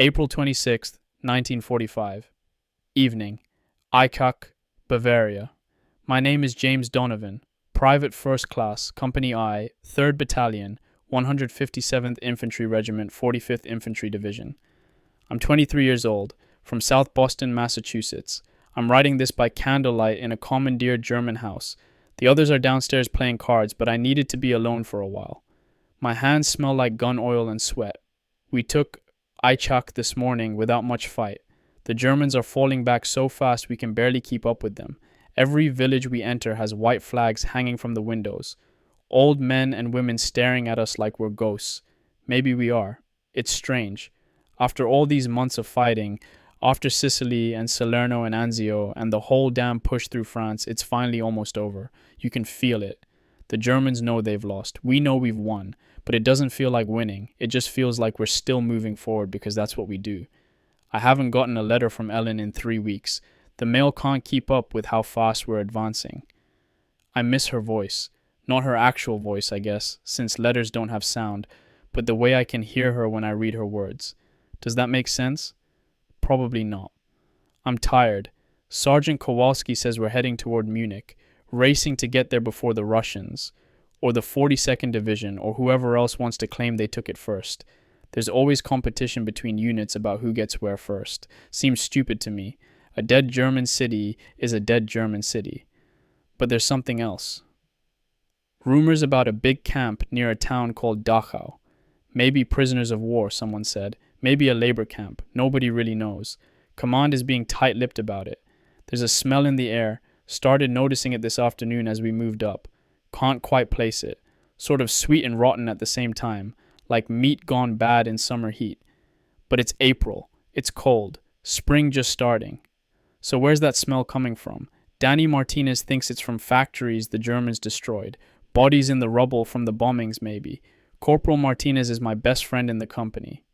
April 26th, 1945. Evening. Eichach, Bavaria. My name is James Donovan, Private First Class, Company I, 3rd Battalion, 157th Infantry Regiment, 45th Infantry Division. I'm 23 years old, from South Boston, Massachusetts. I'm writing this by candlelight in a commandeered German house. The others are downstairs playing cards, but I needed to be alone for a while. My hands smell like gun oil and sweat. We took Eichach this morning without much fight. The Germans are falling back so fast we can barely keep up with them. Every village we enter has white flags hanging from the windows. Old men and women staring at us like we're ghosts. Maybe we are. It's strange. After all these months of fighting, after Sicily and Salerno and Anzio and the whole damn push through France, it's finally almost over. You can feel it. The Germans know they've lost. We know we've won. But it doesn't feel like winning. It just feels like we're still moving forward because that's what we do. I haven't gotten a letter from Ellen in 3 weeks. The mail can't keep up with how fast we're advancing. I miss her voice. Not her actual voice, I guess, since letters don't have sound, but the way I can hear her when I read her words. Does that make sense? Probably not. I'm tired. Sergeant Kowalski says we're heading toward Munich, racing to get there before the Russians, or the 42nd Division, or whoever else wants to claim they took it first. There's always competition between units about who gets where first. Seems stupid to me. A dead German city is a dead German city. But there's something else. Rumors about a big camp near a town called Dachau. Maybe prisoners of war, someone said. Maybe a labor camp. Nobody really knows. Command is being tight-lipped about it. There's a smell in the air. Started noticing it this afternoon as we moved up. Can't quite place it. Sort of sweet and rotten at the same time. Like meat gone bad in summer heat. But it's April. It's cold. Spring just starting. So where's that smell coming from? Danny Martinez thinks it's from factories the Germans destroyed. Bodies in the rubble from the bombings, maybe. Corporal Martinez is my best friend in the company.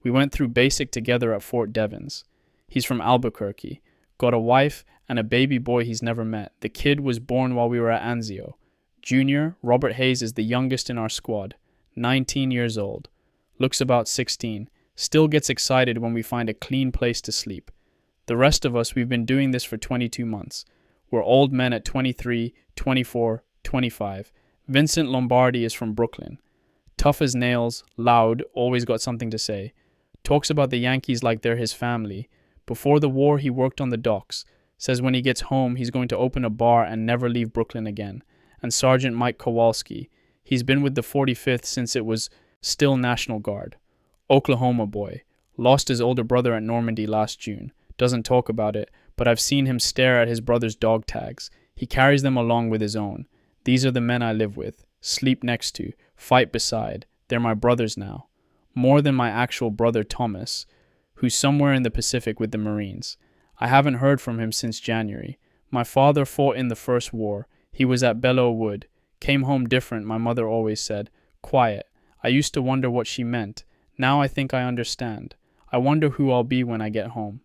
We went through basic together at Fort Devens. He's from Albuquerque. Got a wife and a baby boy he's never met. The kid was born while we were at Anzio. Junior, Robert Hayes, is the youngest in our squad. 19 years old. Looks about 16. Still gets excited when we find a clean place to sleep. The rest of us, we've been doing this for 22 months. We're old men at 23, 24, 25. Vincent Lombardi is from Brooklyn. Tough as nails, loud, always got something to say. Talks about the Yankees like they're his family. Before the war, he worked on the docks. Says when he gets home, he's going to open a bar and never leave Brooklyn again. And Sergeant Mike Kowalski. He's been with the 45th since it was still National Guard. Oklahoma boy. Lost his older brother at Normandy last June. Doesn't talk about it, but I've seen him stare at his brother's dog tags. He carries them along with his own. These are the men I live with, sleep next to, fight beside. They're my brothers now. More than my actual brother Thomas, who's somewhere in the Pacific with the Marines. I haven't heard from him since January. My father fought in the First War. He was at Belleau Wood. Came home different, my mother always said. Quiet. I used to wonder what she meant. Now I think I understand. I wonder who I'll be when I get home.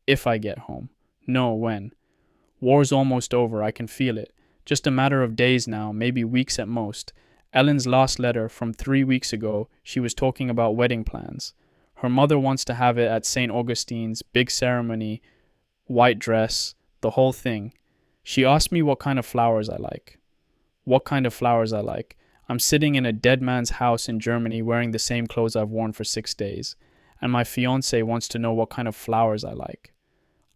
If I get home. No, when. War's almost over, I can feel it. Just a matter of days now, maybe weeks at most. Ellen's last letter from 3 weeks ago, she was talking about wedding plans. Her mother wants to have it at St. Augustine's, big ceremony, white dress, the whole thing. She asked me what kind of flowers I like. What kind of flowers I like. I'm sitting in a dead man's house in Germany wearing the same clothes I've worn for 6 days. And my fiancé wants to know what kind of flowers I like.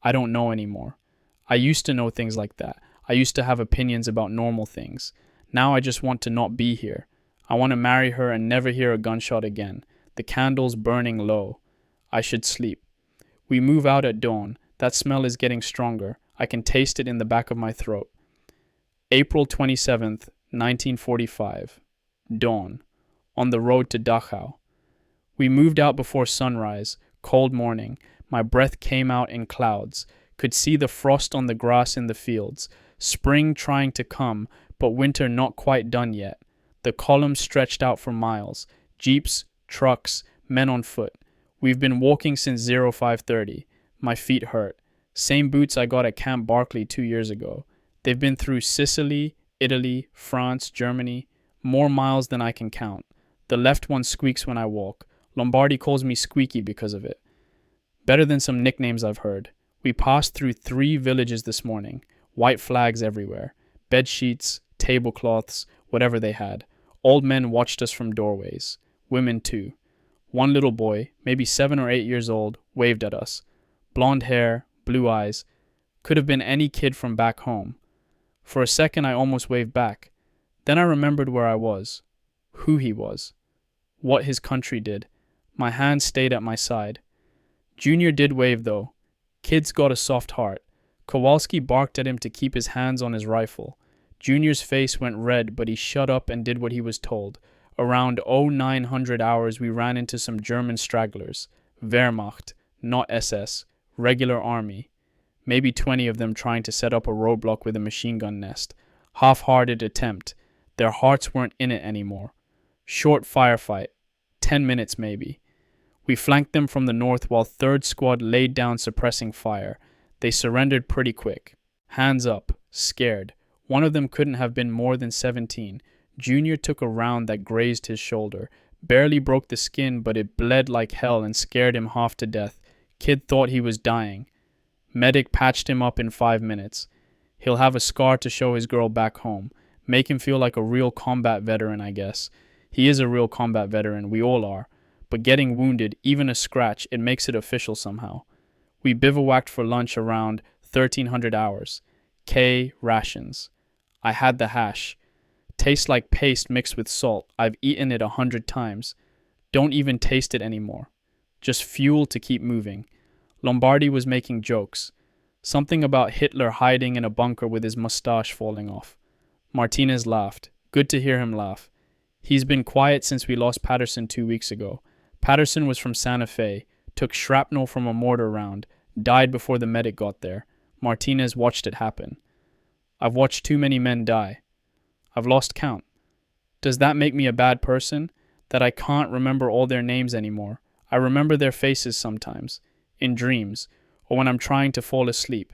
I don't know anymore. I used to know things like that. I used to have opinions about normal things. Now I just want to not be here. I want to marry her and never hear a gunshot again. The candles burning low. I should sleep. We move out at dawn. That smell is getting stronger. I can taste it in the back of my throat. April 27th, 1945. Dawn. On the road to Dachau. We moved out before sunrise. Cold morning. My breath came out in clouds. Could see the frost on the grass in the fields. Spring trying to come, but winter not quite done yet. The columns stretched out for miles. Jeeps, trucks, men on foot. We've been walking since 0530. My feet hurt. Same boots I got at Camp Barclay 2 years ago. They've been through Sicily, Italy, France, Germany. More miles than I can count. The left one squeaks when I walk. Lombardi calls me squeaky because of it. Better than some nicknames I've heard. We passed through 3 villages this morning. White flags everywhere. Bed sheets, tablecloths, whatever they had. Old men watched us from doorways. Women too. One little boy, maybe 7 or 8 years old, waved at us. Blonde hair, blue eyes. Could have been any kid from back home. For a second I almost waved back. Then I remembered where I was. Who he was. What his country did. My hand stayed at my side. Junior did wave though. Kid's got a soft heart. Kowalski barked at him to keep his hands on his rifle. Junior's face went red, but he shut up and did what he was told. Around 0900 hours we ran into some German stragglers. Wehrmacht, not SS. Regular army. Maybe 20 of them trying to set up a roadblock with a machine gun nest. Half-hearted attempt. Their hearts weren't in it anymore. Short firefight. 10 minutes maybe. We flanked them from the north while 3rd Squad laid down suppressing fire. They surrendered pretty quick. Hands up. Scared. One of them couldn't have been more than 17. Junior took a round that grazed his shoulder. Barely broke the skin, but it bled like hell and scared him half to death. Kid thought he was dying. Medic patched him up in 5 minutes. He'll have a scar to show his girl back home. Make him feel like a real combat veteran, I guess. He is a real combat veteran, we all are. But getting wounded, even a scratch, it makes it official somehow. We bivouacked for lunch around 1300 hours. K rations. I had the hash. Tastes like paste mixed with salt. I've eaten it 100 times. Don't even taste it anymore. Just fuel to keep moving. Lombardi was making jokes. Something about Hitler hiding in a bunker with his mustache falling off. Martinez laughed. Good to hear him laugh. He's been quiet since we lost Patterson 2 weeks ago. Patterson was from Santa Fe, took shrapnel from a mortar round, died before the medic got there. Martinez watched it happen. I've watched too many men die. I've lost count. Does that make me a bad person? That I can't remember all their names anymore. I remember their faces sometimes, in dreams, or when I'm trying to fall asleep.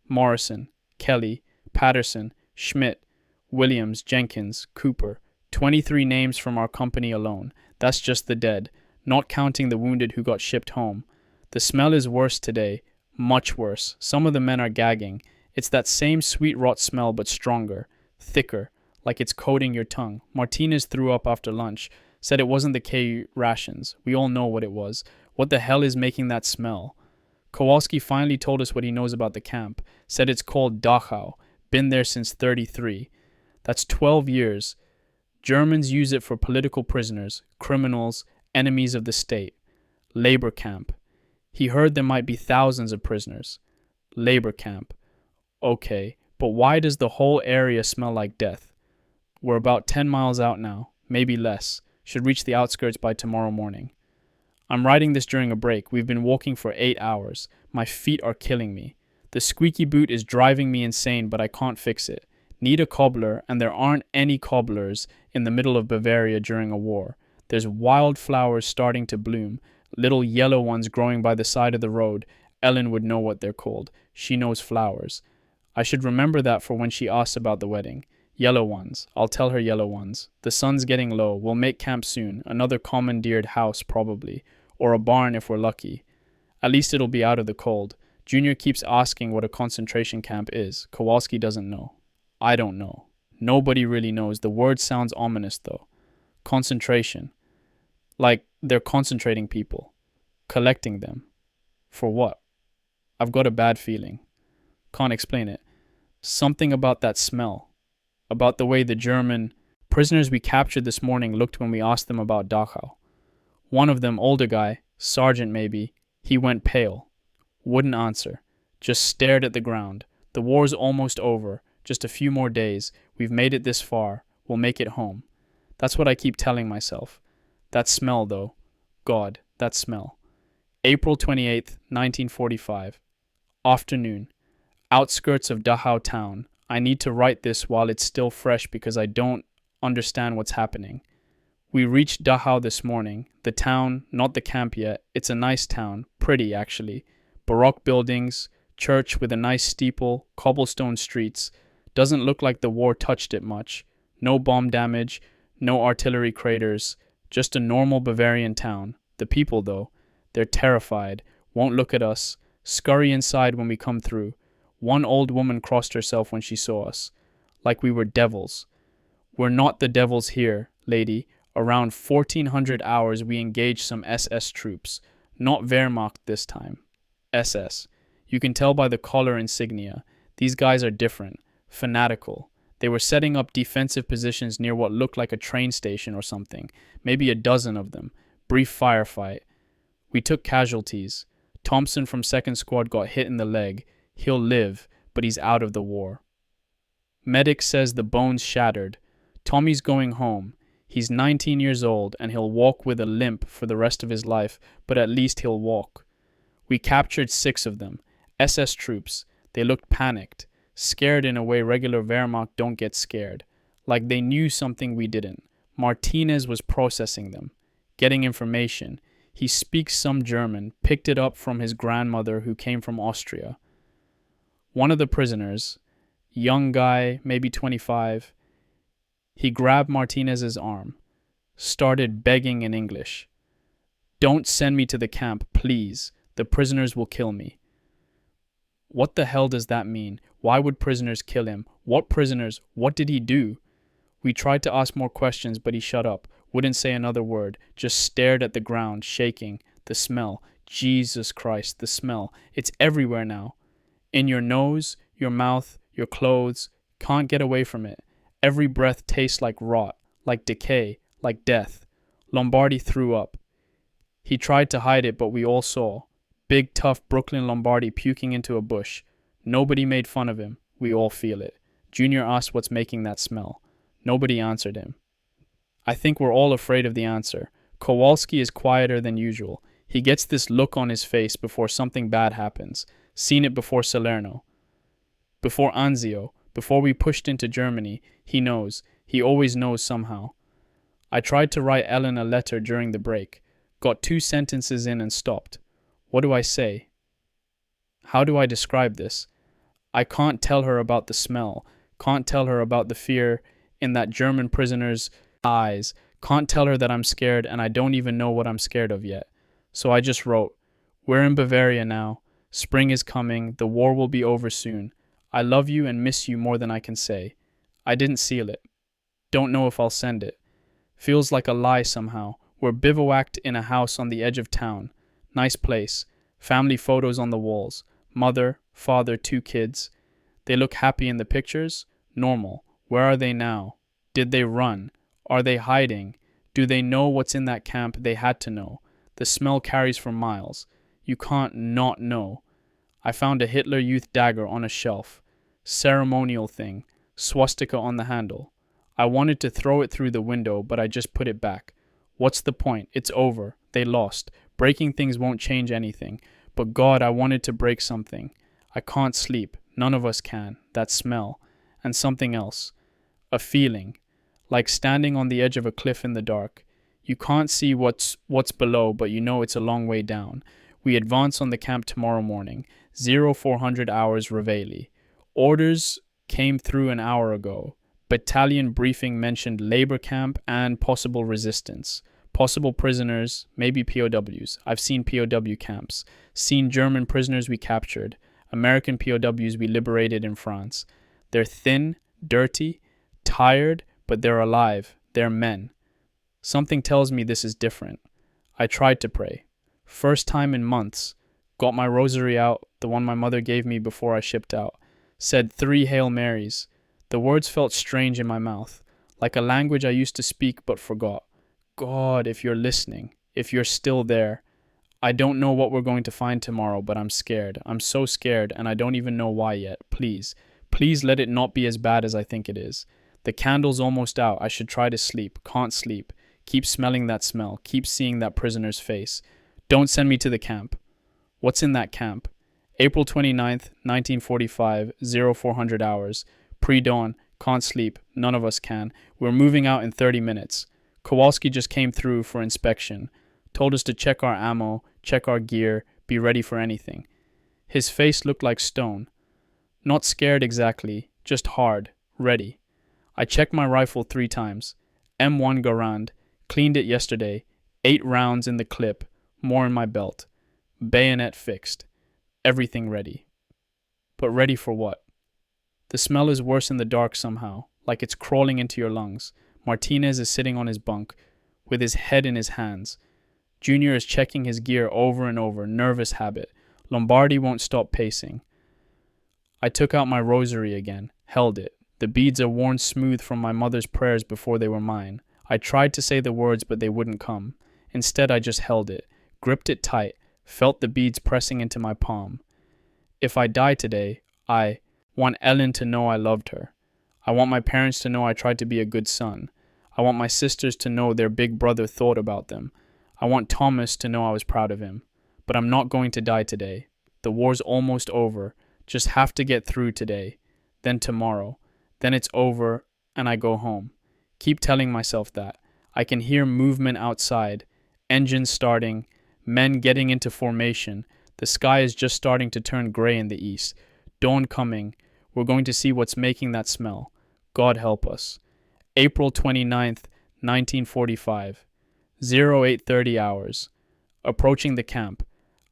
Morrison, Kelly, Patterson, Schmidt, Williams, Jenkins, Cooper. 23 names from our company alone. That's just the dead, not counting the wounded who got shipped home. The smell is worse today, much worse. Some of the men are gagging. It's that same sweet rot smell but stronger, thicker, like it's coating your tongue. Martinez threw up after lunch, said it wasn't the K rations. We all know what it was. What the hell is making that smell? Kowalski finally told us what he knows about the camp, said it's called Dachau, been there since 33. That's 12 years. Germans use it for political prisoners, criminals, enemies of the state. Labor camp. He heard there might be thousands of prisoners. Labor camp. Okay, but why does the whole area smell like death? We're about 10 miles out now, maybe less. Should reach the outskirts by tomorrow morning. I'm writing this during a break. We've been walking for 8 hours. My feet are killing me. The squeaky boot is driving me insane, but I can't fix it. Need a cobbler, and there aren't any cobblers in the middle of Bavaria during a war. There's wildflowers starting to bloom, little yellow ones growing by the side of the road. Ellen would know what they're called. She knows flowers. I should remember that for when she asks about the wedding. Yellow ones. I'll tell her yellow ones. The sun's getting low. We'll make camp soon. Another commandeered house, probably. Or a barn if we're lucky. At least it'll be out of the cold. Junior keeps asking what a concentration camp is. Kowalski doesn't know. I don't know. Nobody really knows. The word sounds ominous, though. Concentration. Like they're concentrating people. Collecting them. For what? I've got a bad feeling. Can't explain it. Something about that smell. About the way the German prisoners we captured this morning looked when we asked them about Dachau. One of them, older guy, sergeant maybe, he went pale. Wouldn't answer. Just stared at the ground. The war's almost over. Just a few more days. We've made it this far. We'll make it home. That's what I keep telling myself. That smell, though. God, that smell. April 28th, 1945. Afternoon. Outskirts of Dachau town. I need to write this while it's still fresh because I don't understand what's happening. We reached Dachau this morning. The town, not the camp yet. It's a nice town. Pretty, actually. Baroque buildings, church with a nice steeple, cobblestone streets. Doesn't look like the war touched it much. No bomb damage, no artillery craters. Just a normal Bavarian town. The people, though, they're terrified. won't look at us, scurry inside when we come through. One old woman crossed herself when she saw us, like we were devils. We're not the devils here, lady. Around 1400 hours we engaged some SS troops. Not Wehrmacht this time. SS. You can tell by the collar insignia. These guys are different. Fanatical. They were setting up defensive positions near what looked like a train station or something. Maybe a dozen of them. Brief firefight. We took casualties. Thompson from 2nd Squad got hit in the leg. He'll live, but he's out of the war. Medic says the bone's shattered. Tommy's going home. He's 19 years old and he'll walk with a limp for the rest of his life, but at least he'll walk. We captured 6 of them. SS troops. They looked panicked. Scared in a way regular Wehrmacht don't get scared. Like they knew something we didn't. Martinez was processing them. Getting information. He speaks some German, picked it up from his grandmother who came from Austria. One of the prisoners, young guy, maybe 25, he grabbed Martinez's arm, started begging in English. Don't send me to the camp, please. The prisoners will kill me. What the hell does that mean? Why would prisoners kill him? What prisoners? What did he do? We tried to ask more questions, but he shut up, wouldn't say another word, just stared at the ground, shaking. The smell. Jesus Christ, the smell. It's everywhere now. In your nose, your mouth, your clothes. Can't get away from it. Every breath tastes like rot, like decay, like death. Lombardi threw up. He tried to hide it, but we all saw. Big, tough Brooklyn Lombardi puking into a bush. Nobody made fun of him. We all feel it. Junior asked what's making that smell. Nobody answered him. I think we're all afraid of the answer. Kowalski is quieter than usual. He gets this look on his face before something bad happens. Seen it before Salerno. Before Anzio. Before we pushed into Germany. He knows. He always knows somehow. I tried to write Ellen a letter during the break. Got 2 sentences in and stopped. What do I say? How do I describe this? I can't tell her about the smell. Can't tell her about the fear in that German prisoner's eyes. Can't tell her that I'm scared and I don't even know what I'm scared of yet. So I just wrote, we're in Bavaria now. Spring is coming. The war will be over soon. I love you and miss you more than I can say. I didn't seal it. Don't know if I'll send it. Feels like a lie somehow. We're bivouacked in a house on the edge of town. Nice place. Family photos on the walls. Mother, father, 2 kids. They look happy in the pictures. Normal. Where are they now? Did they run? Are they hiding? Do they know what's in that camp? They had to know. The smell carries for miles. You can't not know. I found a Hitler Youth dagger on a shelf. Ceremonial thing. Swastika on the handle. I wanted to throw it through the window, but I just put it back. What's the point? It's over. They lost. Breaking things won't change anything. But God, I wanted to break something. I can't sleep. None of us can. That smell. And something else. A feeling. Like standing on the edge of a cliff in the dark. You can't see what's below, but you know it's a long way down. We advance on the camp tomorrow morning. 0400 hours Reveille. Orders came through an hour ago. Battalion briefing mentioned labor camp and possible resistance. Possible prisoners, maybe POWs. I've seen POW camps. Seen German prisoners we captured. American POWs we liberated in France. They're thin, dirty, tired, but they're alive. They're men. Something tells me this is different. I tried to pray. First time in months. Got my rosary out, the one my mother gave me before I shipped out. Said 3 Hail Marys. The words felt strange in my mouth, like a language I used to speak but forgot. God, if you're listening, if you're still there. I don't know what we're going to find tomorrow, but I'm scared. I'm so scared, and I don't even know why yet. Please, please let it not be as bad as I think it is. The candle's almost out. I should try to sleep. Can't sleep. Keep smelling that smell. Keep seeing that prisoner's face. Don't send me to the camp. What's in that camp? April 29th, 1945, 0400 hours. Pre-dawn. Can't sleep. None of us can. We're moving out in 30 minutes. Kowalski just came through for inspection. Told us to check our ammo, check our gear, be ready for anything. His face looked like stone. Not scared exactly, just hard, ready. I checked my rifle 3 times. M1 Garand. Cleaned it yesterday. 8 rounds in the clip. More in my belt. bayonet fixed, everything ready. But ready for what? The smell is worse in the dark somehow, like it's crawling into your lungs. Martinez is sitting on his bunk, with his head in his hands. Junior is checking his gear over and over, nervous habit. Lombardi won't stop pacing. I took out my rosary again, held it. The beads are worn smooth from my mother's prayers before they were mine. I tried to say the words, but they wouldn't come. Instead, I just held it, gripped it tight, felt the beads pressing into my palm. If I die today, I want Ellen to know I loved her. I want my parents to know I tried to be a good son. I want my sisters to know their big brother thought about them. I want Thomas to know I was proud of him. But I'm not going to die today. The war's almost over. Just have to get through today. Then tomorrow. Then it's over and I go home. Keep telling myself that. I can hear movement outside. Engines starting. Men getting into formation. The sky is just starting to turn gray in the east. Dawn coming. We're going to see what's making that smell. God help us. April 29th, 1945. 0830 hours. Approaching the camp.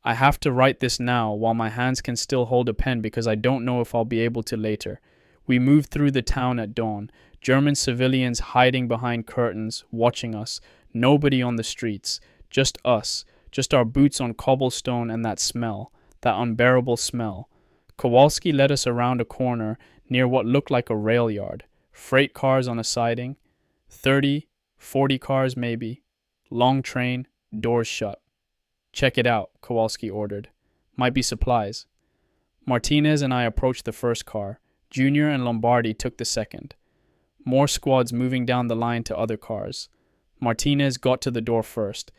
I have to write this now while my hands can still hold a pen because I don't know if I'll be able to later. We moved through the town at dawn. German civilians hiding behind curtains, watching us. Nobody on the streets. Just us. Just our boots on cobblestone and that smell. That unbearable smell. Kowalski led us around a corner near what looked like a rail yard. Freight cars on a siding. 30, 40 cars maybe. Long train, doors shut. Check it out, Kowalski ordered. Might be supplies. Martinez and I approached the first car. Junior and Lombardi took the second. More squads moving down the line to other cars. Martinez got to the door first.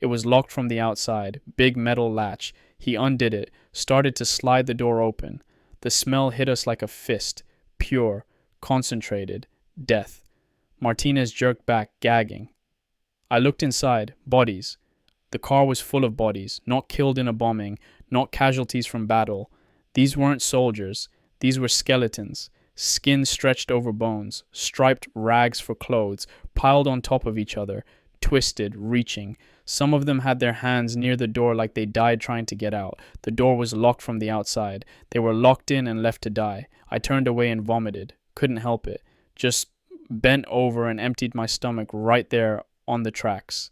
It was locked from the outside, big metal latch. He undid it, started to slide the door open. The smell hit us like a fist, pure, concentrated, death. Martinez jerked back, gagging. I looked inside, bodies. The car was full of bodies, not killed in a bombing, not casualties from battle. These weren't soldiers. These were skeletons, skin stretched over bones, striped rags for clothes, piled on top of each other, twisted, reaching. Some of them had their hands near the door like they died trying to get out. The door was locked from the outside. They were locked in and left to die. I turned away and vomited. Couldn't help it. Just bent over and emptied my stomach right there on the tracks.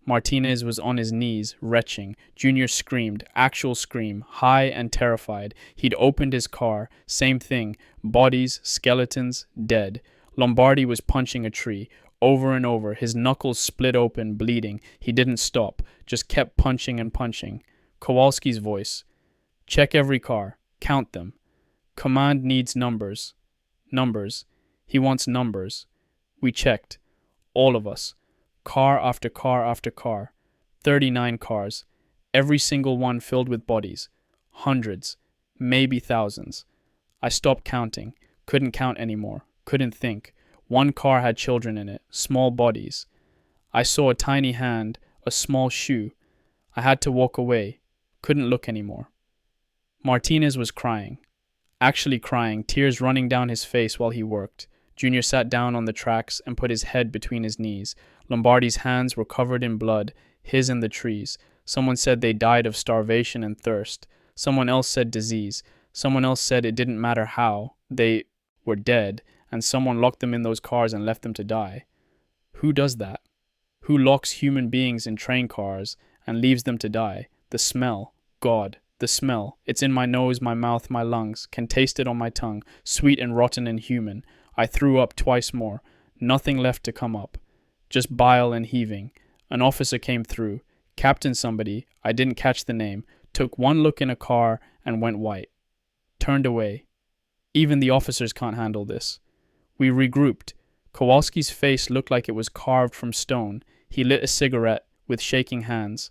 Martinez was on his knees, retching. Junior screamed, actual scream, high and terrified. He'd opened his car, same thing, bodies, skeletons, dead. Lombardi was punching a tree, over and over, his knuckles split open, bleeding. He didn't stop, just kept punching and punching. Kowalski's voice. Check every car, count them. Command needs numbers. Numbers. He wants numbers. We checked. All of us. Car after car after car. 39 cars. Every single one filled with bodies. Hundreds. Maybe thousands. I stopped counting. Couldn't count anymore. Couldn't think. One car had children in it. Small bodies. I saw a tiny hand. A small shoe. I had to walk away. Couldn't look anymore. Martinez was crying. Actually crying, tears running down his face while he worked. Junior sat down on the tracks and put his head between his knees. Lombardi's hands were covered in blood, his in the trees. Someone said they died of starvation and thirst. Someone else said disease. Someone else said it didn't matter how. They were dead, and someone locked them in those cars and left them to die. Who does that? Who locks human beings in train cars and leaves them to die? The smell. God. The smell. It's in my nose, my mouth, my lungs. Can taste it on my tongue. Sweet and rotten and human. I threw up twice more. Nothing left to come up. Just bile and heaving. An officer came through. Captain somebody, I didn't catch the name, took one look in a car and went white. Turned away. Even the officers can't handle this. We regrouped. Kowalski's face looked like it was carved from stone. He lit a cigarette with shaking hands.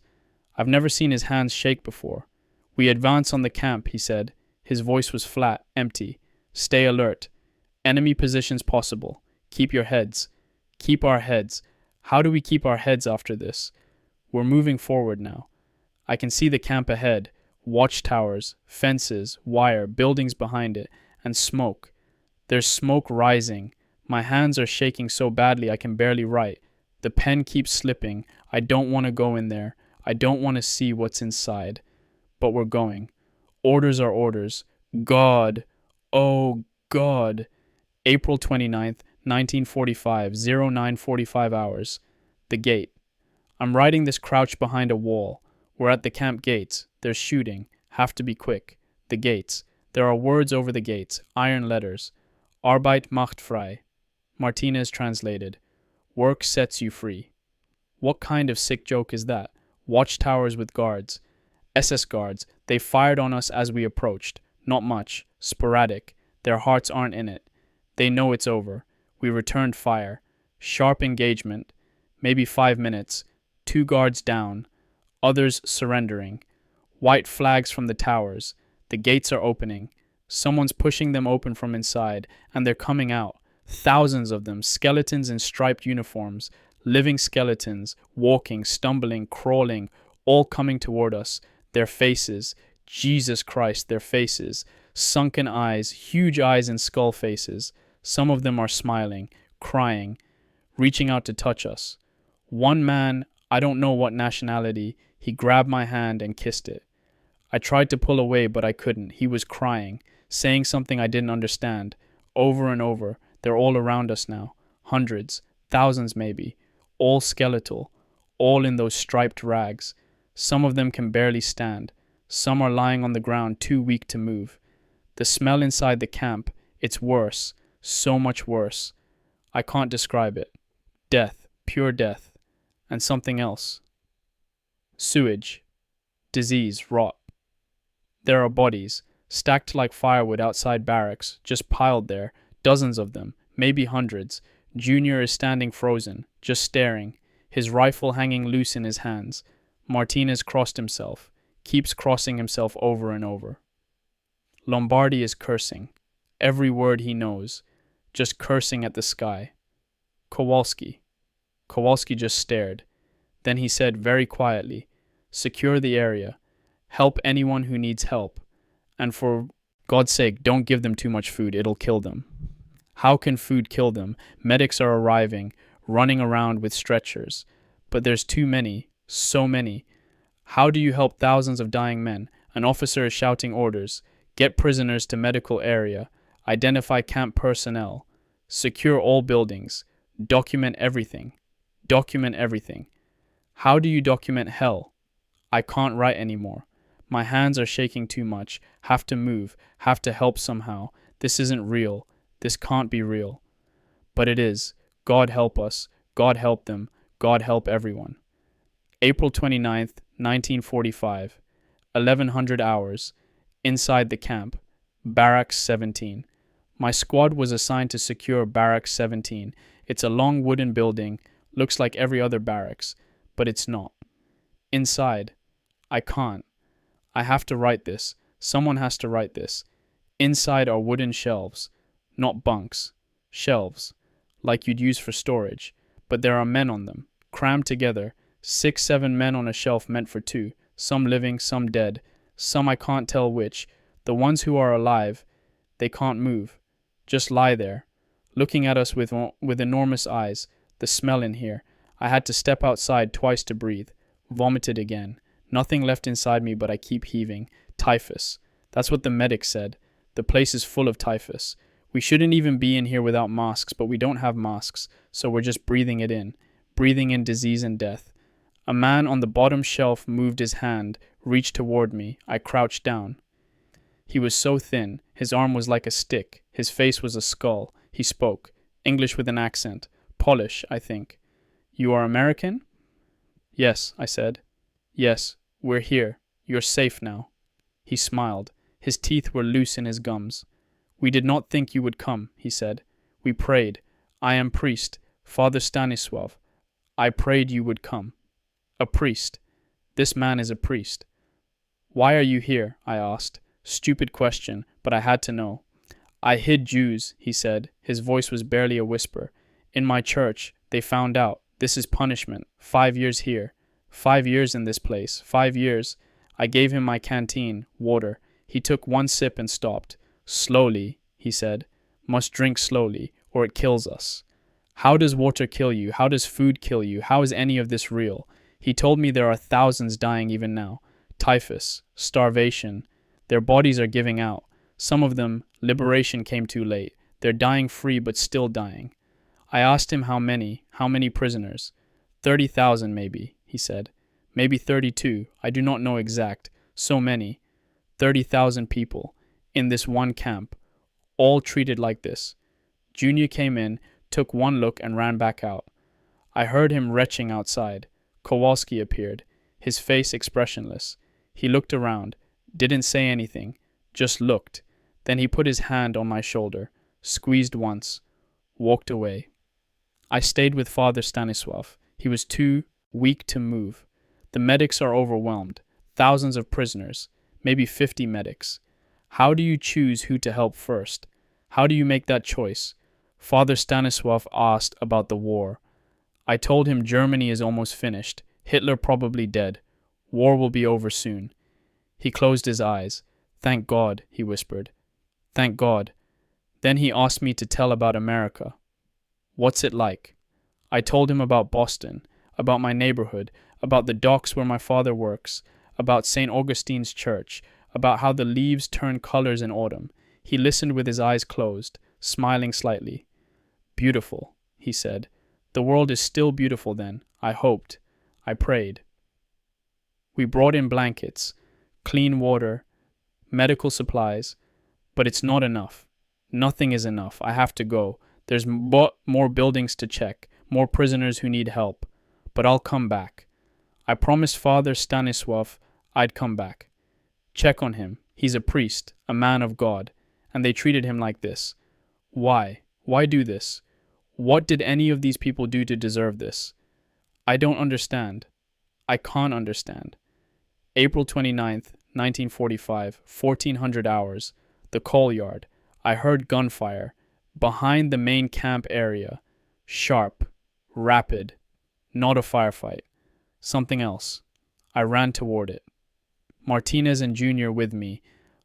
I've never seen his hands shake before. We advance on the camp, he said. His voice was flat, empty. Stay alert. Enemy positions possible. Keep your heads. Keep our heads. How do we keep our heads after this? We're moving forward now. I can see the camp ahead. Watchtowers, fences, wire, buildings behind it, and smoke. There's smoke rising. My hands are shaking so badly I can barely write. The pen keeps slipping. I don't want to go in there. I don't want to see what's inside. but we're going. Orders are orders. God. Oh, God. April 29th, 1945, 09:45 hours. The gate. I'm writing this crouched behind a wall. We're at the camp gates. There's shooting. Have to be quick. The gates. There are words over the gates. Iron letters. Arbeit macht frei. Martinez translated. Work sets you free. What kind of sick joke is that? Watchtowers with guards. SS guards. They fired on us as we approached. Not much. Sporadic. Their hearts aren't in it. They know it's over. We returned fire. Sharp engagement. Maybe 5 minutes. 2 guards down. Others surrendering. White flags from the towers. The gates are opening. Someone's pushing them open from inside, and they're coming out. Thousands of them, skeletons in striped uniforms, living skeletons, walking, stumbling, crawling, all coming toward us. Their faces, Jesus Christ, their faces, sunken eyes, huge eyes and skull faces. Some of them are smiling, crying, reaching out to touch us. One man, I don't know what nationality, he grabbed my hand and kissed it. I tried to pull away, but I couldn't. He was crying, saying something I didn't understand, over and over. They're all around us now. Hundreds, thousands maybe, all skeletal, all in those striped rags. Some of them can barely stand. Some are lying on the ground too weak to move. The smell inside the camp, it's worse, so much worse. I can't describe it. Death, pure death, and something else. Sewage, disease, rot. There are bodies, stacked like firewood outside barracks, just piled there, dozens of them, maybe hundreds. Junior is standing frozen, just staring, his rifle hanging loose in his hands. Martinez crossed himself, keeps crossing himself over and over. Lombardi is cursing, every word he knows, just cursing at the sky. Kowalski. Kowalski just stared. Then he said very quietly, "Secure the area. Help anyone who needs help. And for God's sake, don't give them too much food. It'll kill them." How can food kill them? Medics are arriving, running around with stretchers. But there's too many, so many. How do you help thousands of dying men? An officer is shouting orders. Get prisoners to medical area. Identify camp personnel. Secure all buildings. Document everything. Document everything. How do you document hell? I can't write anymore. My hands are shaking too much. Have to move. Have to help somehow. This isn't real. This can't be real. But it is. God help us. God help them. God help everyone. April 29th, 1945. 1100 hours. Inside the camp. Barracks 17. My squad was assigned to secure Barracks 17. It's a long wooden building. Looks like every other barracks. But it's not. Inside. I can't. I have to write this. Someone has to write this. Inside are wooden shelves. Not bunks. Shelves. Like you'd use for storage. But there are men on them. Crammed together. 6, 7 men on a shelf meant for 2. Some living, some dead. Some I can't tell which. The ones who are alive, they can't move. Just lie there. Looking at us with enormous eyes. The smell in here. I had to step outside twice to breathe. Vomited again. Nothing left inside me, but I keep heaving. Typhus. That's what the medic said. The place is full of typhus. We shouldn't even be in here without masks, but we don't have masks, so we're just breathing it in. Breathing in disease and death. A man on the bottom shelf moved his hand, reached toward me. I crouched down. He was so thin. His arm was like a stick. His face was a skull. He spoke. English with an accent. Polish, I think. "You are American?" "Yes," I said. "Yes, we're here. You're safe now." He smiled. His teeth were loose in his gums. "We did not think you would come," he said. "We prayed. I am priest, Father Stanislav. I prayed you would come." A priest. This man is a priest. "Why are you here?" I asked. Stupid question, but I had to know. "I hid Jews," he said. His voice was barely a whisper. "In my church, they found out. This is punishment. 5 years here. 5 years in this place. 5 years. I gave him my canteen, water. He took 1 sip and stopped. "Slowly," he said. "Must drink slowly, or it kills us." How does water kill you? How does food kill you? How is any of this real? He told me there are thousands dying even now. typhus, starvation. Their bodies are giving out. Some of them, liberation came too late. They're dying free but still dying. I asked him how many prisoners. 30,000 maybe, he said. Maybe 32, I do not know exact. So many. 30,000 people. In this one camp. All treated like this. Junior came in, took one look and ran back out. I heard him retching outside. Kowalski appeared, his face expressionless. He looked around, didn't say anything, just looked. Then he put his hand on my shoulder, squeezed once, walked away. I stayed with Father Stanislav. He was too weak to move. The medics are overwhelmed. Thousands of prisoners, maybe 50 medics. How do you choose who to help first? How do you make that choice? Father Stanislav asked about the war. I told him Germany is almost finished. Hitler probably dead. War will be over soon. He closed his eyes. Thank God, he whispered. Thank God. Then he asked me to tell about America. What's it like? I told him about Boston, about my neighborhood, about the docks where my father works, about St. Augustine's Church, about how the leaves turn colors in autumn. He listened with his eyes closed, smiling slightly. Beautiful, he said. The world is still beautiful then, I hoped. I prayed. We brought in blankets, clean water, medical supplies, but it's not enough. Nothing is enough. I have to go. There's more buildings to check, more prisoners who need help. But I'll come back. I promised Father Stanislav I'd come back. Check on him. He's a priest, a man of God, and they treated him like this. Why? Why do this? What did any of these people do to deserve this? I don't understand. I can't understand. April 29th, 1945, 1400 hours. The coal yard. I heard gunfire. Behind the main camp area. Sharp. Rapid. Not a firefight. Something else. I ran toward it. Martinez and Junior with me.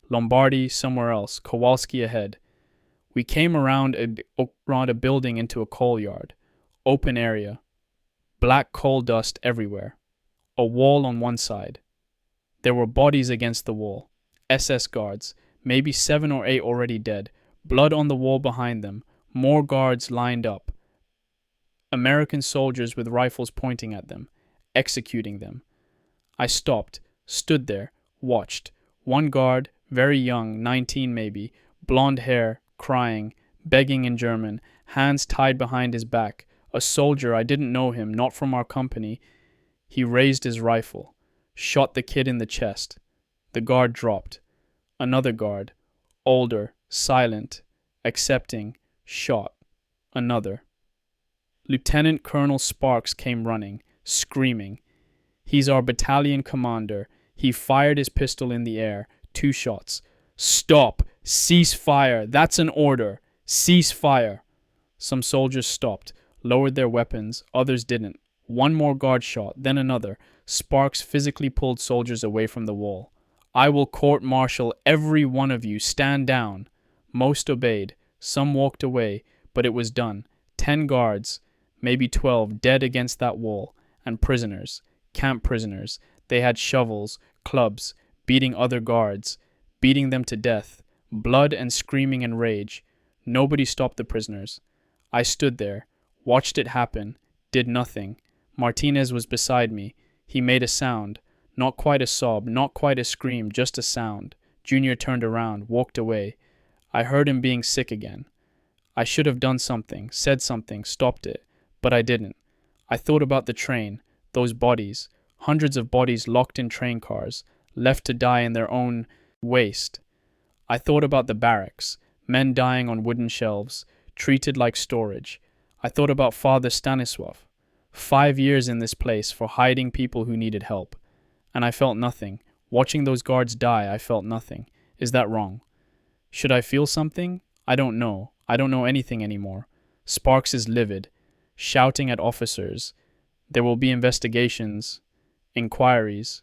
Lombardi somewhere else. Kowalski ahead. We came around a building into a coal yard. Open area. Black coal dust everywhere. A wall on one side. There were bodies against the wall. SS guards. Maybe 7 or 8 already dead. Blood on the wall behind them. More guards lined up. American soldiers with rifles pointing at them. Executing them. I stopped. Stood there. Watched. One guard, very young, 19 maybe. Blonde hair. Crying. Begging in German. Hands tied behind his back. A soldier, I didn't know him, not from our company. He raised his rifle. Shot the kid in the chest. The guard dropped. Another guard. Older. Silent. Accepting. Shot. Another. Lieutenant Colonel Sparks came running, screaming. He's our battalion commander. He fired his pistol in the air. 2 shots. Stop! Cease fire! That's an order! Cease fire! Some soldiers stopped, lowered their weapons. Others didn't. One more guard shot, then another. Sparks physically pulled soldiers away from the wall. I will court-martial every one of you. Stand down. Most obeyed. Some walked away, but it was done. 10 guards, maybe 12, dead against that wall. And prisoners. Camp prisoners. They had shovels, clubs, beating other guards, beating them to death. Blood and screaming and rage. Nobody stopped the prisoners. I stood there, watched it happen, did nothing. Martinez was beside me. He made a sound. Not quite a sob, not quite a scream, just a sound. Junior turned around, walked away. I heard him being sick again. I should have done something, said something, stopped it. But I didn't. I thought about the train, those bodies, hundreds of bodies locked in train cars, left to die in their own waste. I thought about the barracks, men dying on wooden shelves, treated like storage. I thought about Father Stanislav. 5 years in this place for hiding people who needed help. And I felt nothing. Watching those guards die, I felt nothing. Is that wrong? Should I feel something? I don't know. I don't know anything anymore. Sparks is livid, shouting at officers. There will be investigations, inquiries.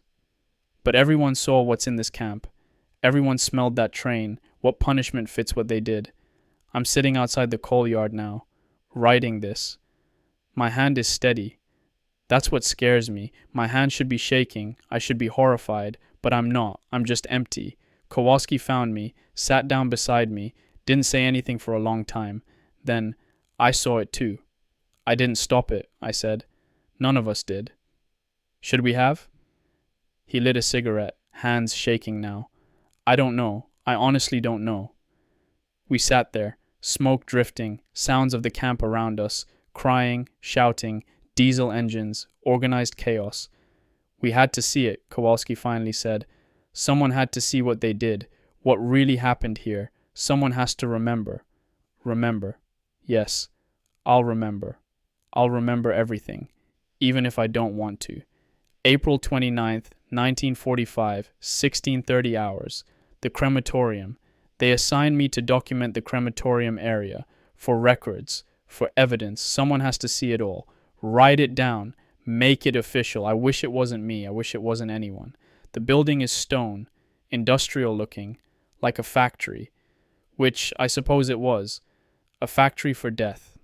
But everyone saw what's in this camp. Everyone smelled that train. What punishment fits what they did? I'm sitting outside the coal yard now, writing this. My hand is steady. That's what scares me. My hand should be shaking. I should be horrified. But I'm not. I'm just empty. Kowalski found me, sat down beside me, didn't say anything for a long time. Then, I saw it too. I didn't stop it, I said. None of us did. Should we have? He lit a cigarette, hands shaking now. I don't know. I honestly don't know. We sat there, smoke drifting, sounds of the camp around us, crying, shouting, diesel engines, organized chaos. We had to see it, Kowalski finally said. Someone had to see what they did, what really happened here. Someone has to remember. Remember. Yes, I'll remember. I'll remember everything, even if I don't want to. April 29th, 1945, 16:30 hours. The crematorium. They assigned me to document the crematorium area. For records. For evidence. Someone has to see it all. Write it down. Make it official. I wish it wasn't me. I wish it wasn't anyone. The building is stone. Industrial looking. Like a factory. Which I suppose it was. A factory for death.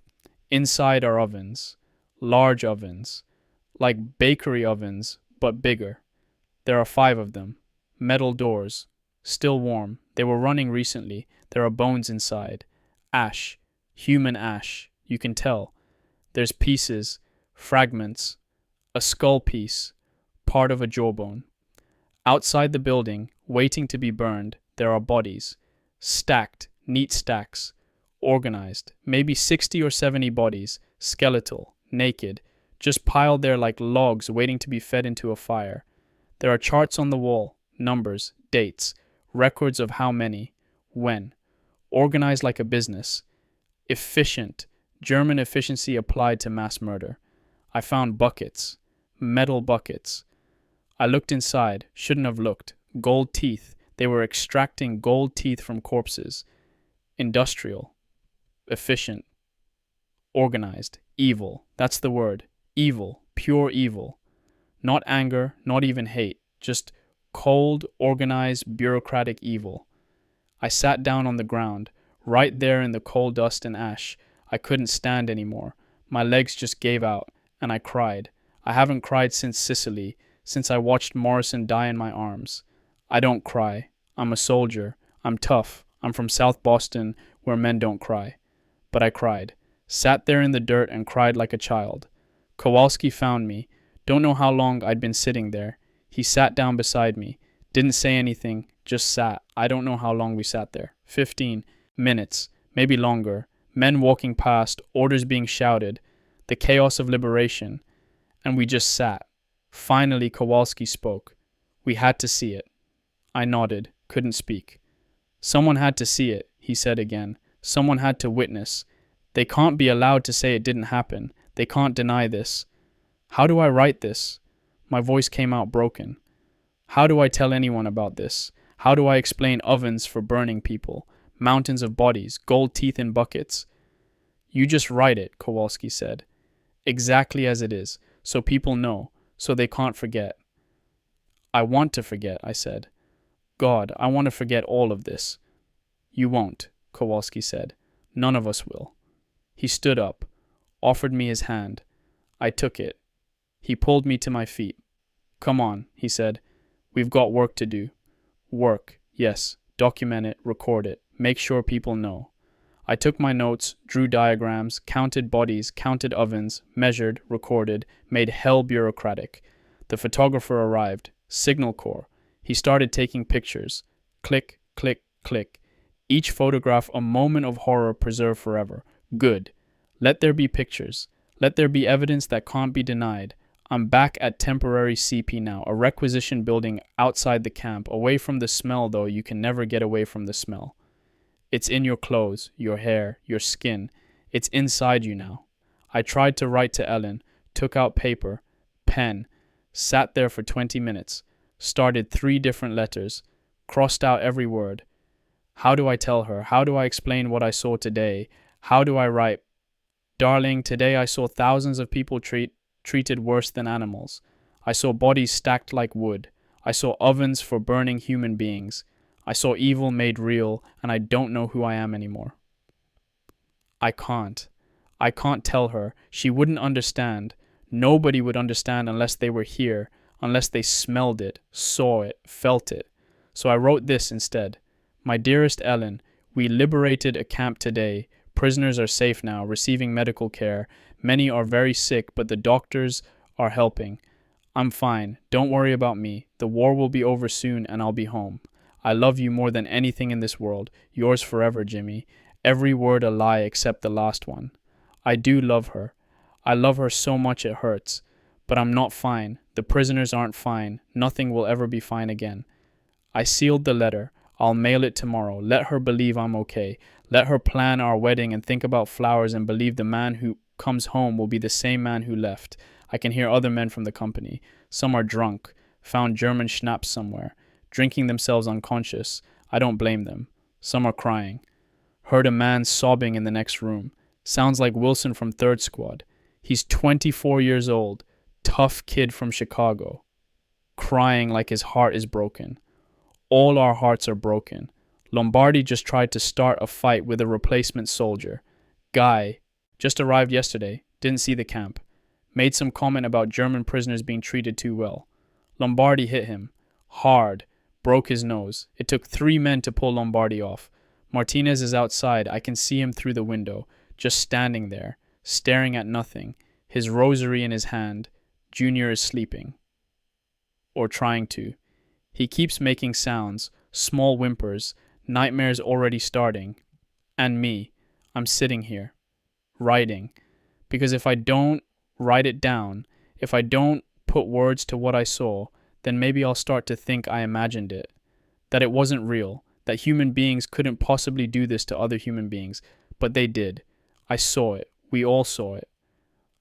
Inside are ovens. Large ovens. Like bakery ovens, but bigger. There are 5 of them. Metal doors. Still warm. They were running recently. There are bones inside. Ash. Human ash. You can tell. There's pieces. Fragments. A skull piece. Part of a jawbone. Outside the building, waiting to be burned, there are bodies. Stacked. Neat stacks. Organized. Maybe 60 or 70 bodies. Skeletal. Naked. Just piled there like logs waiting to be fed into a fire. There are charts on the wall. Numbers. Dates. Records of how many. When. Organized like a business. Efficient. German efficiency applied to mass murder. I found buckets. Metal buckets. I looked inside. Shouldn't have looked. Gold teeth. They were extracting gold teeth from corpses. Industrial. Efficient. Organized. Evil. That's the word. Evil. Pure evil. Not anger, not even hate. Just cold, organized, bureaucratic evil. I sat down on the ground, right there in the coal dust and ash. I couldn't stand anymore. My legs just gave out, and I cried. I haven't cried since Sicily, since I watched Morrison die in my arms. I don't cry. I'm a soldier. I'm tough. I'm from South Boston, where men don't cry. But I cried. Sat there in the dirt and cried like a child. Kowalski found me. Don't know how long I'd been sitting there. He sat down beside me. Didn't say anything, just sat. I don't know how long we sat there. 15 minutes, maybe longer. Men walking past, orders being shouted. The chaos of liberation. And we just sat. Finally, Kowalski spoke. We had to see it. I nodded, couldn't speak. Someone had to see it, he said again. Someone had to witness. They can't be allowed to say it didn't happen. They can't deny this. How do I write this? My voice came out broken. How do I tell anyone about this? How do I explain ovens for burning people? Mountains of bodies, gold teeth in buckets? You just write it, Kowalski said. Exactly as it is, so people know, so they can't forget. I want to forget, I said. God, I want to forget all of this. You won't, Kowalski said. None of us will. He stood up, offered me his hand. I took it. He pulled me to my feet. Come on, he said. We've got work to do. Work, yes. Document it, record it. Make sure people know. I took my notes, drew diagrams, counted bodies, counted ovens, measured, recorded, made hell bureaucratic. The photographer arrived. Signal Corps. He started taking pictures. Click, click, click. Each photograph a moment of horror preserved forever. Good. Let there be pictures. Let there be evidence that can't be denied. I'm back at temporary CP now, a requisition building outside the camp. Away from the smell, though, you can never get away from the smell. It's in your clothes, your hair, your skin. It's inside you now. I tried to write to Ellen, took out paper, pen, sat there for 20 minutes, started 3 different letters, crossed out every word. How do I tell her? How do I explain what I saw today? How do I write? Darling, today I saw thousands of people treated worse than animals. I saw bodies stacked like wood. I saw ovens for burning human beings. I saw evil made real, and I don't know who I am anymore. I can't tell her. She wouldn't understand. Nobody would understand unless they were here. unless they smelled it, saw it, felt it. So I wrote this instead. My dearest Ellen, we liberated a camp today. Prisoners are safe now, receiving medical care. Many are very sick, but the doctors are helping. I'm fine. Don't worry about me. The war will be over soon and I'll be home. I love you more than anything in this world. Yours forever, Jimmy. Every word a lie except the last one. I do love her. I love her so much it hurts. But I'm not fine. The prisoners aren't fine. Nothing will ever be fine again. I sealed the letter. I'll mail it tomorrow. Let her believe I'm okay. Let her plan our wedding and think about flowers and believe the man who comes home will be the same man who left. I can hear other men from the company. Some are drunk, found German schnapps somewhere, drinking themselves unconscious. I don't blame them. Some are crying. Heard a man sobbing in the next room. Sounds like Wilson from Third Squad. He's 24 years old. Tough kid from Chicago. Crying like his heart is broken. All our hearts are broken. Lombardi just tried to start a fight with a replacement soldier. Guy, just arrived yesterday, didn't see the camp. Made some comment about German prisoners being treated too well. Lombardi hit him. Hard. Broke his nose. It took 3 men to pull Lombardi off. Martinez is outside. I can see him through the window, just standing there, staring at nothing, his rosary in his hand. Junior is sleeping. Or trying to. He keeps making sounds, small whimpers, nightmares already starting. And me, I'm sitting here, writing. Because if I don't write it down, if I don't put words to what I saw, then maybe I'll start to think I imagined it. That it wasn't real, that human beings couldn't possibly do this to other human beings, but they did. I saw it. We all saw it.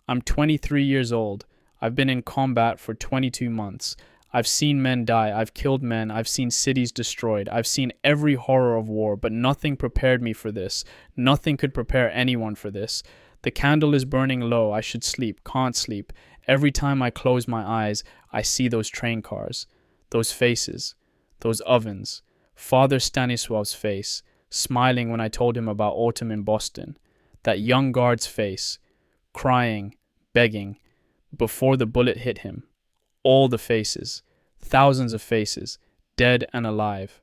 I'm 23 years old. I've been in combat for 22 months. I've seen men die, I've killed men, I've seen cities destroyed, I've seen every horror of war, but nothing prepared me for this. Nothing could prepare anyone for this. The candle is burning low, I should sleep, can't sleep. Every time I close my eyes, I see those train cars, those faces, those ovens. Father Stanisław's face, smiling when I told him about autumn in Boston. That young guard's face, crying, begging, before the bullet hit him. All the faces, thousands of faces, dead and alive,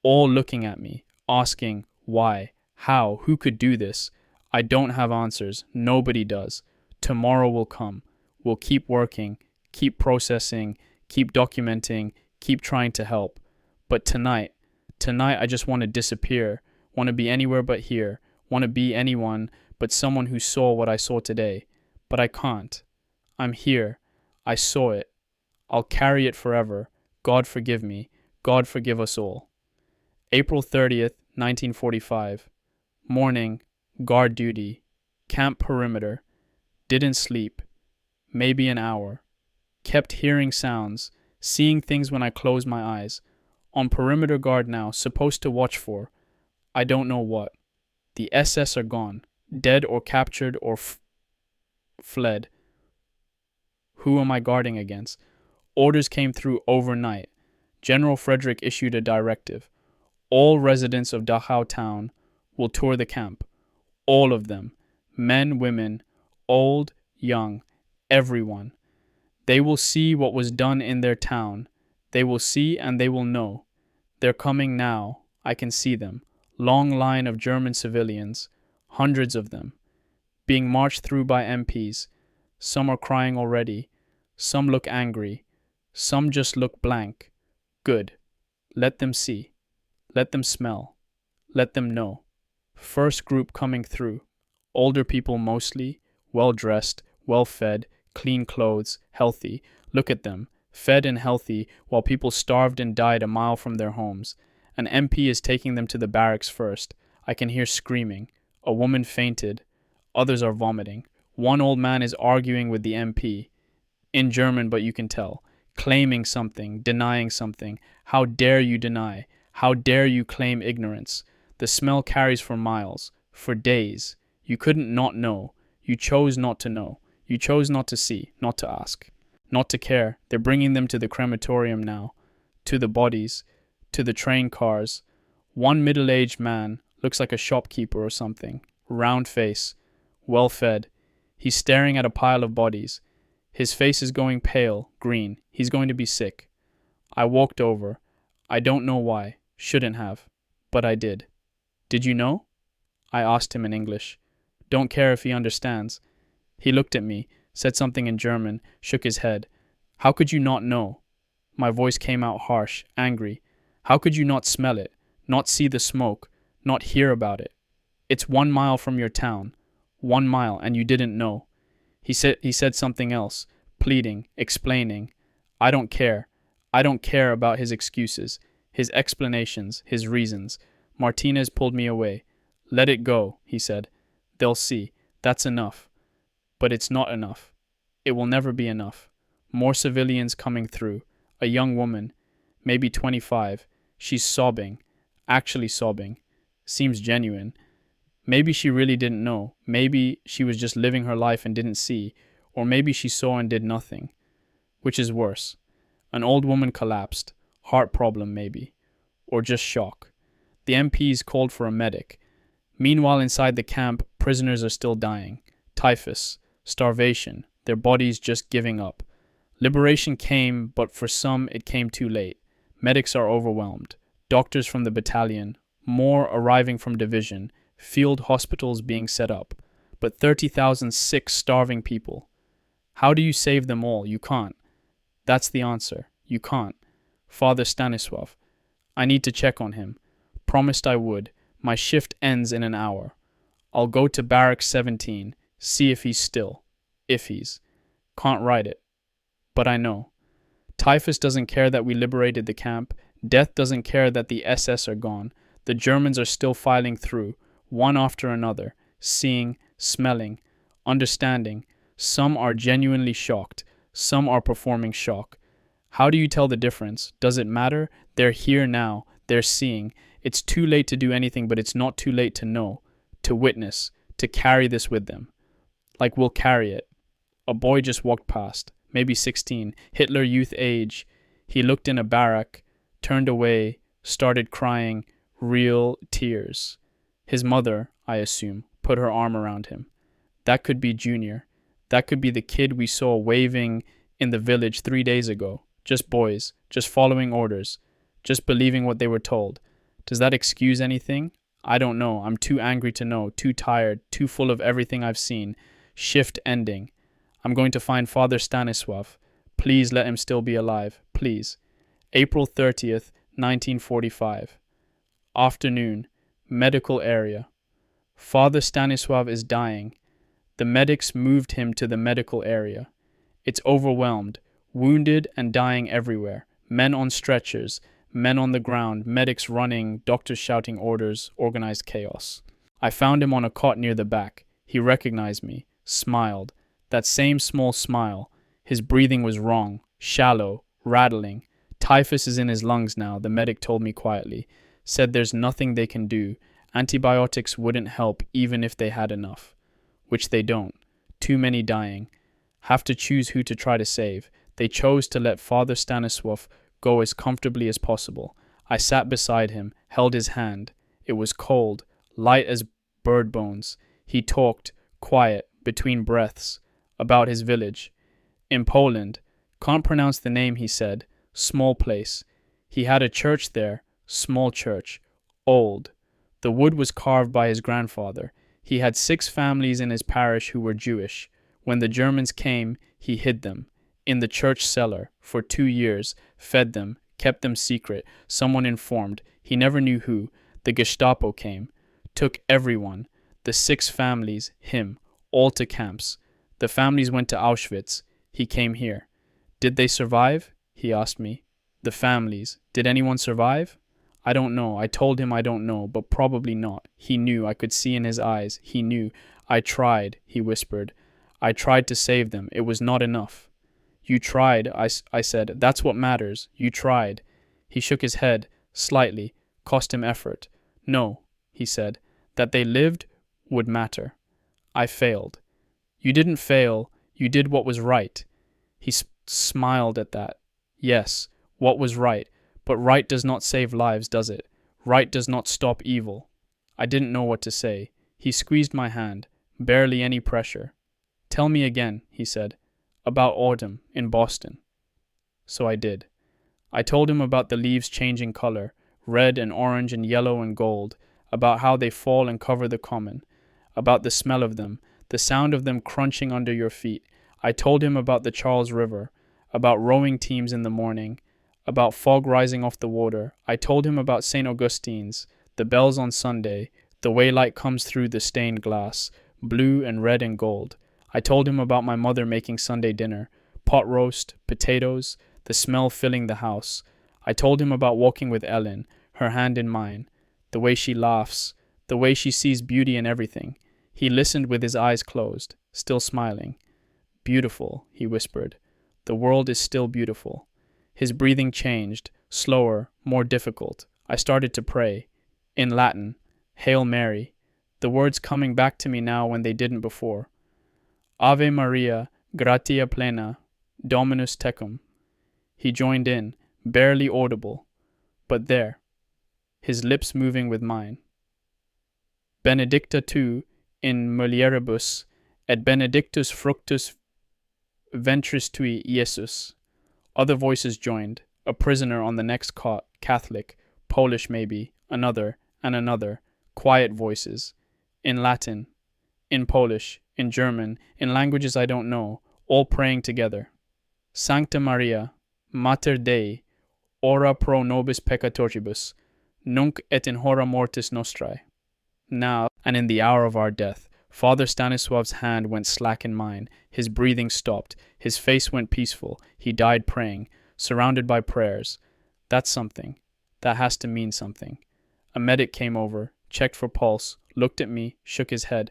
all looking at me, asking why, how, who could do this? I don't have answers. Nobody does. Tomorrow will come. We'll keep working, keep processing, keep documenting, keep trying to help. But tonight I just want to disappear, want to be anywhere but here, want to be anyone but someone who saw what I saw today. But I can't. I'm here. I saw it. I'll carry it forever. God forgive me. God forgive us all. April 30th, 1945. Morning. Guard duty. Camp perimeter. Didn't sleep. Maybe an hour. Kept hearing sounds. Seeing things when I closed my eyes. On perimeter guard now. Supposed to watch for. I don't know what. The SS are gone. Dead or captured or fled. Who am I guarding against? Orders came through overnight. General Frederick issued a directive. All residents of Dachau town will tour the camp. All of them. Men, women, old, young, everyone. They will see what was done in their town. They will see and they will know. They're coming now. I can see them. Long line of German civilians. Hundreds of them. Being marched through by MPs. Some are crying already. Some look angry. Some just look blank. Good. Let them see. Let them smell. Let them know. First group coming through. Older people mostly. Well-dressed, well-fed, clean clothes, healthy. Look at them. Fed and healthy while people starved and died a mile from their homes. An MP is taking them to the barracks first. I can hear screaming. A woman fainted. Others are vomiting. One old man is arguing with the MP. In German, but you can tell. Claiming something, denying something. How dare you deny? How dare you claim ignorance? The smell carries for miles, for days. You couldn't not know. You chose not to know. You chose not to see, not to ask, not to care. They're bringing them to the crematorium now, to the bodies, to the train cars. One middle-aged man, looks like a shopkeeper or something, round face, well-fed. He's staring at a pile of bodies. His face is going pale, green. He's going to be sick. I walked over. I don't know why. Shouldn't have. But I did. Did you know? I asked him in English. Don't care if he understands. He looked at me, said something in German, shook his head. How could you not know? My voice came out harsh, angry. How could you not smell it, not see the smoke, not hear about it? It's 1 mile from your town. 1 mile, and you didn't know. He said something else, pleading, explaining. I don't care. I don't care about his excuses, his explanations, his reasons. Martinez pulled me away. Let it go, he said. They'll see. That's enough. But it's not enough. It will never be enough. More civilians coming through. A young woman, maybe 25. She's sobbing. Actually sobbing. Seems genuine. Maybe she really didn't know. Maybe she was just living her life and didn't see. Or maybe she saw and did nothing. Which is worse? An old woman collapsed. Heart problem, maybe. Or just shock. The MPs called for a medic. Meanwhile, inside the camp, prisoners are still dying. Typhus. Starvation. Their bodies just giving up. Liberation came, but for some it came too late. Medics are overwhelmed. Doctors from the battalion. More arriving from division. Field hospitals being set up. But 30,000 sick, starving people. How do you save them all? You can't. That's the answer. You can't. Father Stanislav. I need to check on him. Promised I would. My shift ends in an hour. I'll go to Barracks 17. See if he's still. If he's. Can't write it. But I know. Typhus doesn't care that we liberated the camp. Death doesn't care that the SS are gone. The Germans are still filing through, one after another, seeing, smelling, understanding. Some are genuinely shocked. Some are performing shock. How do you tell the difference? Does it matter? They're here now. They're seeing. It's too late to do anything, but it's not too late to know, to witness, to carry this with them. Like we'll carry it. A boy just walked past, maybe 16, Hitler youth age. He looked in a barrack, turned away, started crying, real tears. His mother, I assume, put her arm around him. That could be Junior. That could be the kid we saw waving in the village 3 days ago. Just boys, just following orders, just believing what they were told. Does that excuse anything? I don't know. I'm too angry to know, too tired, too full of everything I've seen. Shift ending. I'm going to find Father Stanislav. Please let him still be alive. Please. April 30th, 1945. Afternoon. Medical area. Father Stanislav is dying. The medics moved him to the medical area. It's overwhelmed. Wounded and dying everywhere. Men on stretchers. Men on the ground. Medics running. Doctors shouting orders. Organized chaos. I found him on a cot near the back. He recognized me. Smiled. That same small smile. His breathing was wrong. Shallow. Rattling. Typhus is in his lungs now, the medic told me quietly. Said there's nothing they can do. Antibiotics wouldn't help even if they had enough. Which they don't. Too many dying. Have to choose who to try to save. They chose to let Father Stanislav go as comfortably as possible. I sat beside him, held his hand. It was cold, light as bird bones. He talked, quiet, between breaths, about his village. In Poland. Can't pronounce the name, he said. Small place. He had a church there. Small church. Old. The wood was carved by his grandfather. He had 6 families in his parish who were Jewish. When the Germans came, he hid them. In the church cellar. For 2 years. Fed them. Kept them secret. Someone informed. He never knew who. The Gestapo came. Took everyone. The 6 families. Him. All to camps. The families went to Auschwitz. He came here. Did they survive? He asked me. The families. Did anyone survive? I don't know. I told him I don't know, but probably not. He knew. I could see in his eyes. He knew. I tried, he whispered. I tried to save them. It was not enough. You tried, I said. That's what matters. You tried. He shook his head, slightly. Cost him effort. No, he said. That they lived would matter. I failed. You didn't fail. You did what was right. He smiled at that. Yes, what was right. But right does not save lives, does it? Right does not stop evil. I didn't know what to say. He squeezed my hand. Barely any pressure. Tell me again, he said. about autumn in Boston. So I did. I told him about the leaves changing color, red and orange and yellow and gold, about how they fall and cover the common, about the smell of them, the sound of them crunching under your feet. I told him about the Charles River, about rowing teams in the morning, about fog rising off the water. I told him about St. Augustine's, the bells on Sunday, the way light comes through the stained glass, blue and red and gold. I told him about my mother making Sunday dinner, pot roast, potatoes, the smell filling the house. I told him about walking with Ellen, her hand in mine, the way she laughs, the way she sees beauty in everything. He listened with his eyes closed, still smiling. Beautiful, he whispered. The world is still beautiful. His breathing changed, slower, more difficult. I started to pray. In Latin, Hail Mary, the words coming back to me now when they didn't before. Ave Maria, gratia plena, Dominus tecum. He joined in, barely audible, but there, his lips moving with mine. Benedicta tu in mulieribus, et benedictus fructus ventris tui, Iesus. Other voices joined, a prisoner on the next cot, Catholic, Polish maybe, another, and another, quiet voices, in Latin, in Polish, in German, in languages I don't know, all praying together. Sancta Maria, Mater Dei, ora pro nobis peccatoribus, nunc et in hora mortis nostrae. Now, and in the hour of our death, Father Stanisław's hand went slack in mine, his breathing stopped, his face went peaceful, he died praying, surrounded by prayers. That's something. That has to mean something. A medic came over, checked for pulse, looked at me, shook his head.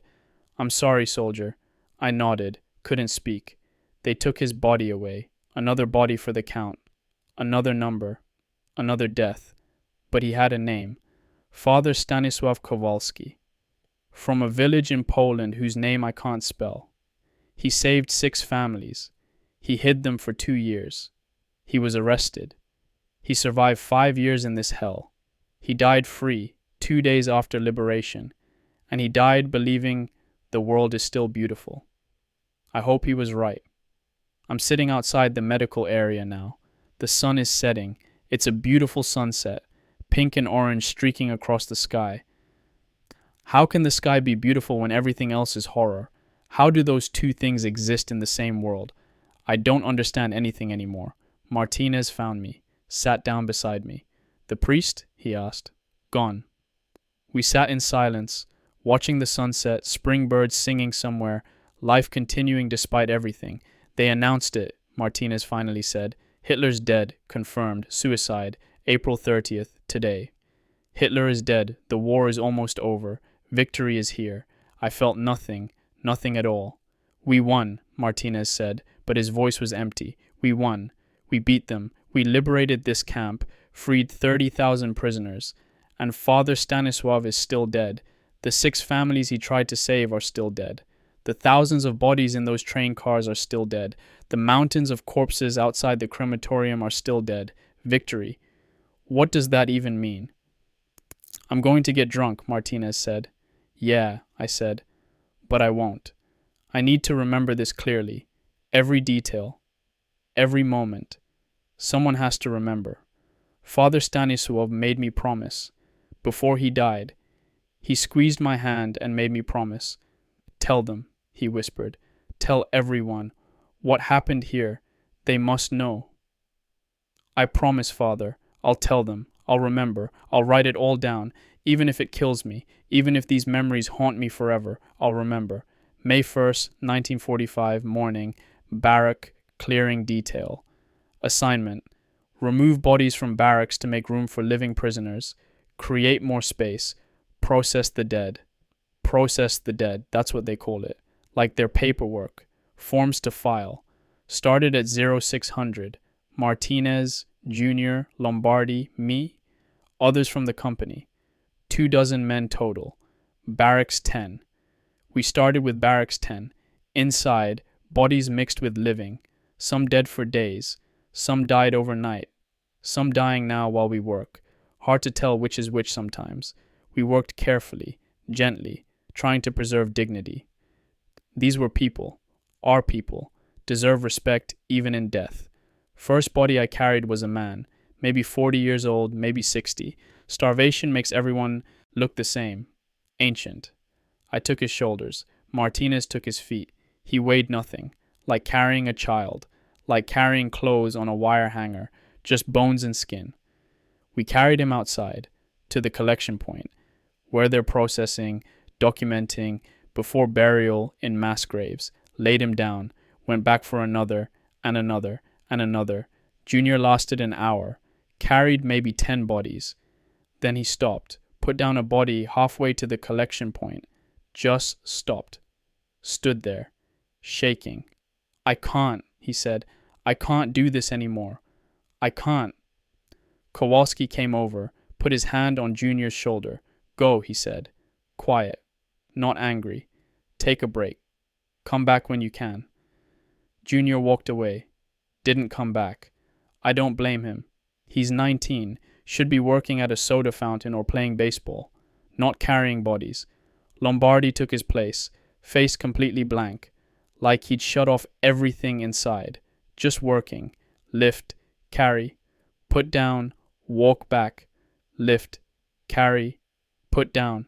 I'm sorry, soldier. I nodded, couldn't speak. They took his body away, another body for the count, another number, another death. But he had a name, Father Stanisław Kowalski, from a village in Poland whose name I can't spell. He saved 6 families. He hid them for 2 years. He was arrested. He survived 5 years in this hell. He died free 2 days after liberation, and he died believing the world is still beautiful. I hope he was right. I'm sitting outside the medical area now. The sun is setting. It's a beautiful sunset, pink and orange streaking across the sky. How can the sky be beautiful when everything else is horror? How do those two things exist in the same world? I don't understand anything anymore. Martinez found me, sat down beside me. The priest? He asked. Gone. We sat in silence, watching the sunset, spring birds singing somewhere, life continuing despite everything. They announced it, Martinez finally said. Hitler's dead, confirmed, suicide, April 30th, today. Hitler is dead, the war is almost over, victory is here. I felt nothing, nothing at all. We won, Martinez said, but his voice was empty. We won. We beat them. We liberated this camp, freed 30,000 prisoners. And Father Stanisław is still dead. The 6 families he tried to save are still dead. The thousands of bodies in those train cars are still dead. The mountains of corpses outside the crematorium are still dead. Victory. What does that even mean? I'm going to get drunk, Martinez said. Yeah, I said, but I won't. I need to remember this clearly. Every detail. Every moment. Someone has to remember. Father Stanisław made me promise. Before he died, he squeezed my hand and made me promise. Tell them, he whispered. Tell everyone. What happened here, they must know. I promise, Father. I'll tell them. I'll remember. I'll write it all down. Even if it kills me. Even if these memories haunt me forever. I'll remember. May 1st, 1945, morning. Barrack, clearing detail. Assignment. Remove bodies from barracks to make room for living prisoners. Create more space. Process the dead. Process the dead, that's what they call it. Like their paperwork. Forms to file. Started at 0600. Martinez, Jr., Lombardi, me. Others from the company. 24 men total. Barracks 10. We started with Barracks 10. Inside, bodies mixed with living. Some dead for days. Some died overnight. Some dying now while we work. Hard to tell which is which sometimes. We worked carefully, gently, trying to preserve dignity. These were people, our people, deserve respect even in death. First body I carried was a man, maybe 40 years old, maybe 60. Starvation makes everyone look the same. Ancient. I took his shoulders. Martinez took his feet. He weighed nothing. Like carrying a child. Like carrying clothes on a wire hanger. Just bones and skin. We carried him outside, to the collection point, where they're processing, documenting, before burial in mass graves. Laid him down. Went back for another, and another, and another. Junior lasted an hour. Carried maybe 10 bodies. Then he stopped. Put down a body halfway to the collection point. Just stopped. Stood there. Shaking. I can't, he said. I can't do this anymore. I can't. Kowalski came over, put his hand on Junior's shoulder. Go, he said. Quiet. Not angry. Take a break. Come back when you can. Junior walked away. Didn't come back. I don't blame him. He's 19, should be working at a soda fountain or playing baseball, not carrying bodies. Lombardi took his place, face completely blank, like he'd shut off everything inside, just working. Lift, carry, put down, walk back, lift, carry, put down.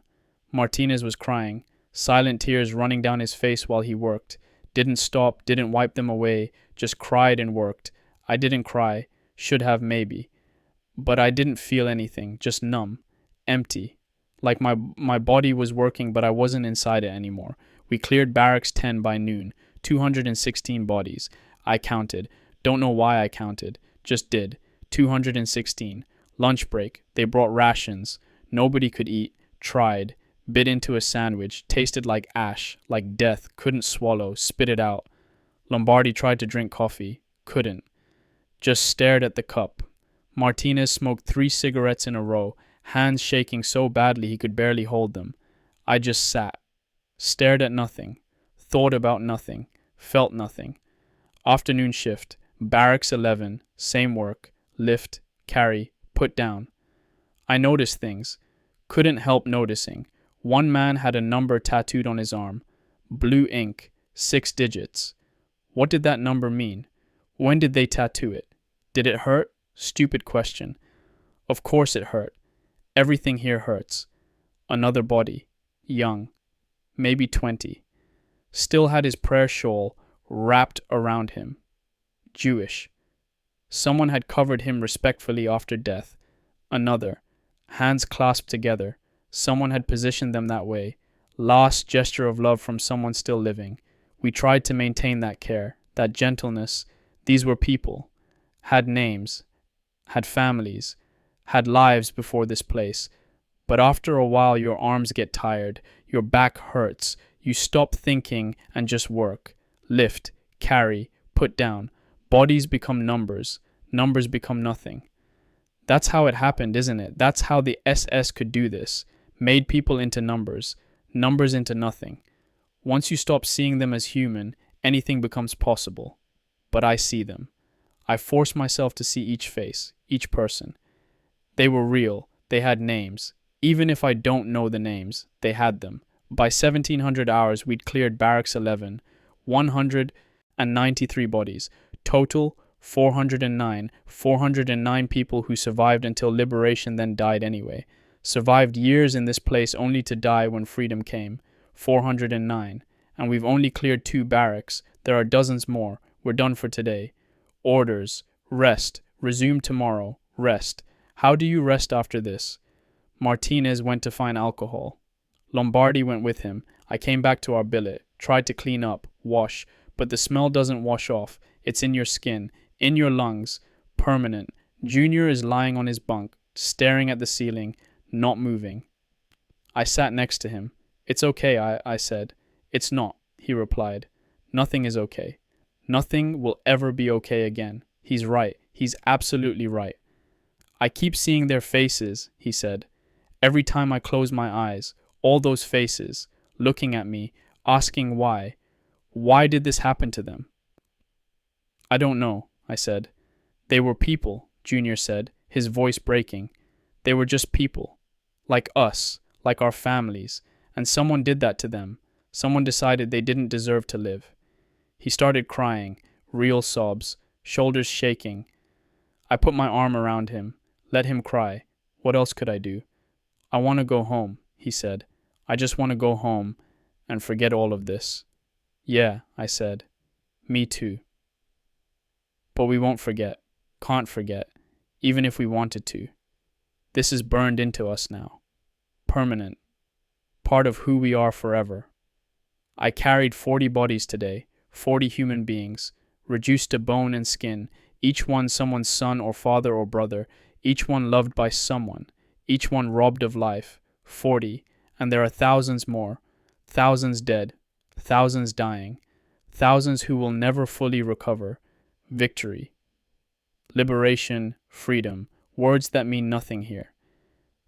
Martinez was crying, silent tears running down his face while he worked. Didn't stop, didn't wipe them away, just cried and worked. I didn't cry, should have maybe. But I didn't feel anything, just numb, empty. Like my body was working, but I wasn't inside it anymore. We cleared Barracks 10 by noon, 216 bodies. I counted. Don't know why I counted. Just did. 216. Lunch break. They brought rations. Nobody could eat. Tried. Bit into a sandwich. Tasted like ash, like death. Couldn't swallow. Spit it out. Lombardi tried to drink coffee. Couldn't. Just stared at the cup. Martinez smoked 3 cigarettes in a row, hands shaking so badly he could barely hold them. I just sat. Stared at nothing. Thought about nothing. Felt nothing. Afternoon shift. Barracks 11. Same work. Lift. Carry. Put down. I noticed things. Couldn't help noticing. One man had a number tattooed on his arm. Blue ink. 6 digits. What did that number mean? When did they tattoo it? Did it hurt? Stupid question. Of course it hurt. Everything here hurts. Another body. Young. Maybe 20. Still had his prayer shawl wrapped around him. Jewish. Someone had covered him respectfully after death. Another. Hands clasped together. Someone had positioned them that way. Last gesture of love from someone still living. We tried to maintain that care, that gentleness. These were people. Had names. Had families. Had lives before this place. But after a while your arms get tired. Your back hurts. You stop thinking and just work. Lift. Carry. Put down. Bodies become numbers. Numbers become nothing. That's how it happened, isn't it? That's how the SS could do this. Made people into numbers. Numbers into nothing. Once you stop seeing them as human, anything becomes possible. But I see them. I force myself to see each face, each person. They were real. They had names. Even if I don't know the names, they had them. By 1700 hours, we'd cleared Barracks 11, 193 bodies. Total, 409. 409 people who survived until liberation, then died anyway. Survived years in this place only to die when freedom came. 409. And we've only cleared 2 barracks. There are dozens more. We're done for today. Orders. Rest. Resume tomorrow. Rest. How do you rest after this? Martinez went to find alcohol. Lombardi went with him. I came back to our billet. Tried to clean up. Wash. But the smell doesn't wash off. It's in your skin. In your lungs. Permanent. Junior is lying on his bunk, staring at the ceiling, not moving. I sat next to him. It's okay, I said. It's not, he replied. Nothing is okay. Nothing will ever be okay again. He's right. He's absolutely right. I keep seeing their faces, he said. Every time I close my eyes, all those faces, looking at me, asking why. Why did this happen to them? I don't know, I said. They were people, Junior said, his voice breaking. They were just people. Like us, like our families. And someone did that to them. Someone decided they didn't deserve to live. He started crying, real sobs, shoulders shaking. I put my arm around him, let him cry. What else could I do? I want to go home, he said. I just want to go home and forget all of this. Yeah, I said. Me too. But we won't forget. Can't forget. Even if we wanted to. This is burned into us now. Permanent. Part of who we are forever. I carried 40 bodies today, 40 human beings, reduced to bone and skin, each one someone's son or father or brother, each one loved by someone, each one robbed of life. 40, and there are thousands more, thousands dead, thousands dying, thousands who will never fully recover. Victory. Liberation, freedom, words that mean nothing here.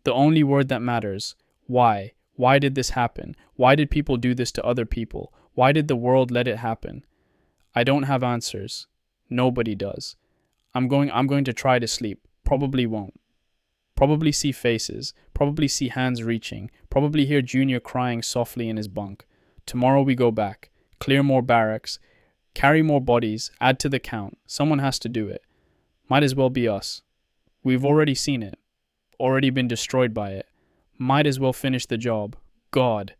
The only word that matters, why? Why did this happen? Why did people do this to other people? Why did the world let it happen? I don't have answers. Nobody does. I'm going to try to sleep. Probably won't. Probably see faces. Probably see hands reaching. Probably hear Junior crying softly in his bunk. Tomorrow we go back. Clear more barracks. Carry more bodies. Add to the count. Someone has to do it. Might as well be us. We've already seen it. Already been destroyed by it. Might as well finish the job. God,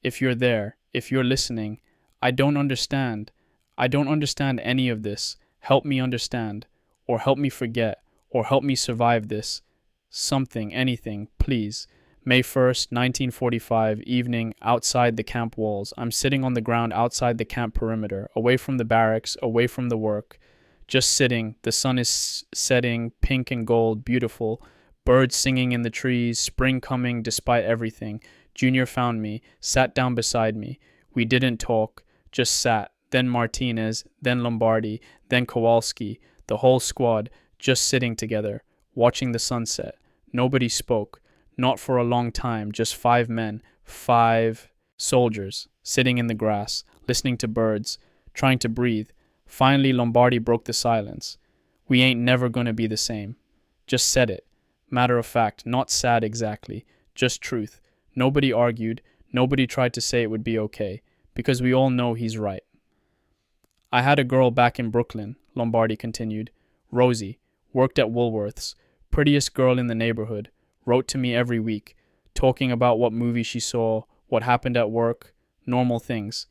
if you're there, if you're listening, I don't understand. I don't understand any of this. Help me understand, or help me forget, or help me survive this. Something, anything, please. May 1st, 1945, evening, outside the camp walls. I'm sitting on the ground outside the camp perimeter, away from the barracks, away from the work. Just sitting, the sun is setting, pink and gold, beautiful. Birds singing in the trees, spring coming despite everything. Junior found me, sat down beside me. We didn't talk, just sat. Then Martinez, then Lombardi, then Kowalski, the whole squad, just sitting together, watching the sunset. Nobody spoke, not for a long time, just 5 men, 5 soldiers, sitting in the grass, listening to birds, trying to breathe. Finally, Lombardi broke the silence. We ain't never gonna be the same. Just said it. Matter of fact, not sad exactly, just truth. Nobody argued, nobody tried to say it would be okay, because we all know he's right. I had a girl back in Brooklyn, Lombardi continued. Rosie, worked at Woolworth's, prettiest girl in the neighborhood, wrote to me every week, talking about what movie she saw, what happened at work, normal things.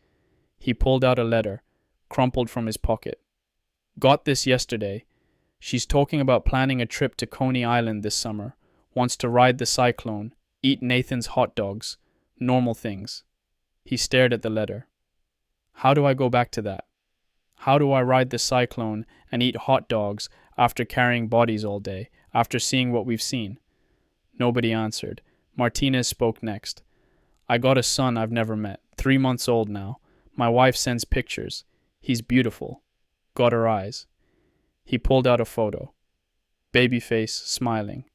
He pulled out a letter, crumpled from his pocket. Got this yesterday. She's talking about planning a trip to Coney Island this summer, wants to ride the cyclone, eat Nathan's hot dogs, normal things. He stared at the letter. How do I go back to that? How do I ride the cyclone and eat hot dogs after carrying bodies all day, after seeing what we've seen? Nobody answered. Martinez spoke next. I got a son I've never met, 3 months old now. My wife sends pictures. He's beautiful. Got her eyes. He pulled out a photo. Baby face, smiling.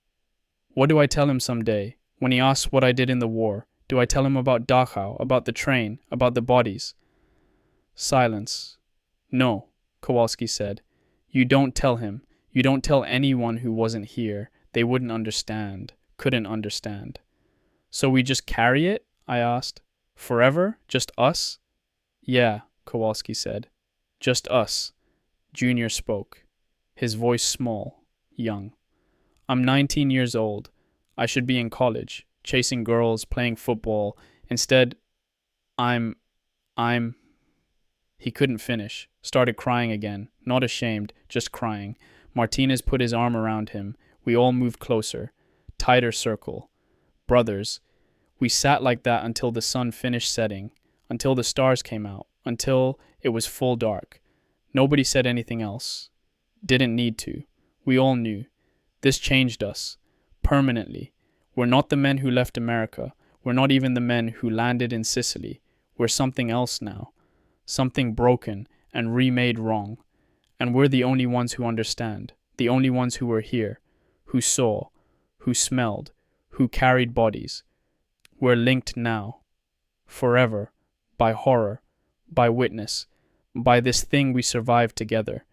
What do I tell him someday? When he asks what I did in the war, do I tell him about Dachau, about the train, about the bodies? Silence. No, Kowalski said. You don't tell him. You don't tell anyone who wasn't here. They wouldn't understand. Couldn't understand. So we just carry it? I asked. Forever? Just us? Yeah, Kowalski said. Just us. Junior spoke. His voice small, young. I'm 19 years old. I should be in college, chasing girls, playing football. Instead, I'm... He couldn't finish. Started crying again. Not ashamed, just crying. Martinez put his arm around him. We all moved closer. Tighter circle. Brothers. We sat like that until the sun finished setting. Until the stars came out. Until it was full dark. Nobody said anything else. Didn't need to. We all knew. This changed us. Permanently. We're not the men who left America. We're not even the men who landed in Sicily. We're something else now. Something broken and remade wrong. And we're the only ones who understand. The only ones who were here. Who saw. Who smelled. Who carried bodies. We're linked now. Forever. By horror. By witness. By this thing we survived together.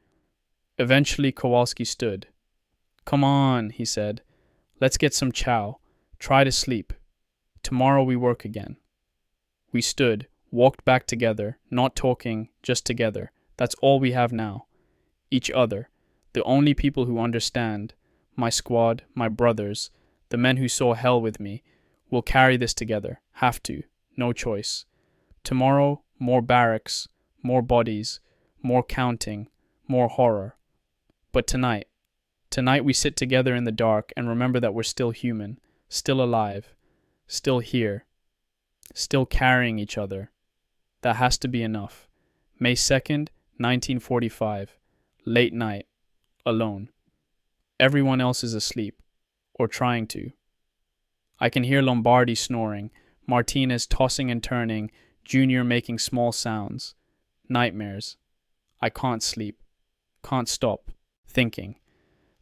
Eventually Kowalski stood. Come on, he said. Let's get some chow. Try to sleep. Tomorrow we work again. We stood, walked back together, not talking, just together. That's all we have now. Each other. The only people who understand. My squad, my brothers, the men who saw hell with me. We'll carry this together. Have to. No choice. Tomorrow, more barracks, more bodies, more counting, more horror. But tonight we sit together in the dark and remember that we're still human, still alive, still here, still carrying each other. That has to be enough. May 2nd, 1945. Late night. Alone. Everyone else is asleep. Or trying to. I can hear Lombardi snoring, Martinez tossing and turning, Junior making small sounds. Nightmares. I can't sleep. Can't stop. Thinking.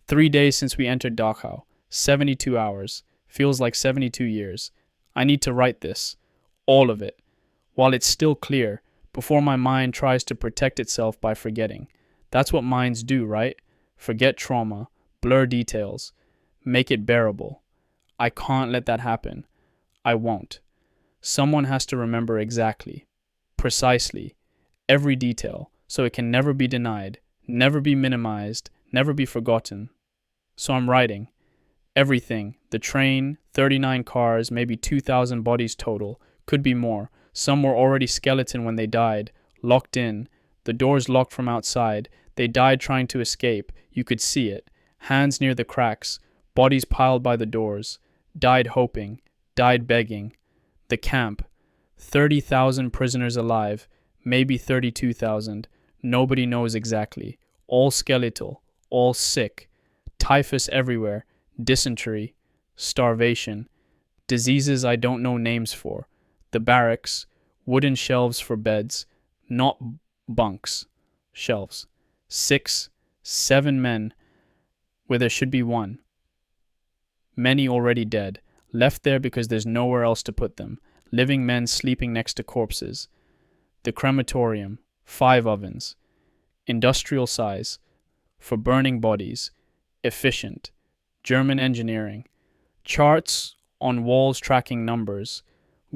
3 days since we entered Dachau. 72 hours. Feels like 72 years. I need to write this. All of it. While it's still clear, before my mind tries to protect itself by forgetting. That's what minds do, right? Forget trauma. Blur details. Make it bearable. I can't let that happen. I won't. Someone has to remember exactly, precisely, every detail, so it can never be denied, never be minimized, never be forgotten. So I'm writing. Everything. The train, 39 cars, maybe 2,000 bodies total. Could be more. Some were already skeleton when they died, locked in. The doors locked from outside. They died trying to escape. You could see it. Hands near the cracks. Bodies piled by the doors. Died hoping. Died begging. The camp. 30,000 prisoners alive. Maybe 32,000. Nobody knows exactly. All skeletal. All sick. Typhus everywhere. Dysentery. Starvation. Diseases I don't know names for. The barracks. Wooden shelves for beds. Not bunks. Shelves. 6, 7 men where there should be one. Many already dead. Left there because there's nowhere else to put them. Living men sleeping next to corpses. The crematorium. 5 ovens. Industrial size. For burning bodies. Efficient. German engineering. Charts on walls tracking numbers.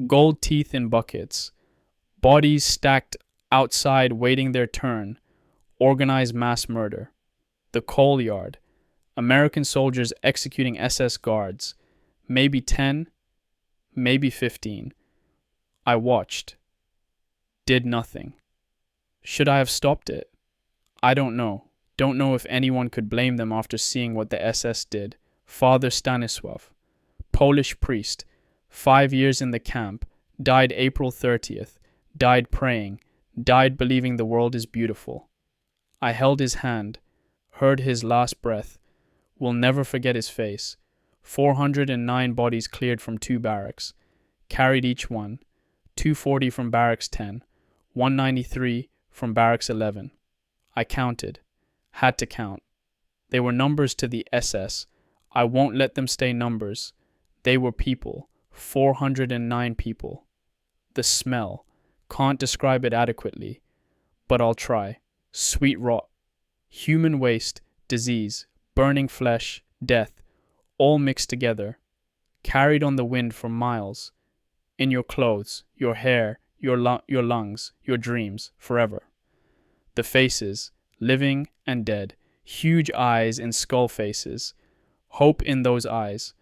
Gold teeth in buckets. Bodies stacked outside waiting their turn. Organized mass murder. The coal yard. American soldiers executing SS guards. Maybe 10, maybe 15. I watched. Did nothing. Should I have stopped it? I don't know. Don't know if anyone could blame them after seeing what the SS did. Father Stanisław. Polish priest. 5 years in the camp. Died April 30th. Died praying. Died believing the world is beautiful. I held his hand. Heard his last breath. Will never forget his face. 409 bodies cleared from 2 barracks. Carried each one. 240 from barracks 10. 193 from barracks 11. I counted. Had to count. They were numbers to the SS. I won't let them stay numbers. They were people. 409 people. The smell. Can't describe it adequately. But I'll try. Sweet rot. Human waste. Disease. Burning flesh. Death. All mixed together. Carried on the wind for miles. In your clothes. Your hair. Your lungs. Your dreams. Forever. The faces. Living and dead. Huge eyes in skull faces. Hope in those eyes.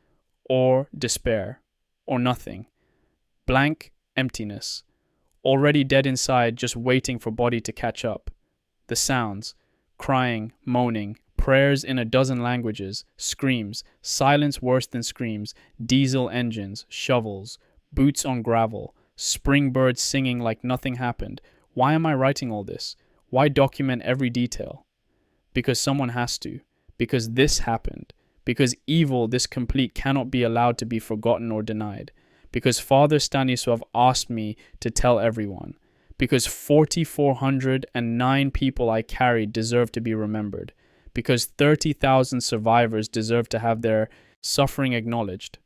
Or despair. Or nothing. Blank emptiness. Already dead inside, just waiting for body to catch up. The sounds. Crying, moaning, prayers in a dozen languages, screams, silence worse than screams, diesel engines, shovels, boots on gravel, spring birds singing like nothing happened. Why am I writing all this? Why document every detail? Because someone has to. Because this happened. Because evil this complete cannot be allowed to be forgotten or denied. Because Father Stanisław asked me to tell everyone. Because 4,409 people I carried deserve to be remembered. Because 30,000 survivors deserve to have their suffering acknowledged.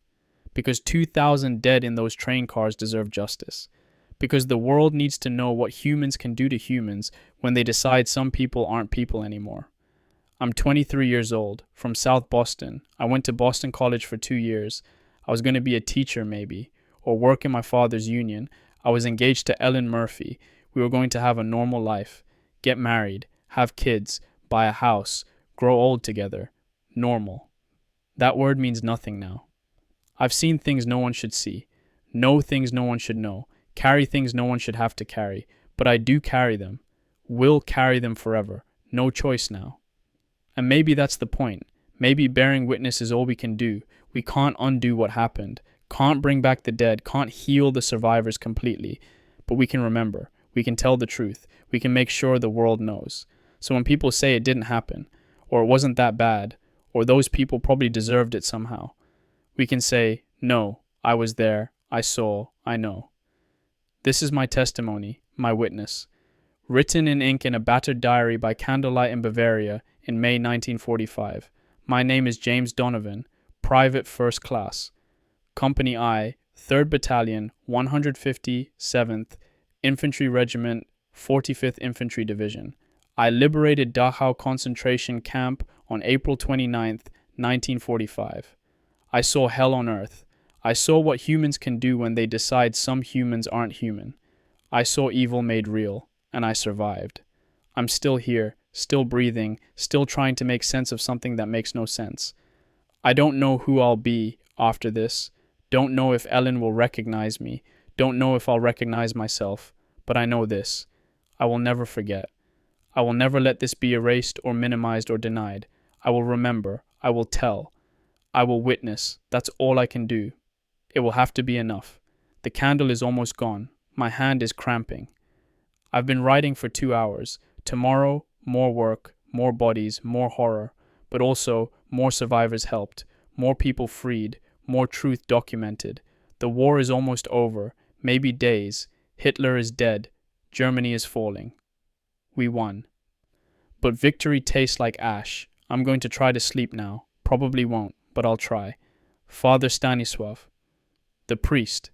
Because 2,000 dead in those train cars deserve justice. Because the world needs to know what humans can do to humans when they decide some people aren't people anymore. I'm 23 years old, from South Boston. I went to Boston College for 2 years. I was going to be a teacher maybe, or work in my father's union. I was engaged to Ellen Murphy. We were going to have a normal life. get married, have kids, buy a house, grow old together. Normal. That word means nothing now. I've seen things no one should see, know things no one should know, carry things no one should have to carry, but I do carry them, will carry them forever, no choice now. And maybe that's the point. Maybe bearing witness is all we can do. We can't undo what happened, can't bring back the dead, can't heal the survivors completely, but we can remember, we can tell the truth, we can make sure the world knows. So when people say it didn't happen, or it wasn't that bad, or those people probably deserved it somehow, we can say, no, I was there, I saw, I know. This is my testimony, my witness. Written in ink in a battered diary by candlelight in Bavaria in May 1945. My name is James Donovan, Private First Class. Company I, 3rd Battalion, 157th Infantry Regiment, 45th Infantry Division. I liberated Dachau concentration camp on April 29th, 1945. I saw hell on earth. I saw what humans can do when they decide some humans aren't human. I saw evil made real, and I survived. I'm still here, still breathing, still trying to make sense of something that makes no sense. I don't know who I'll be after this. Don't know if Ellen will recognize me. Don't know if I'll recognize myself. But I know this. I will never forget. I will never let this be erased or minimized or denied. I will remember. I will tell. I will witness. That's all I can do. It will have to be enough. The candle is almost gone. My hand is cramping. I've been writing for 2 hours. Tomorrow, more work, more bodies, more horror, but also more survivors helped, more people freed, more truth documented. The war is almost over, maybe days. Hitler is dead. Germany is falling. We won. But victory tastes like ash. I'm going to try to sleep now. Probably won't, but I'll try. Father Stanisław. The priest.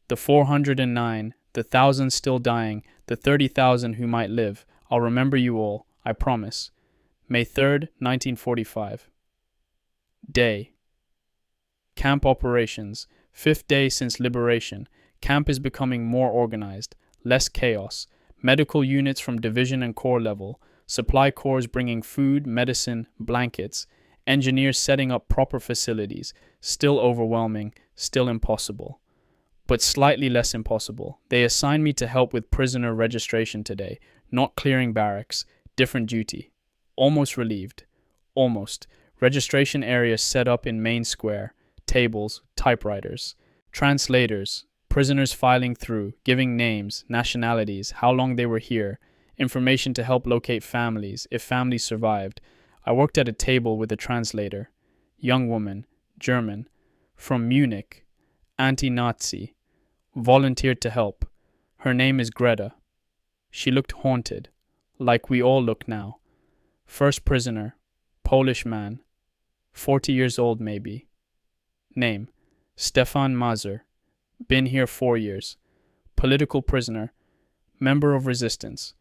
The 409, the thousands still dying, the 30,000 who might live. I'll remember you all, I promise. May 3rd, 1945. Day. Camp operations. 5th day since liberation. Camp is becoming more organized, less chaos. Medical units from division and corps level. Supply corps bringing food, medicine, blankets. Engineers setting up proper facilities. Still overwhelming, still impossible. But slightly less impossible. They assigned me to help with prisoner registration today. Not clearing barracks. Different duty. Almost relieved. Almost. Registration area set up in main square. Tables, typewriters. Translators. Prisoners filing through, giving names, nationalities, how long they were here. Information to help locate families, if families survived. I worked at a table with a translator. Young woman. German. From Munich. Anti-Nazi. Volunteered to help. Her name is Greta. She looked haunted, like we all look now. First prisoner, Polish man, 40 years old maybe. Name, Stefan Mazer. Been here 4 years. Political prisoner, member of resistance.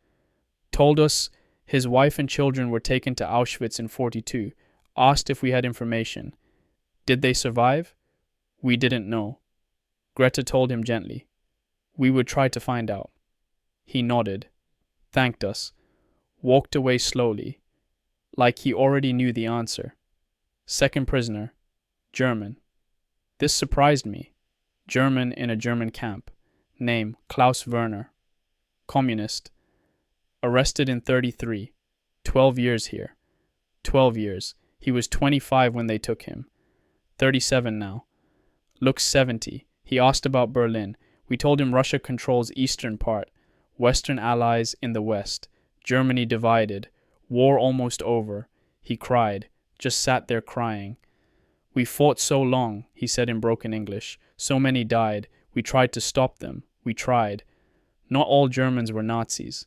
Told us his wife and children were taken to Auschwitz in 42. Asked if we had information. Did they survive? We didn't know. Greta told him gently. We would try to find out. He nodded, thanked us, walked away slowly, like he already knew the answer. Second prisoner, German. This surprised me. German in a German camp. Name, Klaus Werner. Communist. Arrested in 33. 12 years here. 12 years. He was 25 when they took him. 37 now. Looks 70. He asked about Berlin. We told him Russia controls eastern part. Western allies in the west. Germany divided. War almost over. He cried. Just sat there crying. We fought so long, he said in broken English. So many died. We tried to stop them. We tried. Not all Germans were Nazis.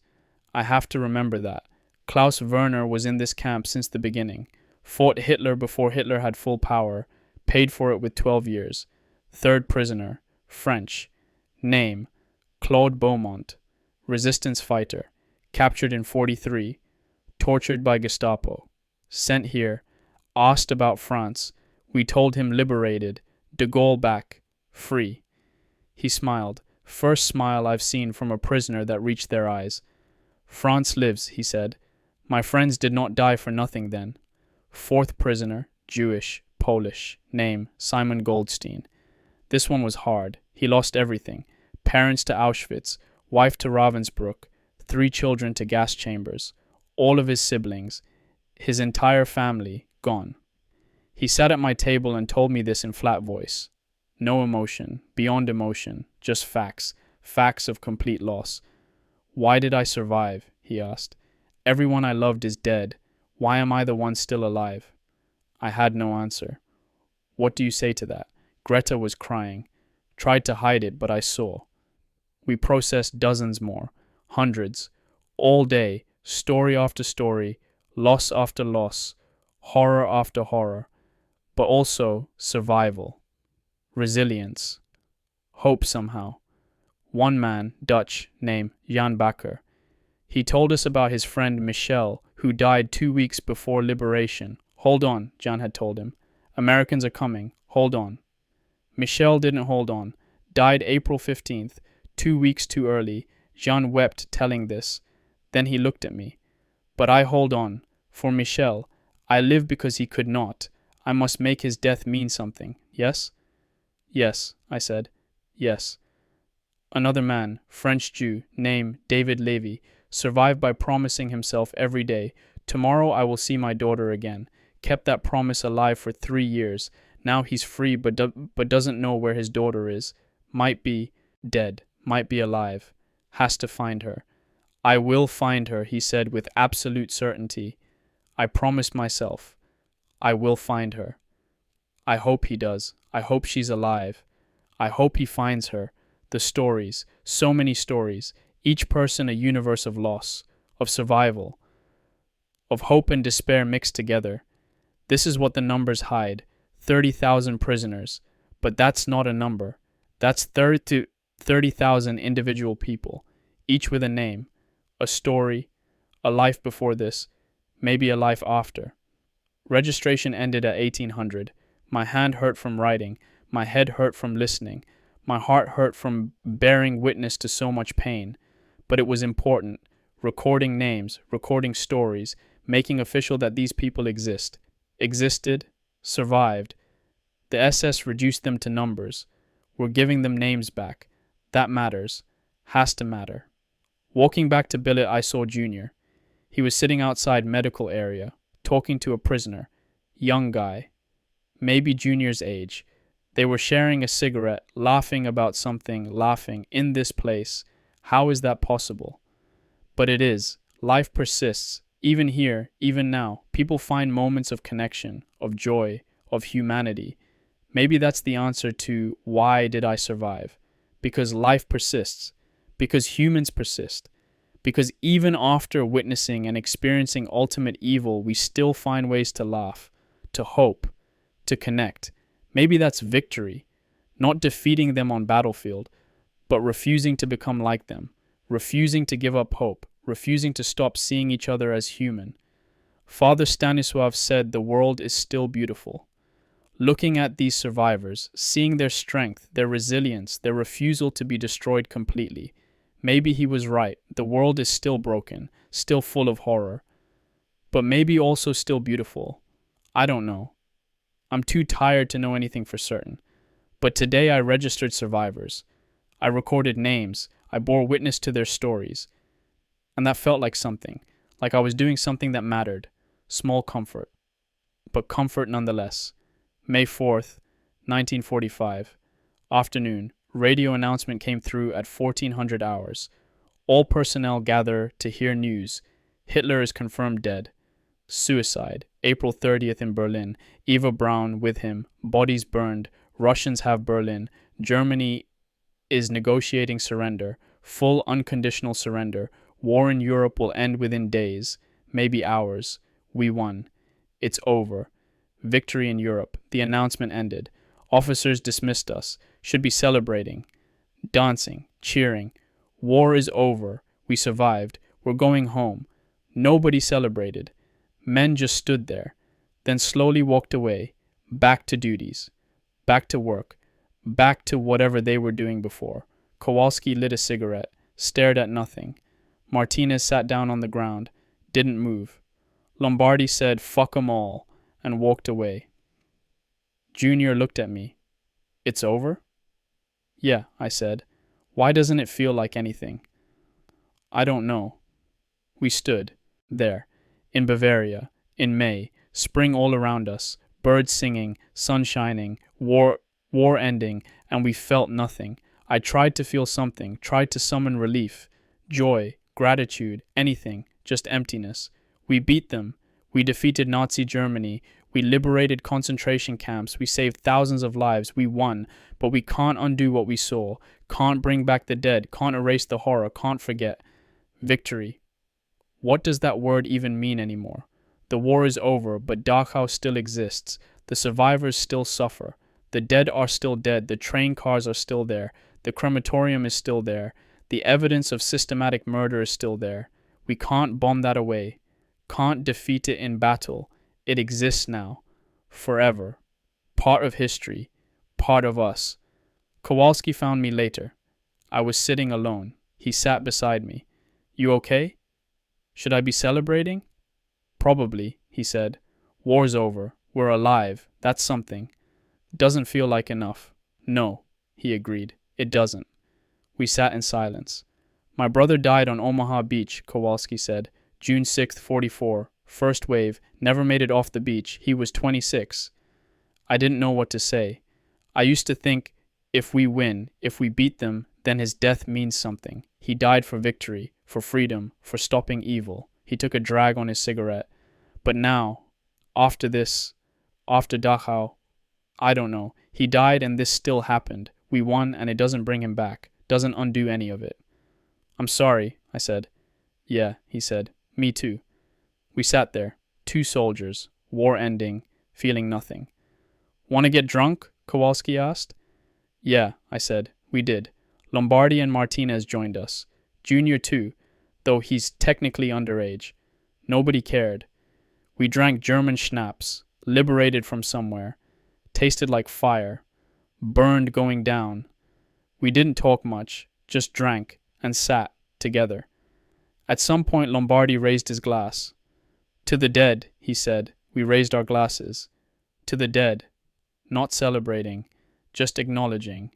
I have to remember that. Klaus Werner was in this camp since the beginning. Fought Hitler before Hitler had full power. Paid for it with 12 years. Third prisoner. French. Name, Claude Beaumont. Resistance fighter. Captured in 43. Tortured by Gestapo. Sent here. Asked about France. We told him liberated. De Gaulle back. Free. He smiled. First smile I've seen from a prisoner that reached their eyes. France lives, he said. My friends did not die for nothing then. Fourth prisoner, Jewish, Polish, name Simon Goldstein. This one was hard. He lost everything. Parents to Auschwitz, wife to Ravensbrück, 3 children to gas chambers, all of his siblings, his entire family gone. He sat at my table and told me this in flat voice. No emotion, beyond emotion, just facts, facts of complete loss. Why did I survive? He asked. Everyone I loved is dead. Why am I the one still alive? I had no answer. What do you say to that? Greta was crying. Tried to hide it, but I saw. We processed dozens more, hundreds, all day, story after story, loss after loss, horror after horror, but also survival, resilience, hope somehow. One man, Dutch, named Jan Bakker. He told us about his friend Michel, who died 2 weeks before liberation. Hold on, Jan had told him. Americans are coming. Hold on. Michel didn't hold on. Died April 15th, 2 weeks too early. Jan wept telling this. Then he looked at me. But I hold on. For Michel, I live because he could not. I must make his death mean something. Yes? Yes, I said. Yes. Another man, French Jew, name David Levy, survived by promising himself every day, tomorrow I will see my daughter again. Kept that promise alive for 3 years. Now he's free but doesn't know where his daughter is. Might be dead, might be alive. Has to find her. I will find her, he said with absolute certainty. I promised myself. I will find her. I hope he does. I hope she's alive. I hope he finds her. The stories, so many stories, each person a universe of loss, of survival, of hope and despair mixed together. This is what the numbers hide, 30,000 prisoners. But that's not a number. That's 30,000 individual people, each with a name, a story, a life before this, maybe a life after. Registration ended at 1800. My hand hurt from writing, my head hurt from listening, my heart hurt from bearing witness to so much pain. But it was important, recording names, recording stories, making official that these people existed, survived. The SS reduced them to numbers. We're giving them names back. That matters. Has to matter. Walking back to billet, I saw Junior. He was sitting outside medical area, talking to a prisoner. Young guy. Maybe Junior's age. They were sharing a cigarette, laughing about something, laughing, in this place. How is that possible? But it is. Life persists. Even here, even now, people find moments of connection, of joy, of humanity. Maybe that's the answer to why did I survive? Because life persists. Because humans persist. Because even after witnessing and experiencing ultimate evil, we still find ways to laugh, to hope, to connect. Maybe that's victory. Not defeating them on battlefield, but refusing to become like them. Refusing to give up hope. Refusing to stop seeing each other as human. Father Stanisław said the world is still beautiful. Looking at these survivors, seeing their strength, their resilience, their refusal to be destroyed completely. Maybe he was right. The world is still broken, still full of horror. But maybe also still beautiful. I don't know. I'm too tired to know anything for certain. But today I registered survivors. I recorded names. I bore witness to their stories. And that felt like something. Like I was doing something that mattered. Small comfort. But comfort nonetheless. May 4th, 1945. Afternoon. Radio announcement came through at 1400 hours. All personnel gather to hear news. Hitler is confirmed dead. Suicide. April 30th in Berlin. Eva Braun with him. Bodies burned. Russians have Berlin. Germany is negotiating surrender. Full unconditional surrender. War in Europe will end within days. Maybe hours. We won. It's over. Victory in Europe. The announcement ended. Officers dismissed us. Should be celebrating. Dancing. Cheering. War is over. We survived. We're going home. Nobody celebrated. Men just stood there. Then slowly walked away. Back to duties. Back to work. Back to whatever they were doing before. Kowalski lit a cigarette. Stared at nothing. Martinez sat down on the ground, didn't move. Lombardi said, "Fuck 'em all," and walked away. Junior looked at me. "It's over?" "Yeah," I said. "Why doesn't it feel like anything?" "I don't know." We stood there, in Bavaria, in May, spring all around us, birds singing, sun shining, war ending, and we felt nothing. I tried to feel something, tried to summon relief, joy, gratitude, anything, just emptiness. We beat them. We defeated Nazi Germany. We liberated concentration camps. We saved thousands of lives. We won. But we can't undo what we saw. Can't bring back the dead. Can't erase the horror. Can't forget. Victory. What does that word even mean anymore? The war is over, but Dachau still exists. The survivors still suffer. The dead are still dead. The train cars are still there. The crematorium is still there. The evidence of systematic murder is still there. We can't bomb that away. Can't defeat it in battle. It exists now. Forever. Part of history. Part of us. Kowalski found me later. I was sitting alone. He sat beside me. "You okay? Should I be celebrating?" "Probably," he said. "War's over. We're alive. That's something." "Doesn't feel like enough." "No," he agreed. "It doesn't." We sat in silence. "My brother died on Omaha Beach," Kowalski said. "June 6th, 44. First wave. Never made it off the beach. He was 26. I didn't know what to say. I used to think, if we win, if we beat them, then his death means something. He died for victory, for freedom, for stopping evil. He took a drag on his cigarette. But now, after this, after Dachau, I don't know. He died and this still happened. We won and it doesn't bring him back. Doesn't undo any of it." "I'm sorry," I said. "Yeah," he said. "Me too." We sat there, two soldiers, war ending, feeling nothing. "Want to get drunk?" Kowalski asked. "Yeah," I said. We did. Lombardi and Martinez joined us. Junior too, though he's technically underage. Nobody cared. We drank German schnapps, liberated from somewhere. Tasted like fire. Burned going down. We didn't talk much, just drank and sat together. At some point Lombardi raised his glass. "To the dead," he said. We raised our glasses. To the dead. Not celebrating, just acknowledging.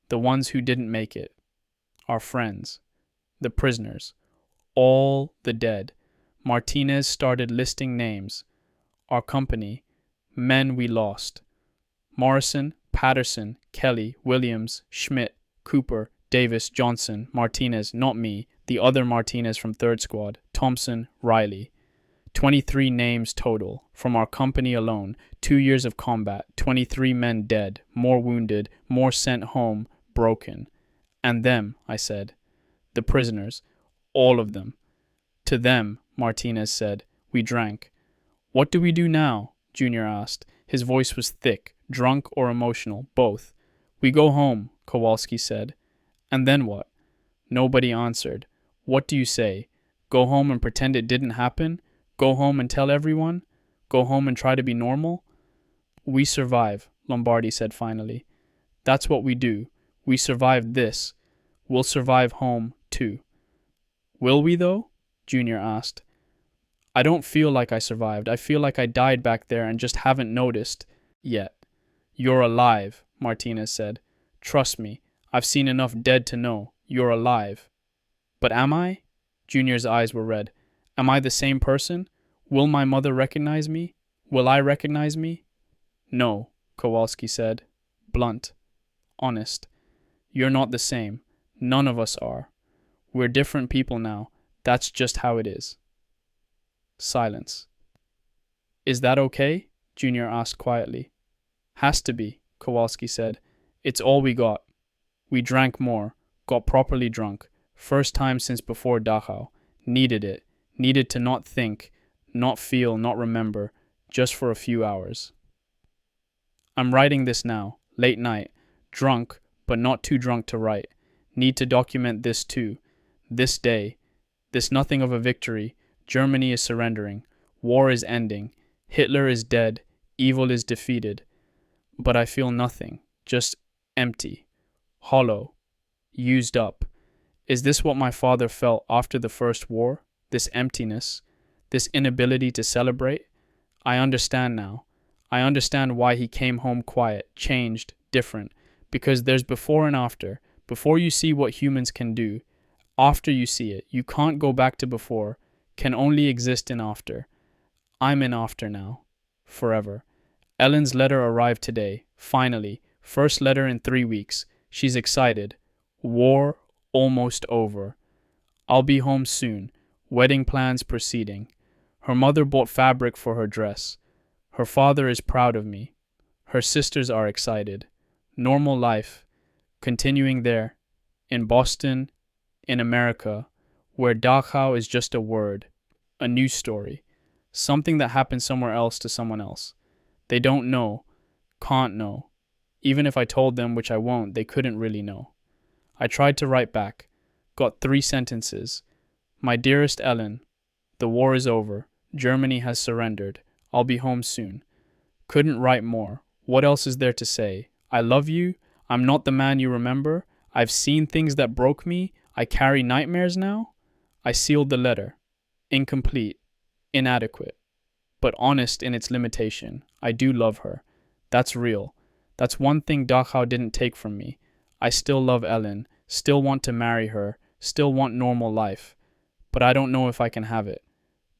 The ones who didn't make it. Our friends. The prisoners. All the dead. Martinez started listing names. Our company. Men we lost. Morrison, Patterson, Kelly, Williams, Schmidt, Cooper, Davis, Johnson, Martinez, not me, the other Martinez from 3rd Squad, Thompson, Riley. 23 names total, from our company alone, 2 years of combat, 23 men dead, more wounded, more sent home, broken. And them, I said. The prisoners, all of them. To them, Martinez said, we drank. "What do we do now?" Junior asked. His voice was thick, drunk or emotional, both. "We go home," Kowalski said. "And then what?" Nobody answered. "What do you say? Go home and pretend it didn't happen? Go home and tell everyone? Go home and try to be normal?" "We survive," Lombardi said finally. "That's what we do. We survived this. We'll survive home, too." "Will we, though?" Junior asked. "I don't feel like I survived. I feel like I died back there and just haven't noticed yet." "You're alive," Martinez said. "Trust me, I've seen enough dead to know. You're alive." "But am I?" Junior's eyes were red. "Am I the same person? Will my mother recognize me? Will I recognize me?" "No," Kowalski said. Blunt. Honest. "You're not the same. None of us are. We're different people now. That's just how it is." Silence. "Is that okay?" Junior asked quietly. "Has to be," Kowalski said. "It's all we got. We drank more, got properly drunk. First time since before Dachau. Needed it. Needed to not think, not feel, not remember, just for a few hours. I'm writing this now, late night, drunk, but not too drunk to write. Need to document this too. This day. This nothing of a victory. Germany is surrendering. War is ending. Hitler is dead. Evil is defeated. But I feel nothing. Just empty. Hollow. Used up. Is this what my father felt after the First War? This emptiness? This inability to celebrate? I understand now. I understand why he came home quiet, changed, different. Because there's before and after. Before you see what humans can do. After you see it, you can't go back to before. Can only exist in after. I'm in after now. Forever. Ellen's letter arrived today. Finally. First letter in 3 weeks. She's excited. War almost over. I'll be home soon. Wedding plans proceeding. Her mother bought fabric for her dress. Her father is proud of me. Her sisters are excited. Normal life. Continuing there. In Boston. In America. Where Dachau is just a word. A news story. Something that happened somewhere else to someone else. They don't know. Can't know. Even if I told them, which I won't, they couldn't really know. I tried to write back. Got 3 sentences. My dearest Ellen, the war is over. Germany has surrendered. I'll be home soon. Couldn't write more. What else is there to say? I love you. I'm not the man you remember. I've seen things that broke me. I carry nightmares now. I sealed the letter. Incomplete. Inadequate. But honest in its limitation. I do love her. That's real. That's one thing Dachau didn't take from me. I still love Ellen, still want to marry her, still want normal life. But I don't know if I can have it.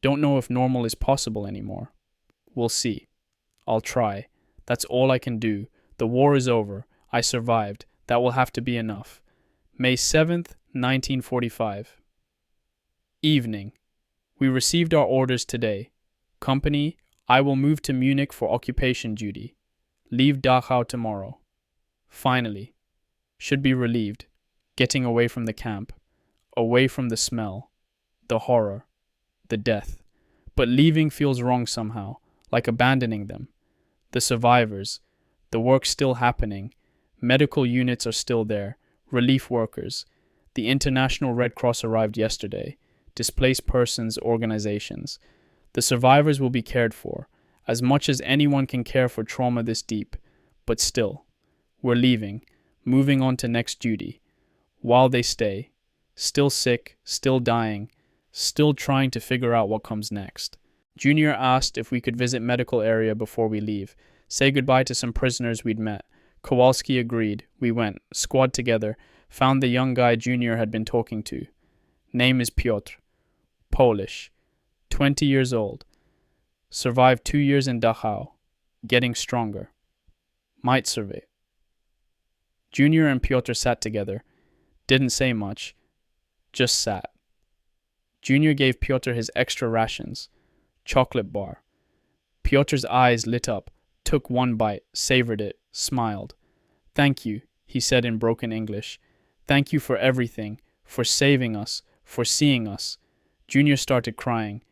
Don't know if normal is possible anymore. We'll see. I'll try. That's all I can do. The war is over. I survived. That will have to be enough. May 7th, 1945. Evening. We received our orders today. Company, I will move to Munich for occupation duty. Leave Dachau tomorrow. Finally. Should be relieved. Getting away from the camp. Away from the smell. The horror. The death. But leaving feels wrong somehow, like abandoning them. The survivors. The work still happening. Medical units are still there. Relief workers. The International Red Cross arrived yesterday. Displaced persons organizations. The survivors will be cared for, as much as anyone can care for trauma this deep. But still, we're leaving, moving on to next duty. While they stay, still sick, still dying, still trying to figure out what comes next. Junior asked if we could visit medical area before we leave, say goodbye to some prisoners we'd met. Kowalski agreed. We went, squad together, found the young guy Junior had been talking to. Name is Piotr. Polish. 20 years old. Survived 2 years in Dachau. Getting stronger. Might survive. Junior and Piotr sat together. Didn't say much. Just sat. Junior gave Piotr his extra rations. Chocolate bar. Piotr's eyes lit up. Took one bite. Savored it. Smiled. Thank you, he said in broken English. Thank you for everything. For saving us. For seeing us. Junior started crying.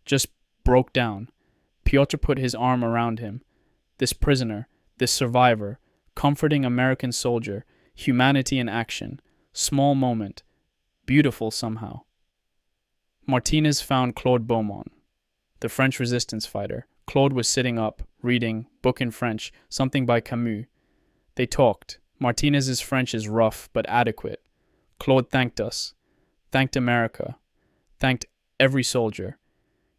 Just broke down. Piotr put his arm around him. This prisoner, this survivor, comforting American soldier, humanity in action, small moment, beautiful somehow. Martinez found Claude Beaumont, the French resistance fighter. Claude was sitting up, reading, book in French, something by Camus. They talked. Martinez's French is rough but adequate. Claude thanked us, thanked America, thanked every soldier.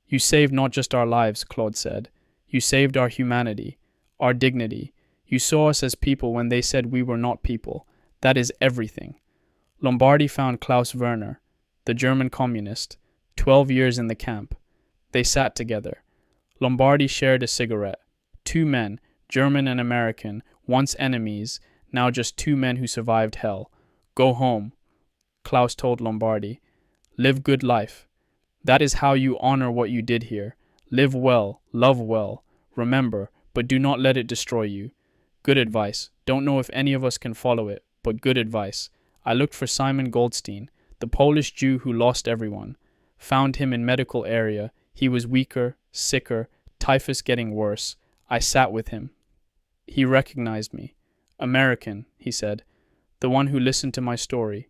You saved not just our lives, Claude said. You saved our humanity, our dignity. You saw us as people when they said we were not people. That is everything. Lombardi found Klaus Werner, the German communist, 12 years in the camp. They sat together. Lombardi shared a cigarette. 2 men, German and American, once enemies, now just 2 men who survived hell. Go home, Klaus told Lombardi. Live good life. That is how you honor what you did here. Live well, love well. Remember, but do not let it destroy you. Good advice. Don't know if any of us can follow it, but good advice. I looked for Simon Goldstein, the Polish Jew who lost everyone. Found him in medical area. He was weaker, sicker, typhus getting worse. I sat with him. He recognized me. American, he said. The one who listened to my story.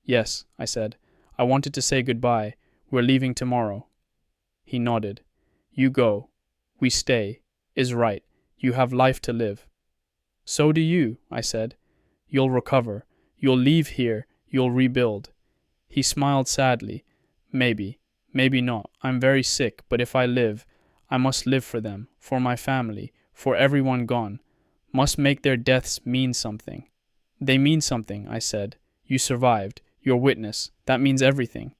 Yes, I said. I wanted to say goodbye. We're leaving tomorrow. He nodded. You go. We stay. Is right. You have life to live. So do you, I said. You'll recover. You'll leave here. You'll rebuild. He smiled sadly. Maybe, maybe not. I'm very sick, but if I live, I must live for them, for my family, for everyone gone. Must make their deaths mean something. They mean something, I said. You survived. You're witness. That means everything.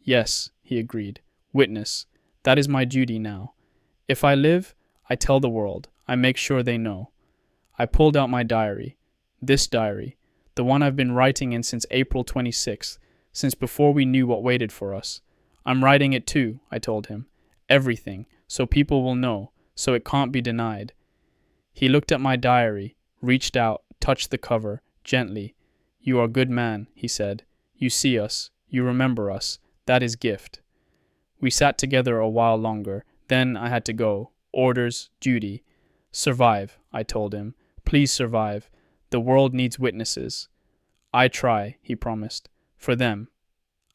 Yes, he agreed. Witness. That is my duty now. If I live, I tell the world. I make sure they know. I pulled out my diary. This diary. The one I've been writing in since April 26th, since before we knew what waited for us. I'm writing it too, I told him. Everything, so people will know, so it can't be denied. He looked at my diary, reached out, touched the cover, gently. You are a good man, he said. You see us, you remember us. That is gift. We sat together a while longer. Then I had to go. Orders, duty. Survive, I told him. Please survive. The world needs witnesses. I try, he promised. For them.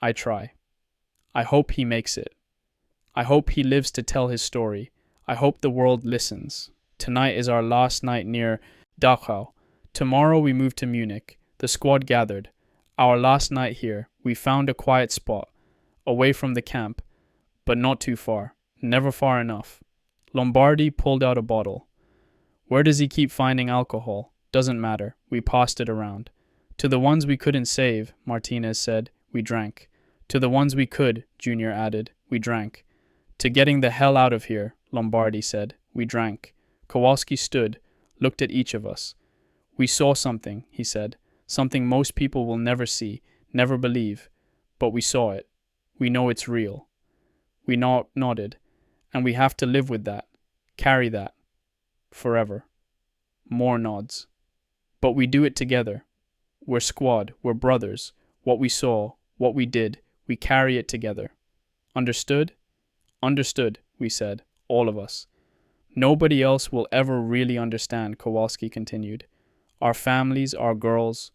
I try. I hope he makes it. I hope he lives to tell his story. I hope the world listens. Tonight is our last night near Dachau. Tomorrow we move to Munich. The squad gathered. Our last night here. We found a quiet spot. Away from the camp. But not too far. Never far enough. Lombardi pulled out a bottle. Where does he keep finding alcohol? Doesn't matter. We passed it around. To the ones we couldn't save, Martinez said, we drank. To the ones we could, Junior added, we drank. To getting the hell out of here, Lombardi said, we drank. Kowalski stood, looked at each of us. We saw something, he said, something most people will never see, never believe. But we saw it. We know it's real. We nodded, and we have to live with that, carry that, forever. More nods. But we do it together. We're squad, we're brothers. What we saw, what we did, we carry it together. Understood? Understood, we said, all of us. Nobody else will ever really understand, Kowalski continued. Our families, our girls,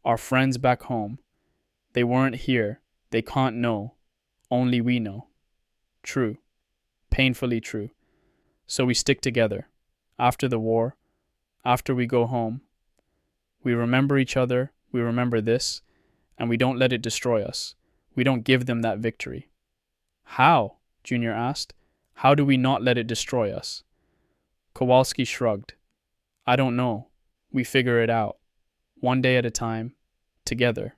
our friends back home. They weren't here. They can't know. Only we know. True. Painfully true. So we stick together. After the war, after we go home, we remember each other, we remember this, and we don't let it destroy us. We don't give them that victory. How? Junior asked. How do we not let it destroy us? Kowalski shrugged. I don't know. We figure it out. One day at a time. Together.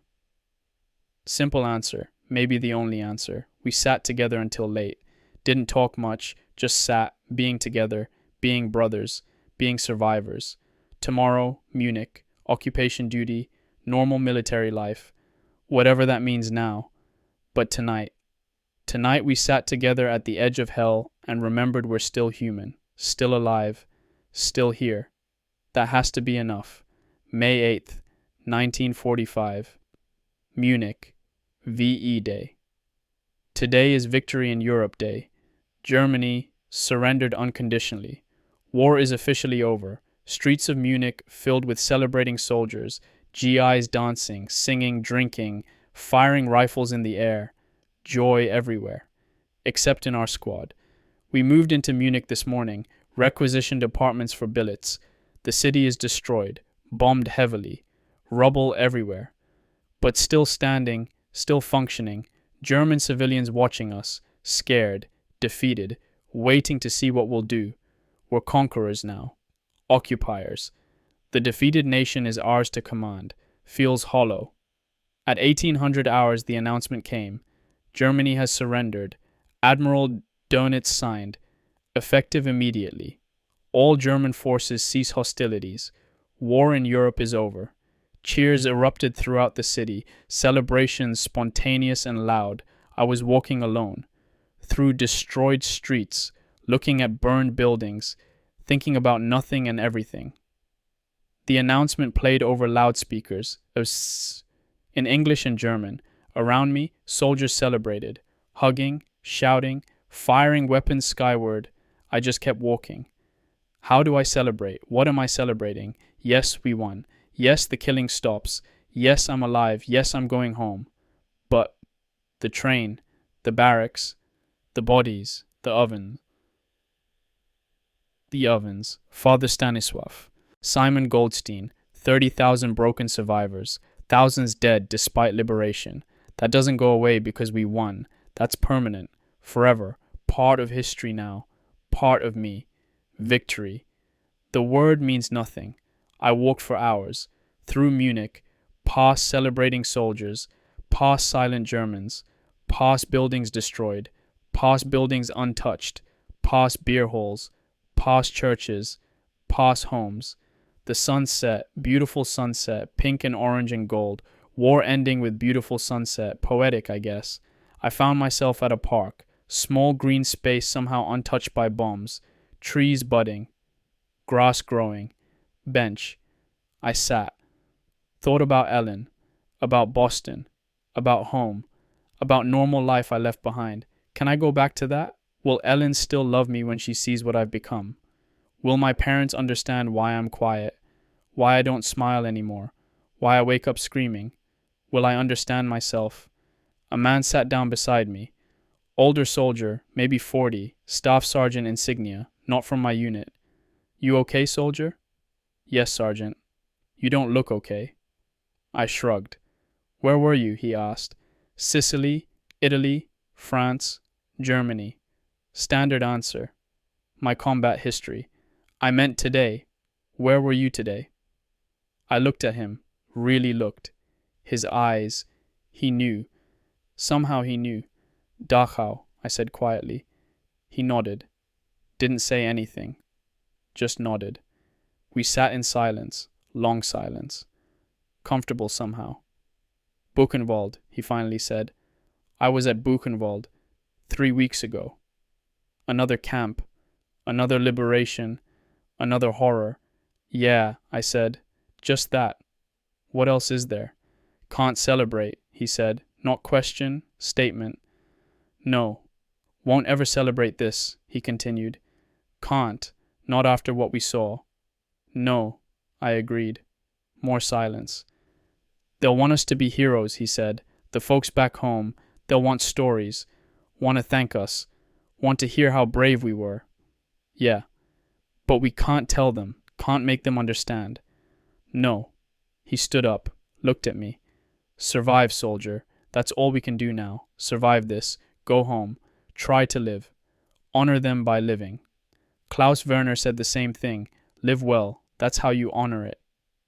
Simple answer. Maybe the only answer. We sat together until late. Didn't talk much. Just sat, being together, being brothers, being survivors. Tomorrow, Munich. Occupation duty. Normal military life. Whatever that means now. But tonight. Tonight we sat together at the edge of hell and remembered we're still human. Still alive. Still here. That has to be enough. May 8th, 1945. Munich. VE Day. Today is Victory in Europe Day. Germany surrendered unconditionally. War is officially over. Streets of Munich filled with celebrating soldiers, GIs dancing, singing, drinking, firing rifles in the air. Joy everywhere. Except in our squad. We moved into Munich this morning, requisitioned apartments for billets. The city is destroyed, bombed heavily, rubble everywhere. But still standing, still functioning, German civilians watching us, scared, defeated, waiting to see what we'll do. We're conquerors now. Occupiers. The defeated nation is ours to command. Feels hollow. At 1800 hours the announcement came. Germany has surrendered. Admiral Dönitz signed. Effective immediately. All German forces cease hostilities. War in Europe is over. Cheers erupted throughout the city, celebrations spontaneous and loud. I was walking alone, through destroyed streets, looking at burned buildings, thinking about nothing and everything. The announcement played over loudspeakers, in English and German. Around me, soldiers celebrated, hugging, shouting, firing weapons skyward. I just kept walking. How do I celebrate? What am I celebrating? Yes, we won. Yes, the killing stops. Yes, I'm alive. Yes, I'm going home. But the train, the barracks, the bodies, the ovens. Father Stanisław, Simon Goldstein, 30,000 broken survivors, thousands dead despite liberation, That doesn't go away because we won. That's permanent, forever, part of history now, part of me. Victory. The word means nothing. I walked for hours, through Munich, past celebrating soldiers, past silent Germans, past buildings destroyed, past buildings untouched, past beer holes, past churches, past homes. The sunset, beautiful sunset, pink and orange and gold, war ending with beautiful sunset, poetic, I guess. I found myself at a park, small green space somehow untouched by bombs, trees budding, grass growing, bench. I sat, thought about Ellen, about Boston, about home, about normal life I left behind. Can I go back to that? Will Ellen still love me when she sees what I've become? Will my parents understand why I'm quiet, why I don't smile anymore, why I wake up screaming? Will I understand myself? A man sat down beside me. Older soldier, maybe 40, staff sergeant insignia, not from my unit. You okay, soldier? Yes, sergeant. You don't look okay. I shrugged. Where were you? He asked. Sicily, Italy, France, Germany. Standard answer. My combat history. I meant today. Where were you today? I looked at him, really looked. His eyes. He knew. Somehow he knew. Dachau, I said quietly. He nodded. Didn't say anything. Just nodded. We sat in silence, long silence. Comfortable somehow. Buchenwald, he finally said. I was at Buchenwald 3 weeks ago. Another camp, another liberation, another horror. Yeah, I said. Just that. What else is there? Can't celebrate, he said. Not question, statement. No, won't ever celebrate this, he continued. Can't, not after what we saw. No, I agreed. More silence. They'll want us to be heroes, he said. The folks back home, they'll want stories, want to thank us, want to hear how brave we were. Yeah, but we can't tell them, can't make them understand. No. He stood up, looked at me. Survive, soldier. That's all we can do now. Survive this. Go home. Try to live. Honor them by living. Klaus Werner said the same thing. Live well. That's how you honor it.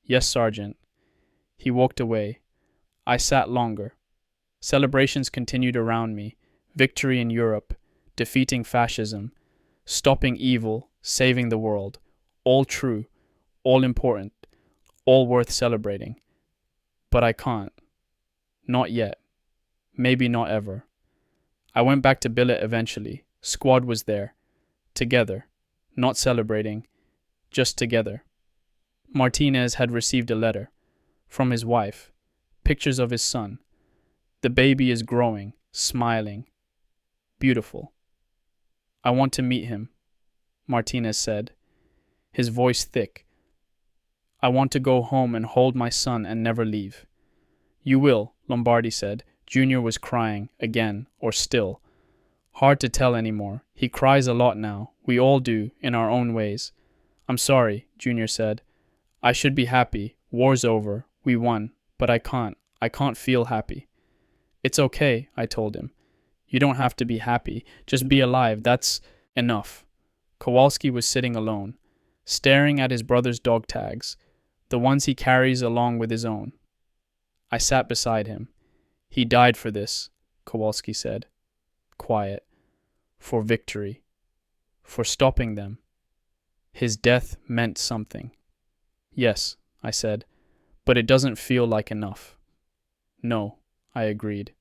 Yes, Sergeant. He walked away. I sat longer. Celebrations continued around me. Victory in Europe. Defeating fascism. Stopping evil. Saving the world. All true. All important. All worth celebrating. But I can't. Not yet. Maybe not ever. I went back to billet eventually. Squad was there. Together. Not celebrating. Just together. Martinez had received a letter. From his wife. Pictures of his son. The baby is growing, smiling. Beautiful. I want to meet him, Martinez said, his voice thick. I want to go home and hold my son and never leave. You will, Lombardi said. Junior was crying, again, or still. Hard to tell anymore. He cries a lot now. We all do, in our own ways. I'm sorry, Junior said. I should be happy. War's over. We won. But I can't. I can't feel happy. It's okay, I told him. You don't have to be happy. Just be alive. That's enough. Kowalski was sitting alone, staring at his brother's dog tags, the ones he carries along with his own. I sat beside him. He died for this, Kowalski said. Quiet. For victory. For stopping them. His death meant something. Yes, I said, but it doesn't feel like enough. No, I agreed.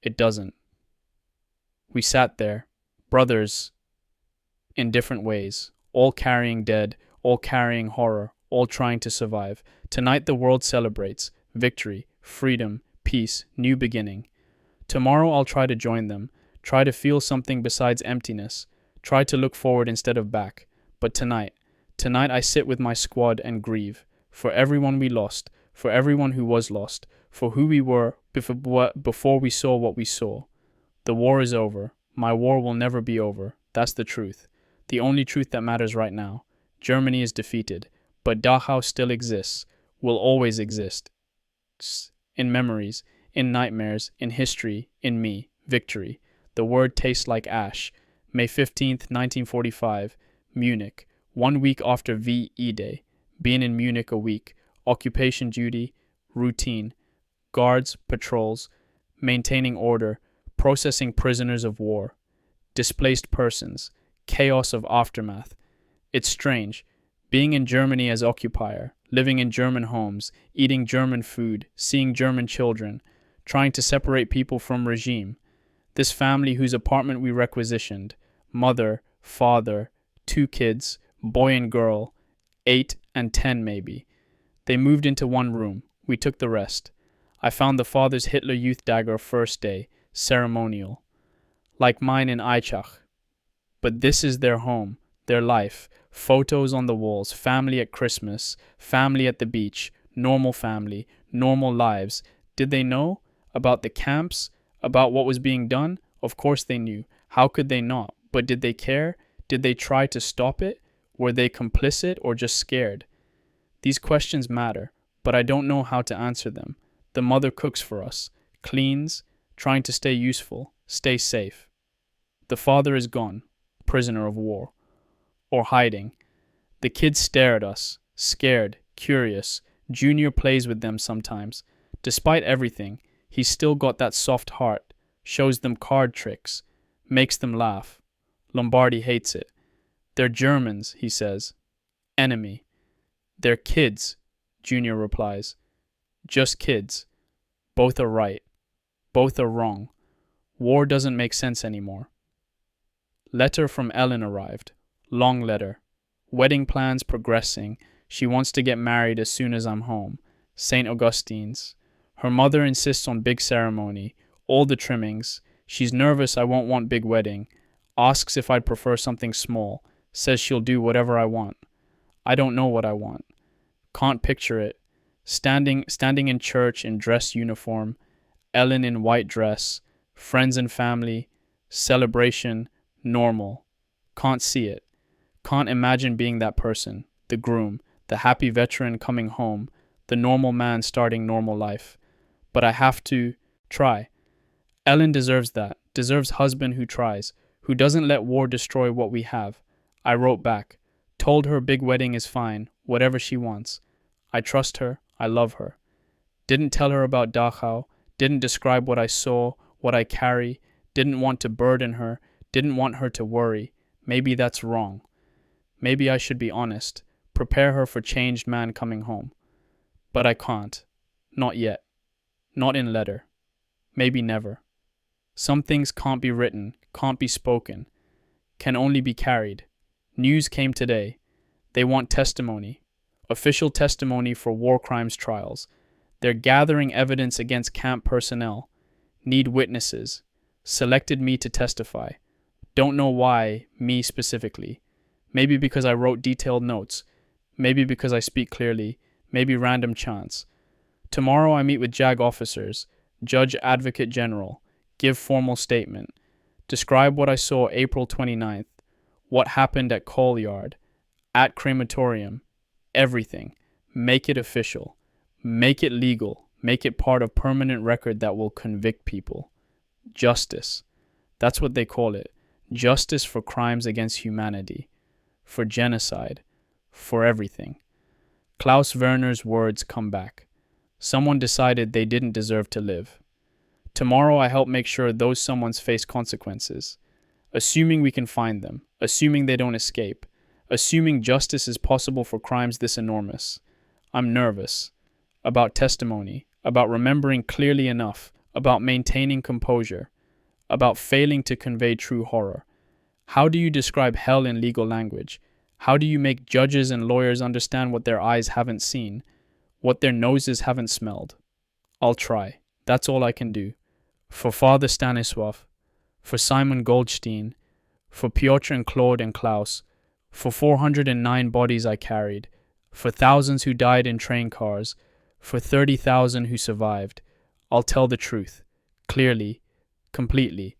It doesn't. We sat there, brothers, in different ways, all carrying dead, all carrying horror, all trying to survive. Tonight the world celebrates victory, freedom, peace, new beginning. Tomorrow I'll try to join them, try to feel something besides emptiness, try to look forward instead of back. But tonight I sit with my squad and grieve, for everyone we lost, for everyone who was lost, for who we were before we saw what we saw. The war is over. My war will never be over. That's the truth. The only truth that matters right now. Germany is defeated, but Dachau still exists, will always exist. In memories, in nightmares, in history, in me, victory. The word tastes like ash. May 15th, 1945, Munich. 1 week after VE Day. Been in Munich a week. Occupation duty, routine. Guards, patrols, maintaining order, processing prisoners of war. Displaced persons, chaos of aftermath. It's strange. Being in Germany as occupier, living in German homes, eating German food, seeing German children, trying to separate people from regime. This family whose apartment we requisitioned, mother, father, 2 kids, boy and girl, 8 and 10 maybe. They moved into one room. We took the rest. I found the father's Hitler Youth dagger first day, ceremonial, like mine in Aichach. But this is their home, their life, photos on the walls, family at Christmas, family at the beach, normal family, normal lives. Did they know about the camps, about what was being done? Of course they knew. How could they not? But did they care? Did they try to stop it? Were they complicit or just scared? These questions matter, but I don't know how to answer them. The mother cooks for us, cleans, trying to stay useful, stay safe. The father is gone, prisoner of war, or hiding. The kids stare at us, scared, curious. Junior plays with them sometimes. Despite everything, he's still got that soft heart, shows them card tricks, makes them laugh. Lombardi hates it. They're Germans, he says. Enemy. They're kids, Junior replies. Just kids. Both are right. Both are wrong. War doesn't make sense anymore. Letter from Ellen arrived. Long letter. Wedding plans progressing. She wants to get married as soon as I'm home. St. Augustine's. Her mother insists on big ceremony. All the trimmings. She's nervous I won't want big wedding. Asks if I'd prefer something small. Says she'll do whatever I want. I don't know what I want. Can't picture it. Standing in church in dress uniform. Ellen in white dress. Friends and family. Celebration. Normal. Can't see it. Can't imagine being that person. The groom. The happy veteran coming home. The normal man starting normal life. But I have to try. Ellen deserves that. Deserves husband who tries. Who doesn't let war destroy what we have. I wrote back. Told her big wedding is fine. Whatever she wants. I trust her. I love her. Didn't tell her about Dachau. Didn't describe what I saw, what I carry. Didn't want to burden her. Didn't want her to worry. Maybe that's wrong. Maybe I should be honest. Prepare her for changed man coming home. But I can't. Not yet. Not in letter. Maybe never. Some things can't be written, can't be spoken. Can only be carried. News came today. They want testimony. Official testimony for war crimes trials. They're gathering evidence against camp personnel. Need witnesses. Selected me to testify. Don't know why, me specifically. Maybe because I wrote detailed notes. Maybe because I speak clearly. Maybe random chance. Tomorrow I meet with JAG officers, Judge Advocate General. Give formal statement. Describe what I saw April 29th. What happened at Coal Yard. At crematorium. Everything. Make it official. Make it legal. Make it part of permanent record that will convict people. Justice. That's what they call it. Justice for crimes against humanity. For genocide. For everything. Klaus Werner's words come back. Someone decided they didn't deserve to live. Tomorrow I help make sure those someones face consequences. Assuming we can find them. Assuming they don't escape. Assuming justice is possible for crimes this enormous. I'm nervous. About testimony. About remembering clearly enough. About maintaining composure. About failing to convey true horror. How do you describe hell in legal language? How do you make judges and lawyers understand what their eyes haven't seen? What their noses haven't smelled? I'll try. That's all I can do. For Father Stanisław. For Simon Goldstein. For Piotr and Claude and Klaus. For 409 bodies I carried. For thousands who died in train cars. For 30,000 who survived. I'll tell the truth. Clearly. Completely.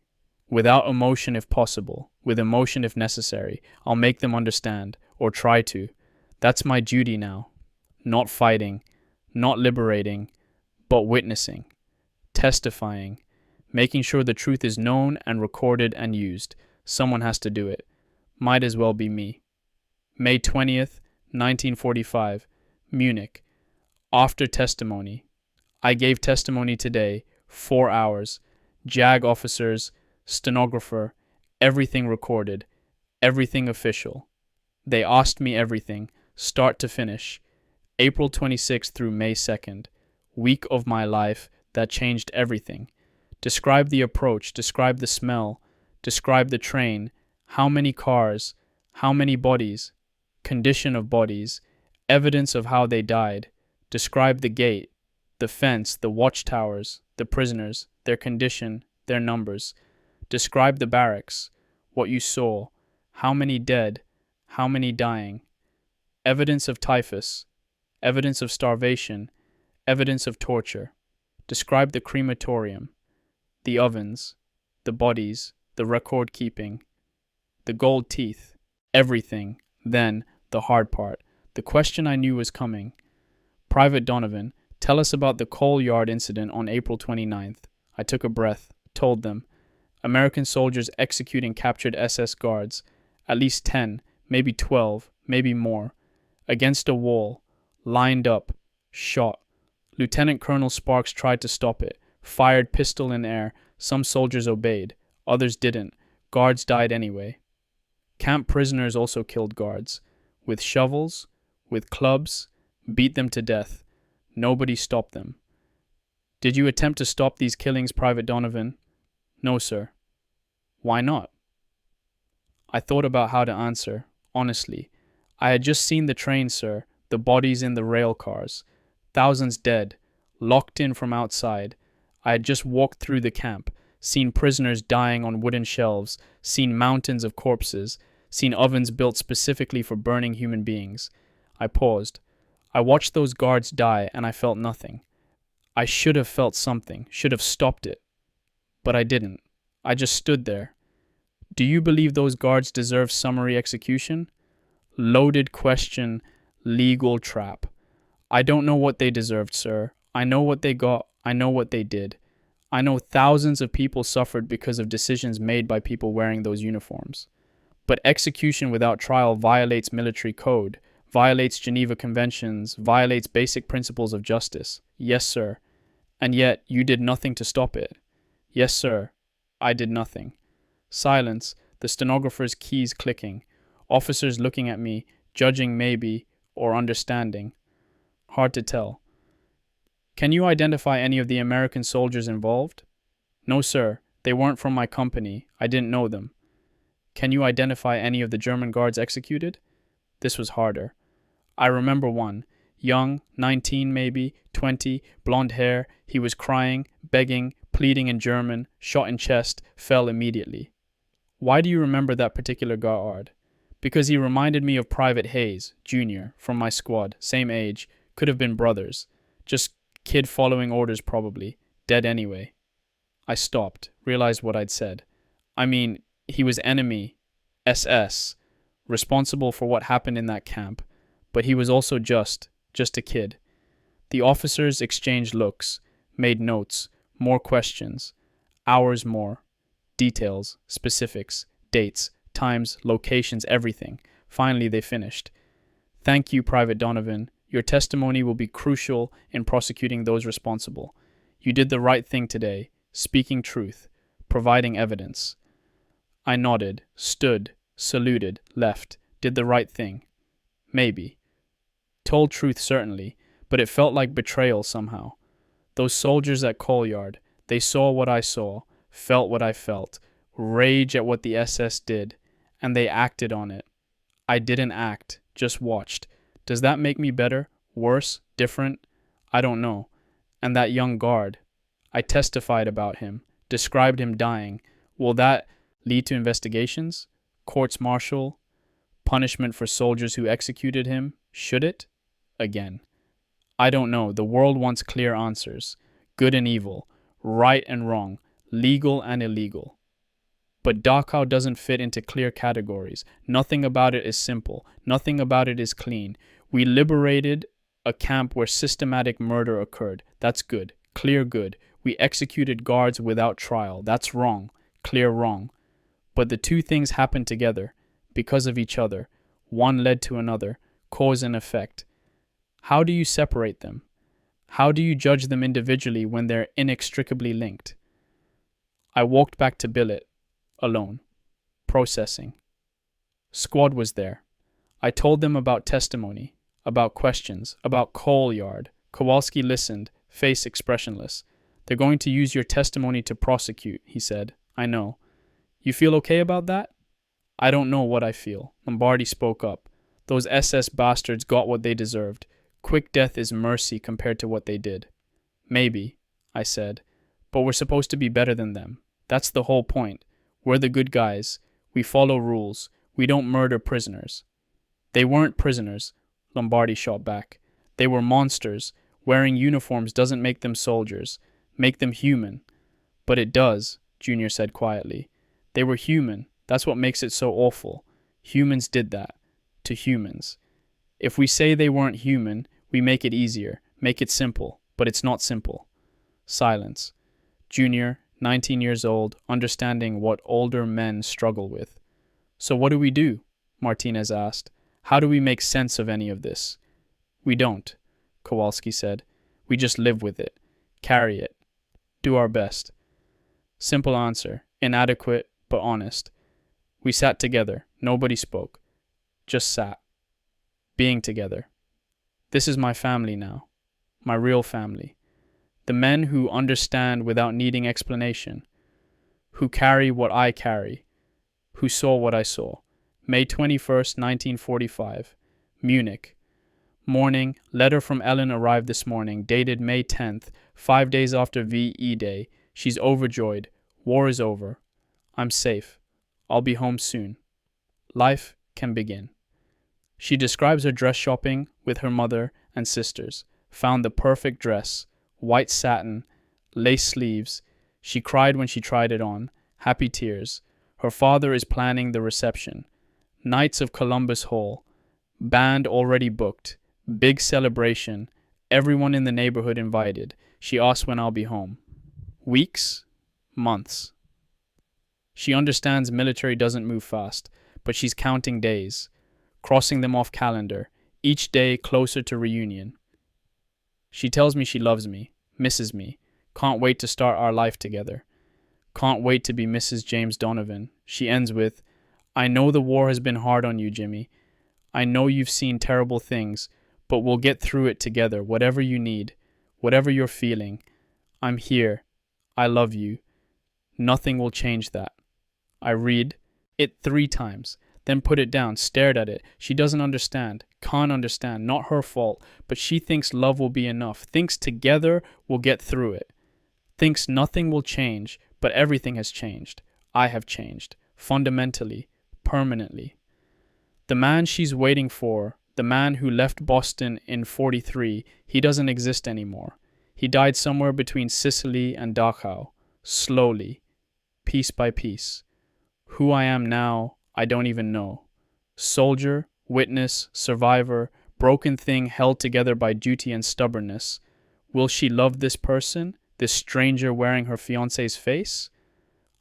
Without emotion if possible. With emotion if necessary. I'll make them understand. Or try to. That's my duty now. Not fighting. Not liberating. But witnessing. testifying, making sure the truth is known and recorded and used. Someone has to do it. Might as well be me. May 20th, 1945, Munich. After testimony. I gave testimony today, 4 hours. JAG officers, stenographer, everything recorded, everything official. They asked me everything, start to finish. April 26th through May 2nd. Week of my life that changed everything. Describe the approach, describe the smell, describe the train, how many cars, how many bodies, condition of bodies, evidence of how they died. Describe the gate, the fence, the watchtowers, the prisoners, their condition, their numbers. Describe the barracks, what you saw, how many dead, how many dying. Evidence of typhus, evidence of starvation, evidence of torture. Describe the crematorium, the ovens, the bodies, the record keeping, the gold teeth, everything. Then, the hard part, the question I knew was coming. Private Donovan, tell us about the coal yard incident on April 29th. I took a breath, told them. American soldiers executing captured SS guards. At least 10, maybe 12, maybe more. Against a wall, lined up, shot. Lieutenant Colonel Sparks tried to stop it, fired pistol in air. Some soldiers obeyed, others didn't. Guards died anyway. Camp prisoners also killed guards. With shovels, with clubs, beat them to death. Nobody stopped them. Did you attempt to stop these killings, Private Donovan? No, sir. Why not? I thought about how to answer, honestly. I had just seen the train, sir, the bodies in the rail cars. Thousands dead, locked in from outside. I had just walked through the camp, seen prisoners dying on wooden shelves, seen mountains of corpses, seen ovens built specifically for burning human beings. I paused. I watched those guards die and I felt nothing. I should have felt something, should have stopped it. But I didn't. I just stood there. Do you believe those guards deserve summary execution? Loaded question, legal trap. I don't know what they deserved, sir. I know what they got. I know what they did. I know thousands of people suffered because of decisions made by people wearing those uniforms. But execution without trial violates military code, violates Geneva Conventions, violates basic principles of justice. Yes, sir. And yet, you did nothing to stop it. Yes, sir. I did nothing. Silence, the stenographer's keys clicking, officers looking at me, judging maybe, or understanding. Hard to tell. Can you identify any of the American soldiers involved? No, sir. They weren't from my company. I didn't know them. Can you identify any of the German guards executed? This was harder. I remember one. Young, 19 maybe, 20, blonde hair. He was crying, begging, pleading in German, shot in chest, fell immediately. Why do you remember that particular guard? Because he reminded me of Private Hayes, Jr., from my squad, same age, could have been brothers. Just kid following orders probably, dead anyway. I stopped, realized what I'd said. I mean, he was enemy, SS, responsible for what happened in that camp, but he was also just a kid. The officers exchanged looks, made notes, more questions, hours more, details, specifics, dates, times, locations, everything. Finally, they finished. Thank you, Private Donovan. Your testimony will be crucial in prosecuting those responsible. You did the right thing today, speaking truth, providing evidence. I nodded, stood, saluted, left, did the right thing. Maybe. Told truth certainly, but it felt like betrayal somehow. Those soldiers at Coal Yard, they saw what I saw, felt what I felt, rage at what the SS did, and they acted on it. I didn't act, just watched. Does that make me better, worse, different? I don't know. And that young guard, I testified about him, described him dying. Will that lead to investigations? Courts-martial? Punishment for soldiers who executed him? Should it? Again. I don't know. The world wants clear answers. Good and evil. Right and wrong. Legal and illegal. But Dachau doesn't fit into clear categories. Nothing about it is simple. Nothing about it is clean. We liberated a camp where systematic murder occurred. That's good. Clear good. We executed guards without trial. That's wrong. Clear wrong. But the two things happened together, because of each other. One led to another, cause and effect. How do you separate them? How do you judge them individually when they're inextricably linked? I walked back to billet, alone, processing. Squad was there. I told them about testimony, about questions, about coal yard. Kowalski listened, face expressionless. They're going to use your testimony to prosecute, he said. I know. You feel okay about that? I don't know what I feel. Lombardi spoke up. Those SS bastards got what they deserved. Quick death is mercy compared to what they did. Maybe, I said, but we're supposed to be better than them. That's the whole point. We're the good guys. We follow rules. We don't murder prisoners. They weren't prisoners, Lombardi shot back. They were monsters. Wearing uniforms doesn't make them soldiers, make them human. But it does, Junior said quietly. They were human. That's what makes it so awful. Humans did that. To humans. If we say they weren't human, we make it easier, make it simple, but it's not simple. Silence. Junior, 19 years old, understanding what older men struggle with. So what do? Martinez asked. How do we make sense of any of this? We don't, Kowalski said. We just live with it, carry it, do our best. Simple answer, inadequate but honest. We sat together, nobody spoke, just sat, being together. This is my family now, my real family. The men who understand without needing explanation, who carry what I carry, who saw what I saw. May 21st, 1945, Munich. Morning, letter from Ellen arrived this morning, dated May 10th, 5 days after VE Day. She's overjoyed. War is over. I'm safe. I'll be home soon. Life can begin. She describes her dress shopping with her mother and sisters. Found the perfect dress, white satin, lace sleeves. She cried when she tried it on. Happy tears. Her father is planning the reception. Knights of Columbus Hall. Band already booked. Big celebration. Everyone in the neighborhood invited. She asks when I'll be home. Weeks? Months. She understands military doesn't move fast, but she's counting days, crossing them off calendar, each day closer to reunion. She tells me she loves me, misses me, can't wait to start our life together. Can't wait to be Mrs. James Donovan. She ends with, I know the war has been hard on you, Jimmy. I know you've seen terrible things, but we'll get through it together, whatever you need, whatever you're feeling. I'm here. I love you. Nothing will change that. I read it 3 times, then put it down, stared at it. She doesn't understand, can't understand, not her fault, but she thinks love will be enough, thinks together we'll get through it. Thinks nothing will change, but everything has changed. I have changed, fundamentally, permanently. The man she's waiting for, the man who left Boston in 43, he doesn't exist anymore. He died somewhere between Sicily and Dachau, slowly, piece by piece. Who I am now, I don't even know. Soldier, witness, survivor, broken thing held together by duty and stubbornness. Will she love this person, this stranger wearing her fiancé's face?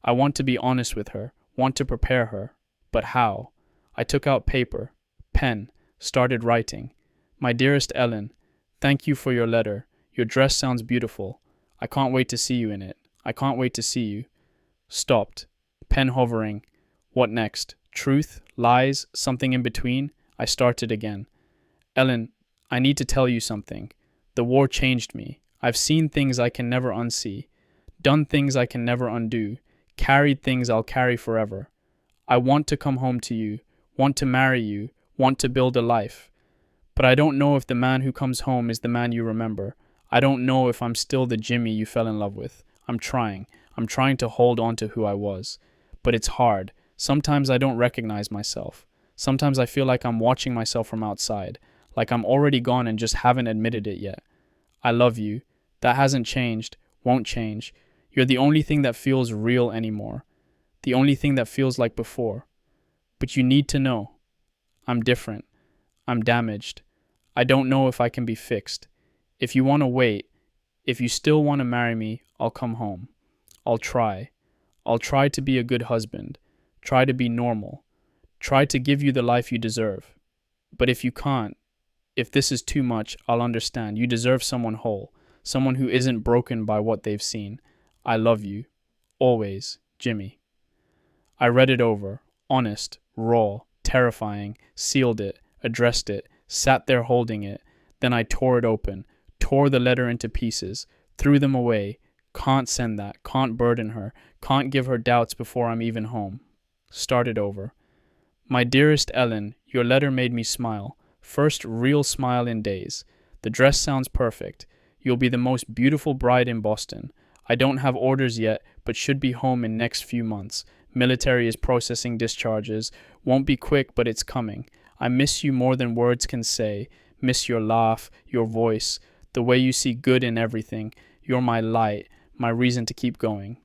I want to be honest with her, want to prepare her. But how? I took out paper, pen, started writing. My dearest Ellen, thank you for your letter. Your dress sounds beautiful. I can't wait to see you in it. I can't wait to see you. Stopped. Pen hovering. What next? Truth? Lies? Something in between? I started again. Ellen, I need to tell you something. The war changed me. I've seen things I can never unsee. Done things I can never undo. Carried things I'll carry forever. I want to come home to you. Want to marry you. Want to build a life. But I don't know if the man who comes home is the man you remember. I don't know if I'm still the Jimmy you fell in love with. I'm trying. I'm trying to hold on to who I was. But it's hard. Sometimes I don't recognize myself. Sometimes I feel like I'm watching myself from outside. Like I'm already gone and just haven't admitted it yet. I love you. That hasn't changed. Won't change. You're the only thing that feels real anymore. The only thing that feels like before. But you need to know. I'm different. I'm damaged. I don't know if I can be fixed. If you want to wait, If you still want to marry me, I'll come home. I'll try. I'll try to be a good husband. Try to be normal. Try to give you the life you deserve. But if you can't, if this is too much, I'll understand. You deserve someone whole, someone who isn't broken by what they've seen. I love you. Always, Jimmy. I read it over, honest, raw, terrifying, sealed it, addressed it, sat there holding it. Then I tore it open, tore the letter into pieces, threw them away. Can't send that, can't burden her, can't give her doubts before I'm even home. Started over. My dearest Ellen, your letter made me smile. First real smile in days. The dress sounds perfect. You'll be the most beautiful bride in Boston. I don't have orders yet, but should be home in next few months. Military is processing discharges. Won't be quick, but it's coming. I miss you more than words can say. Miss your laugh, your voice, the way you see good in everything. You're my light, my reason to keep going.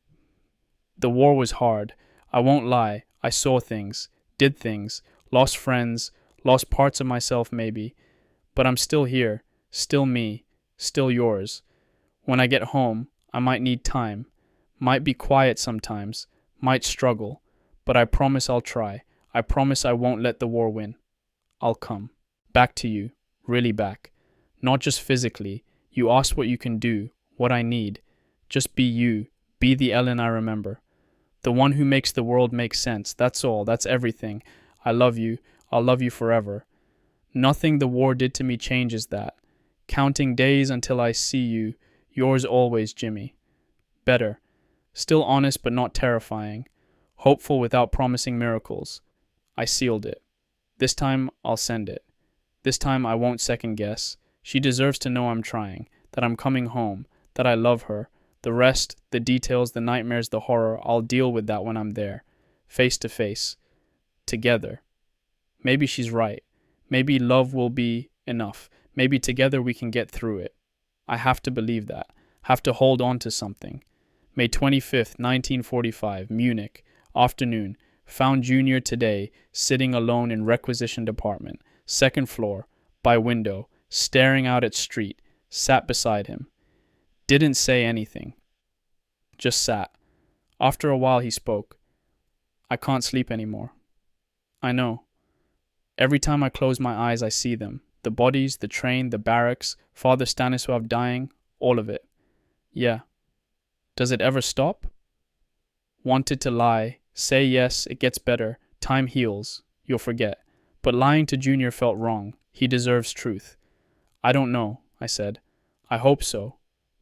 The war was hard. I won't lie. I saw things, did things, lost friends, lost parts of myself maybe. But I'm still here, still me, still yours. When I get home, I might need time, might be quiet sometimes, might struggle, but I promise I'll try. I promise I won't let the war win. I'll come. Back to you, really back. Not just physically. You asked what you can do, what I need. Just be you, be the Ellen I remember. The one who makes the world make sense, that's all, that's everything. I love you, I'll love you forever. Nothing the war did to me changes that. Counting days until I see you, yours always, Jimmy. Better. Still honest but not terrifying. Hopeful without promising miracles. I sealed it. This time I'll send it. This time I won't second guess. She deserves to know I'm trying, that I'm coming home, that I love her. The rest, the details, the nightmares, the horror, I'll deal with that when I'm there. Face to face. Together. Maybe she's right. Maybe love will be enough. Maybe together we can get through it. I have to believe that. Have to hold on to something. May 25th, 1945, Munich. Afternoon. Found Junior today, sitting alone in requisition department. Second floor. By window. Staring out at street. Sat beside him. Didn't say anything. Just sat. After a while he spoke. I can't sleep anymore. I know. Every time I close my eyes I see them. The bodies, the train, the barracks, Father Stanislav dying, all of it. Yeah. Does it ever stop? Wanted to lie. Say yes, it gets better. Time heals. You'll forget. But lying to Junior felt wrong. He deserves truth. I don't know, I said. I hope so.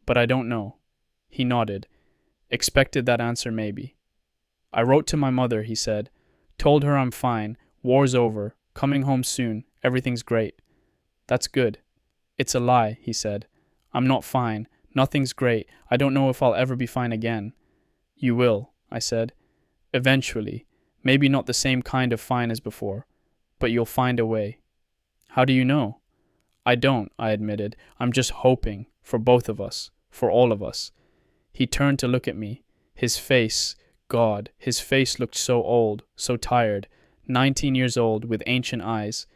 But I don't know. He nodded. Expected that answer maybe. I wrote to my mother, he said. Told her I'm fine. War's over. Coming home soon. Everything's great. That's good. It's a lie, he said. I'm not fine. Nothing's great. I don't know if I'll ever be fine again. You will, I said. Eventually. Maybe not the same kind of fine as before. But you'll find a way. How do you know? I don't, I admitted. I'm just hoping. For both of us. For all of us. He turned to look at me. His face, God, his face looked so old, so tired. 19 years old, with ancient eyes.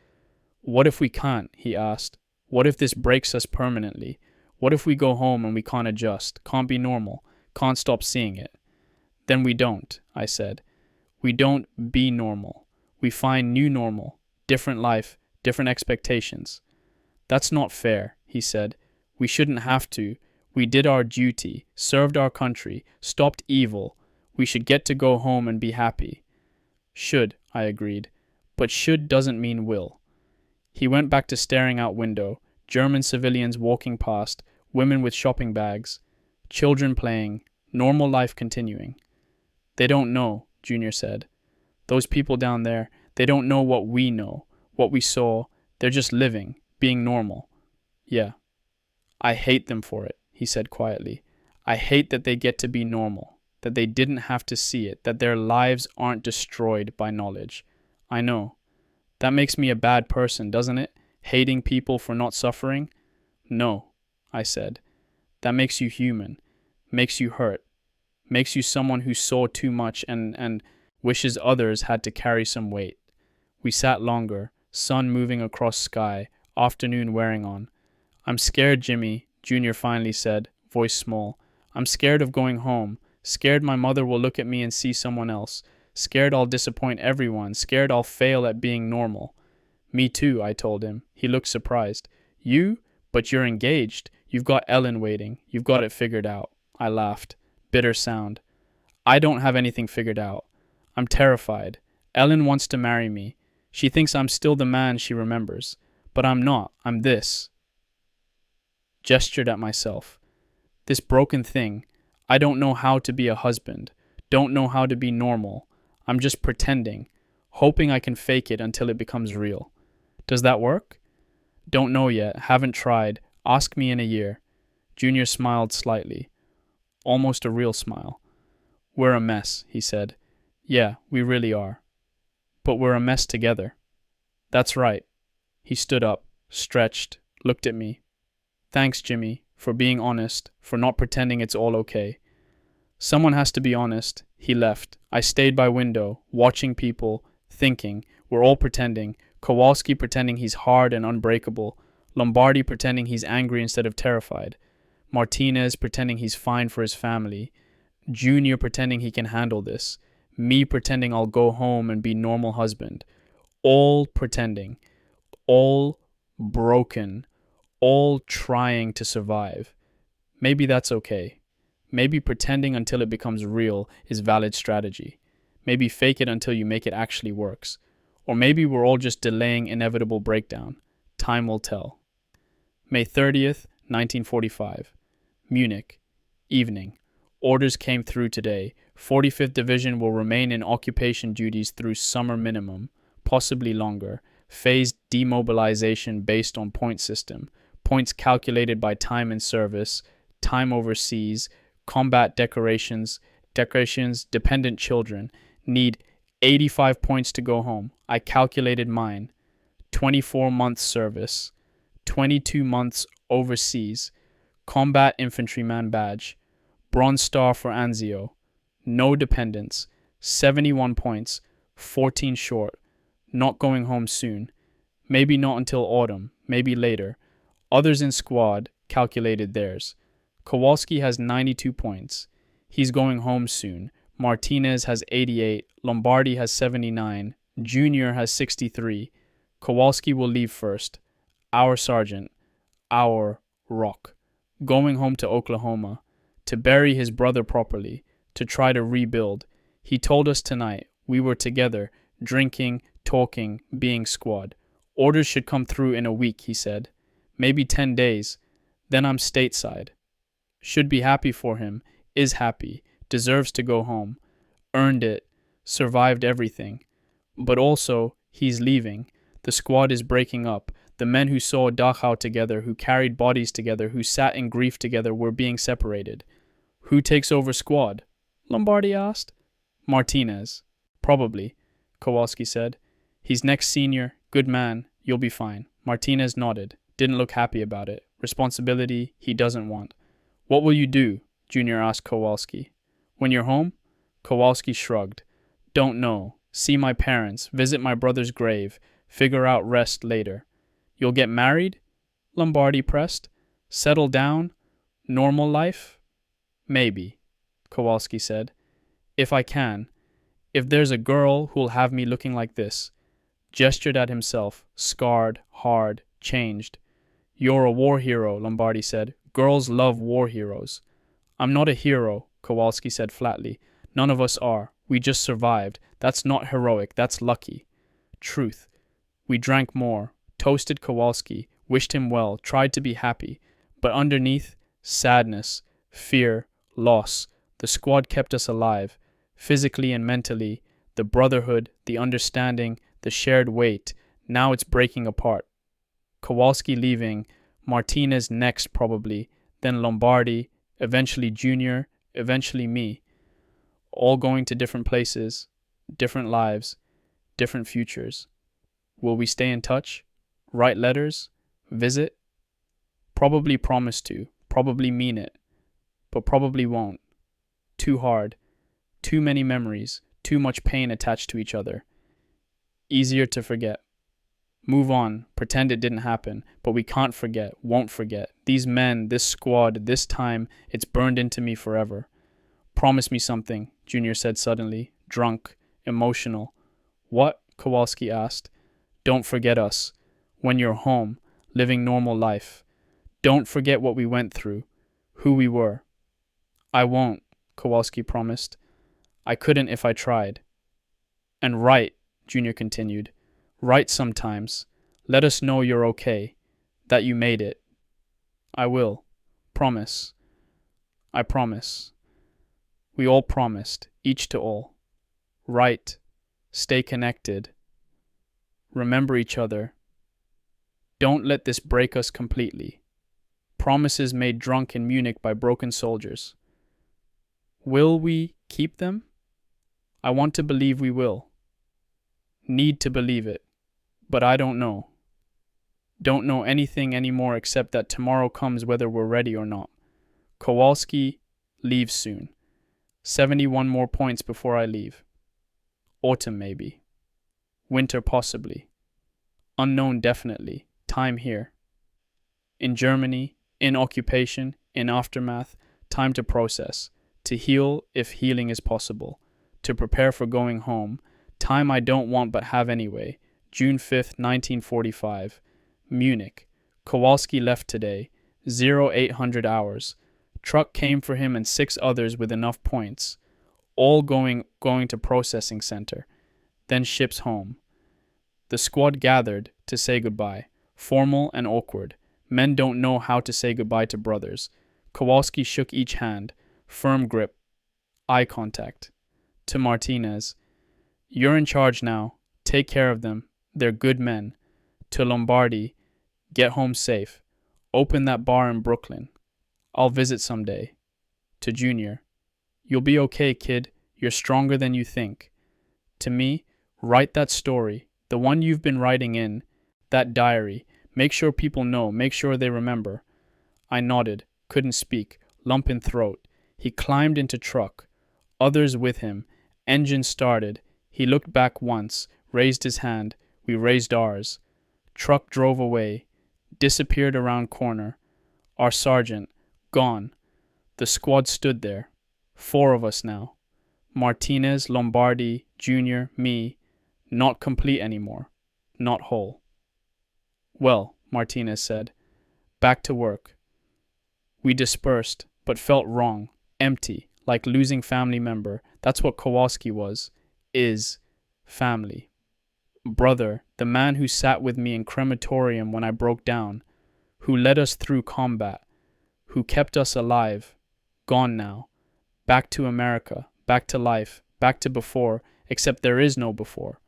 What if we can't? He asked. What if this breaks us permanently? What if we go home and we can't adjust, can't be normal, can't stop seeing it? Then we don't, I said. We don't be normal. We find new normal, different life, different expectations. That's not fair, he said. We shouldn't have to. We did our duty, served our country, stopped evil. We should get to go home and be happy. Should, I agreed. But should doesn't mean will. He went back to staring out window, German civilians walking past, women with shopping bags, children playing, normal life continuing. They don't know, Junior said. Those people down there, they don't know what we know, what we saw. They're just living, being normal. Yeah. I hate them for it, he said quietly. I hate that they get to be normal, that they didn't have to see it, that their lives aren't destroyed by knowledge. I know. That makes me a bad person, doesn't it? Hating people for not suffering? No, I said. That makes you human, makes you hurt, makes you someone who saw too much and wishes others had to carry some weight. We sat longer, sun moving across sky, afternoon wearing on. I'm scared, Jimmy, Junior finally said, voice small. I'm scared of going home. Scared my mother will look at me and see someone else. Scared I'll disappoint everyone. Scared I'll fail at being normal. Me too, I told him. He looked surprised. You? But you're engaged. You've got Ellen waiting. You've got it figured out. I laughed. Bitter sound. I don't have anything figured out. I'm terrified. Ellen wants to marry me. She thinks I'm still the man she remembers. But I'm not. I'm this. Gestured at myself. This broken thing. I don't know how to be a husband. Don't know how to be normal. I'm just pretending. Hoping I can fake it until it becomes real. Does that work? Don't know yet. Haven't tried. Ask me in a year. Junior smiled slightly. Almost a real smile. We're a mess, he said. Yeah, we really are. But we're a mess together. That's right. He stood up, stretched, looked at me. Thanks, Jimmy, for being honest, for not pretending it's all okay. Someone has to be honest. He left. I stayed by window, watching people, thinking. We're all pretending. Kowalski pretending he's hard and unbreakable. Lombardi pretending he's angry instead of terrified. Martinez pretending he's fine for his family. Junior pretending he can handle this. Me pretending I'll go home and be normal husband. All pretending. All broken. All trying to survive. Maybe that's okay. Maybe pretending until it becomes real is valid strategy. Maybe fake it until you make it actually works. Or maybe we're all just delaying inevitable breakdown. Time will tell. May 30th, 1945. Munich. Evening. Orders came through today. 45th Division will remain in occupation duties through summer minimum, possibly longer. Phased demobilization based on point system. Points calculated by time in service, time overseas, combat decorations, dependent children. Need 85 points to go home. I calculated mine. 24 months service. 22 months overseas. Combat infantryman badge. Bronze Star for Anzio. No dependents. 71 points. 14 short. Not going home soon. Maybe not until autumn. Maybe later. Others in squad calculated theirs. Kowalski has 92 points. He's going home soon. Martinez has 88. Lombardi has 79. Junior has 63. Kowalski will leave first. Our sergeant. Our rock. Going home to Oklahoma. To bury his brother properly. To try to rebuild. He told us tonight. We were together. Drinking, talking, being squad. Orders should come through in a week, he said. Maybe 10 days. Then I'm stateside. Should be happy for him. Is happy. Deserves to go home. Earned it. Survived everything. But also, he's leaving. The squad is breaking up. The men who saw Dachau together, who carried bodies together, who sat in grief together were being separated. Who takes over squad? Lombardi asked. Martinez. Probably, Kowalski said. He's next senior. Good man. You'll be fine. Martinez nodded. Didn't look happy about it. Responsibility he doesn't want. What will you do? Junior asked Kowalski. When you're home? Kowalski shrugged. Don't know. See my parents. Visit my brother's grave. Figure out rest later. You'll get married? Lombardi pressed. Settle down? Normal life? Maybe, Kowalski said. If I can. If there's a girl who'll have me looking like this. Gestured at himself, scarred, hard, changed. You're a war hero, Lombardi said. Girls love war heroes. I'm not a hero, Kowalski said flatly. None of us are. We just survived. That's not heroic. That's lucky. Truth. We drank more. Toasted Kowalski. Wished him well. Tried to be happy. But underneath, sadness, fear, loss. The squad kept us alive. Physically and mentally. The brotherhood, the understanding, the shared weight. Now it's breaking apart. Kowalski leaving. Martinez next probably. Then Lombardi. Eventually Junior. Eventually me. All going to different places. Different lives. Different futures. Will we stay in touch? Write letters? Visit? Probably promise to. Probably mean it. But probably won't. Too hard. Too many memories. Too much pain attached to each other. Easier to forget. Move on, pretend it didn't happen, but we can't forget, won't forget. These men, this squad, this time, it's burned into me forever. Promise me something, Junior said suddenly, drunk, emotional. What? Kowalski asked. Don't forget us. When you're home, living normal life. Don't forget what we went through, who we were. I won't, Kowalski promised. I couldn't if I tried. And write, Junior continued. Write sometimes. Let us know you're okay, that you made it. I will. Promise. I promise. We all promised, each to all. Write. Stay connected. Remember each other. Don't let this break us completely. Promises made drunk in Munich by broken soldiers. Will we keep them? I want to believe we will. Need to believe it. But I don't know. Don't know anything anymore except that tomorrow comes whether we're ready or not. Kowalski leaves soon. 71 more points before I leave. Autumn maybe. Winter possibly. Unknown definitely. Time here. In Germany, in occupation, in aftermath, time to process, to heal if healing is possible, to prepare for going home, time I don't want but have anyway. June 5th, 1945. Munich. Kowalski left today. 0800 hours. Truck came for him and 6 others with enough points. All going to processing center. Then ships home. The squad gathered to say goodbye. Formal and awkward. Men don't know how to say goodbye to brothers. Kowalski shook each hand. Firm grip. Eye contact. To Martinez. You're in charge now. Take care of them. They're good men. To Lombardi. Get home safe. Open that bar in Brooklyn. I'll visit someday. To Junior. You'll be okay, kid. You're stronger than you think. To me, write that story, the one you've been writing in, that diary. Make sure people know, make sure they remember. I nodded, couldn't speak, lump in throat. He climbed into truck. Others with him. Engine started. He looked back once, raised his hand. We raised ours. Truck drove away, disappeared around corner. Our sergeant, gone. The squad stood there. 4 of us now. Martinez, Lombardi, Junior, me. Not complete anymore. Not whole. Well, Martinez said. Back to work. We dispersed, but felt wrong. Empty, like losing family member. That's what Kowalski was. Is. Family. Brother, the man who sat with me in crematorium when I broke down. Who led us through combat. Who kept us alive. Gone now. Back to America. Back to life. Back to before. Except there is no before.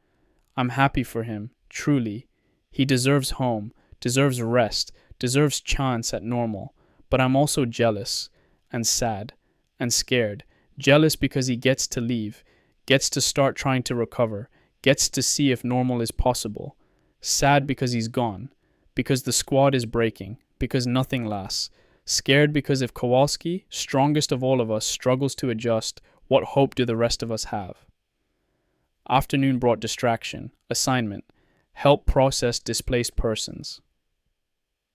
I'm happy for him. Truly. He deserves home. Deserves rest. Deserves chance at normal. But I'm also jealous. And sad. And scared. Jealous because he gets to leave. Gets to start trying to recover. Gets to see if normal is possible. Sad because he's gone. Because the squad is breaking. Because nothing lasts. Scared because if Kowalski, strongest of all of us, struggles to adjust, what hope do the rest of us have? Afternoon brought distraction. Assignment. Help process displaced persons.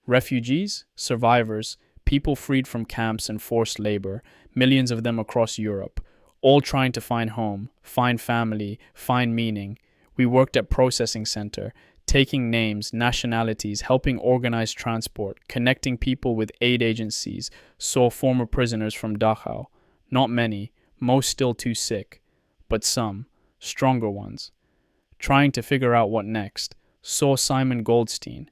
Refugees, survivors, people freed from camps and forced labor, millions of them across Europe, all trying to find home, find family, find meaning. We worked at processing center, taking names, nationalities, helping organize transport, connecting people with aid agencies, saw former prisoners from Dachau. Not many, most still too sick, but some, stronger ones. Trying to figure out what next, saw Simon Goldstein,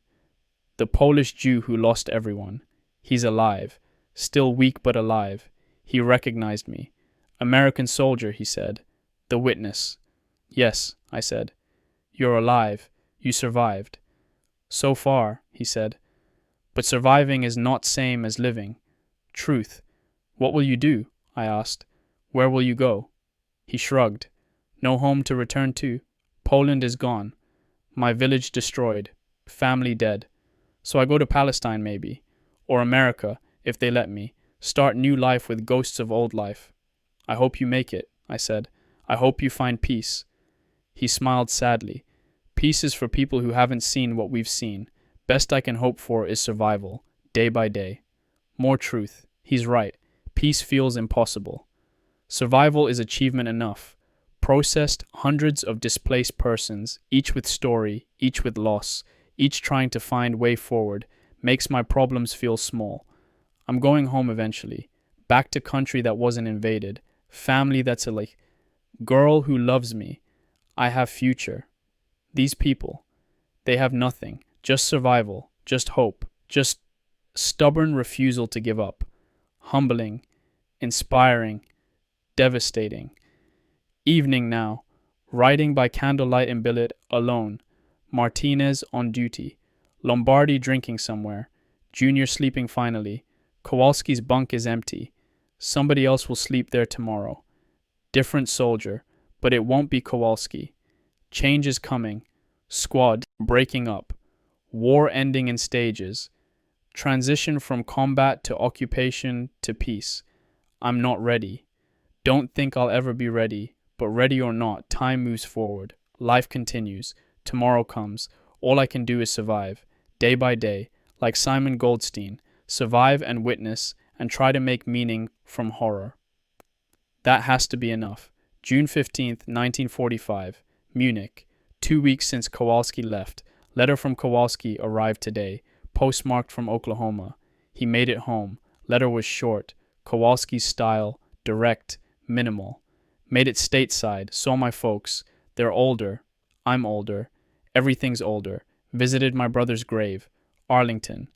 the Polish Jew who lost everyone. He's alive, still weak but alive. He recognized me. American soldier, he said. The witness. Yes, I said. You're alive. You survived. So far, he said. But surviving is not same as living. Truth. What will you do? I asked. Where will you go? He shrugged. No home to return to. Poland is gone. My village destroyed. Family dead. So I go to Palestine maybe. Or America, if they let me. Start new life with ghosts of old life. I hope you make it, I said. I hope you find peace. He smiled sadly. Peace is for people who haven't seen what we've seen. Best I can hope for is survival, day by day. More truth. He's right. Peace feels impossible. Survival is achievement enough. Processed hundreds of displaced persons, each with story, each with loss, each trying to find way forward, makes my problems feel small. I'm going home eventually. Back to country that wasn't invaded. Family that's a girl who loves me. I have future. These people, they have nothing. Just survival, just hope, just stubborn refusal to give up. Humbling, inspiring, devastating. Evening now. Writing by candlelight in billet, alone. Martinez on duty. Lombardi drinking somewhere. Junior sleeping finally. Kowalski's bunk is empty. Somebody else will sleep there tomorrow. Different soldier, but it won't be Kowalski. Change is coming. Squad breaking up. War ending in stages. Transition from combat to occupation to peace. I'm not ready. Don't think I'll ever be ready, but ready or not, time moves forward. Life continues. Tomorrow comes. All I can do is survive, day by day, like Simon Goldstein, survive and witness and try to make meaning from horror. That has to be enough. June 15th, 1945, Munich. 2 weeks since Kowalski left. Letter from Kowalski arrived today, postmarked from Oklahoma. He made it home. Letter was short. Kowalski's style, direct, minimal. Made it stateside, saw my folks. They're older. I'm older. Everything's older. Visited my brother's grave. Arlington.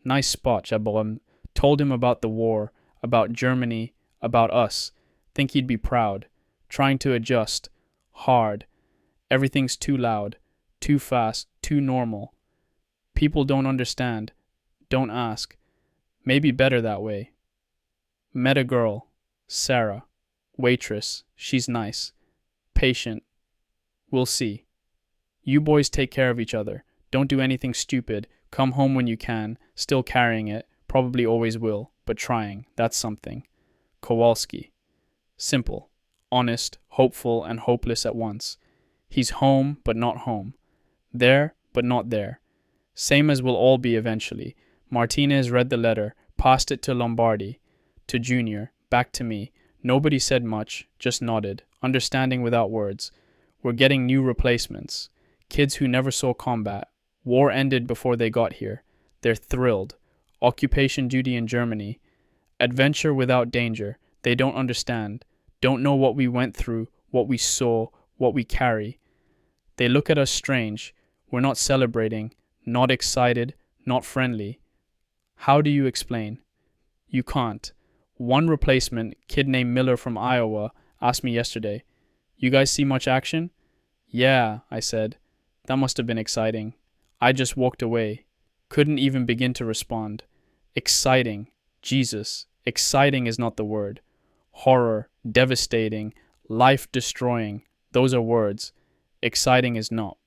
Nice spot, Chaboim. Told him about the war, about Germany, about us. Think he'd be proud. Trying to adjust. Hard. Everything's too loud, too fast, too normal. People don't understand. Don't ask. Maybe better that way. Met a girl. Sarah. Waitress. She's nice. Patient. We'll see. You boys take care of each other. Don't do anything stupid. Come home when you can. Still carrying it. Probably always will. But trying. That's something. Kowalski. Simple. Honest, hopeful, and hopeless at once. He's home, but not home. There, but not there. Same as we'll all be eventually. Martinez read the letter, passed it to Lombardi, to Junior, back to me. Nobody said much, just nodded, understanding without words. We're getting new replacements. Kids who never saw combat. War ended before they got here. They're thrilled. Occupation duty in Germany. Adventure without danger. They don't understand. Don't know what we went through, what we saw, what we carry. They look at us strange. We're not celebrating, not excited, not friendly. How do you explain? You can't. One replacement, kid named Miller from Iowa, asked me yesterday, "You guys see much action?" "Yeah," I said. That must have been exciting. I just walked away. Couldn't even begin to respond. Exciting. Jesus. Exciting is not the word. Horror, devastating, life-destroying. Those are words. Exciting is not.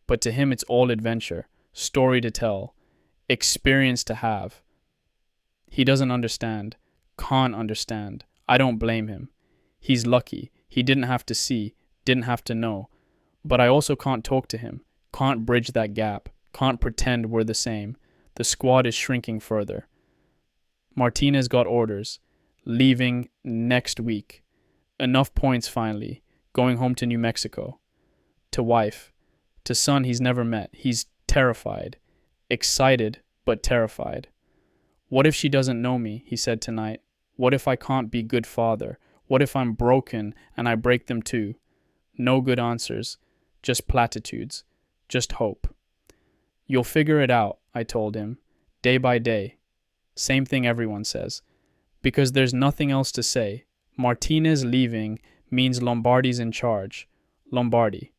But to him it's all adventure, story to tell, experience to have. He doesn't understand, can't understand. I don't blame him. He's lucky. He didn't have to see, didn't have to know. But I also can't talk to him, can't bridge that gap, can't pretend we're the same. The squad is shrinking further. Martinez got orders, leaving next week. Enough points finally, going home to New Mexico. To wife, to son he's never met. He's terrified, excited but terrified. What if she doesn't know me, he said tonight. What if I can't be good father? What if I'm broken and I break them too? No good answers, just platitudes, just hope. You'll figure it out, I told him, day by day. Same thing everyone says. Because there's nothing else to say. Martinez leaving means Lombardi's in charge. Lombardi,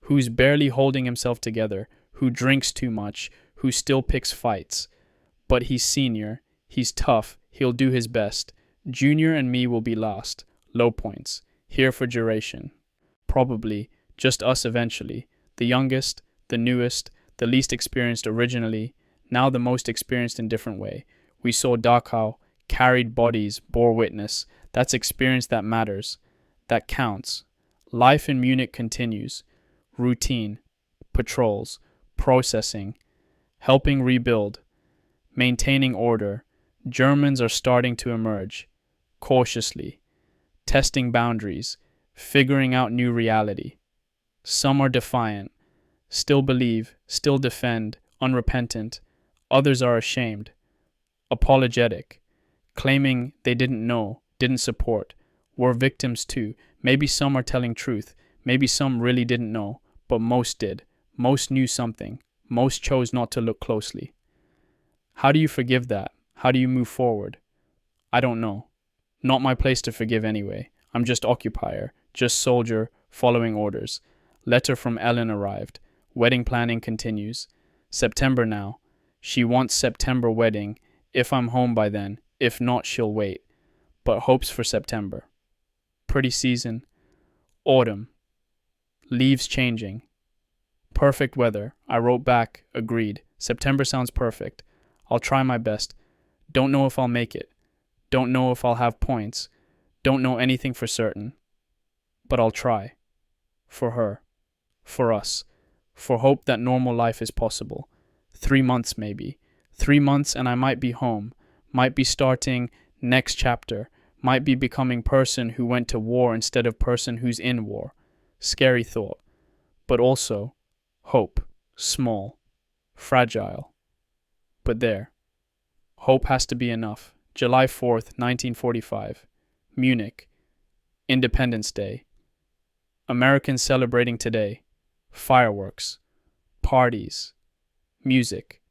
who's barely holding himself together, who drinks too much, who still picks fights. But he's senior, he's tough, he'll do his best. Junior and me will be last, low points, here for duration. Probably just us eventually, the youngest, the newest, the least experienced originally, now the most experienced in different way. We saw Dachau, carried bodies, bore witness. That's experience that matters, that counts. Life in Munich continues. Routine, patrols, processing, helping rebuild, maintaining order. Germans are starting to emerge, cautiously, testing boundaries, figuring out new reality. Some are defiant, still believe, still defend, unrepentant. Others are ashamed, apologetic, claiming they didn't know, didn't support, were victims too. Maybe some are telling truth, maybe some really didn't know, but most did. Most knew something, most chose not to look closely. How do you forgive that? How do you move forward? I don't know. Not my place to forgive anyway. I'm just occupier, just soldier, following orders. Letter from Ellen arrived. Wedding planning continues. September now. She wants September wedding. If I'm home by then. If not, she'll wait. But hopes for September. Pretty season. Autumn. Leaves changing. Perfect weather. I wrote back, agreed. September sounds perfect. I'll try my best. Don't know if I'll make it. Don't know if I'll have points. Don't know anything for certain. But I'll try. For her. For us. For hope that normal life is possible. 3 months maybe. 3 months and I might be home. Might be starting next chapter. Might be becoming person who went to war instead of person who's in war. Scary thought. But also, hope. Small. Fragile. But there. Hope has to be enough. July 4th, 1945. Munich. Independence Day. Americans celebrating today. Fireworks. Parties. Music.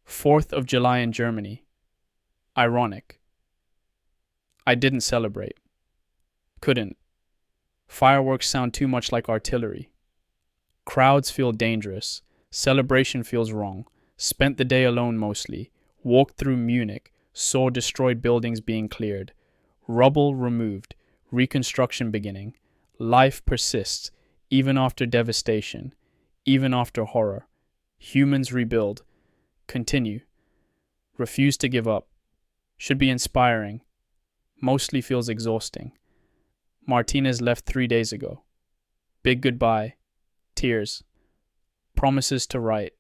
4th of July in Germany. Ironic. I didn't celebrate. Couldn't. Fireworks sound too much like artillery. Crowds feel dangerous. Celebration feels wrong. Spent the day alone mostly. Walked through Munich. Saw destroyed buildings being cleared. Rubble removed. Reconstruction beginning. Life persists, even after devastation, even after horror. Humans rebuild. Continue. Refuse to give up. Should be inspiring. Mostly feels exhausting. Martinez left 3 days ago. Big goodbye. Tears. Promises to write.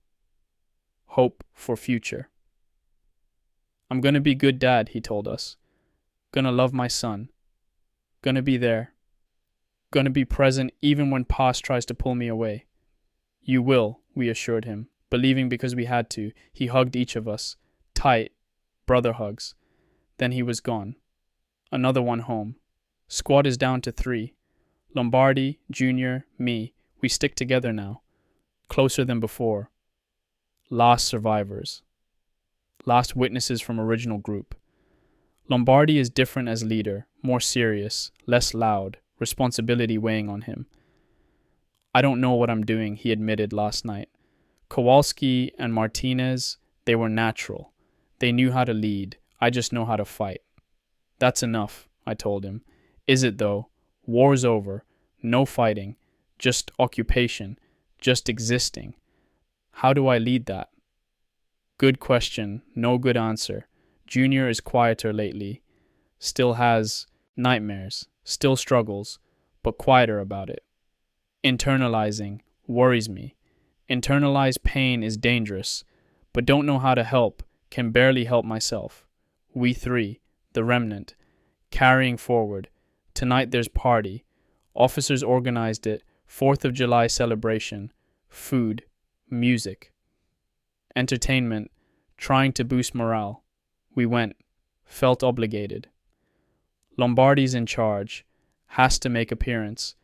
Hope for future. I'm gonna be good dad, he told us. Gonna love my son. Gonna be there. Gonna be present even when past tries to pull me away. You will, we assured him, believing because we had to. He hugged each of us. Tight. Brother hugs. Then he was gone. Another one home. Squad is down to 3. Lombardi, Junior, me. We stick together now. Closer than before. Last survivors. Last witnesses from original group. Lombardi is different as leader, more serious, less loud, responsibility weighing on him. I don't know what I'm doing, he admitted last night. Kowalski and Martinez, they were natural. They knew how to lead. I just know how to fight. That's enough, I told him. Is it though? War's over. No fighting. Just occupation. Just existing. How do I lead that? Good question. No good answer. Junior is quieter lately. Still has nightmares. Still struggles. But quieter about it. Internalizing worries me. Internalized pain is dangerous. But don't know how to help. Can barely help myself. We 3, the remnant, carrying forward. Tonight there's party. Officers organized it. 4th of July celebration. Food. Music. Entertainment. Trying to boost morale. We went. Felt obligated. Lombardi's in charge. Has to make appearance.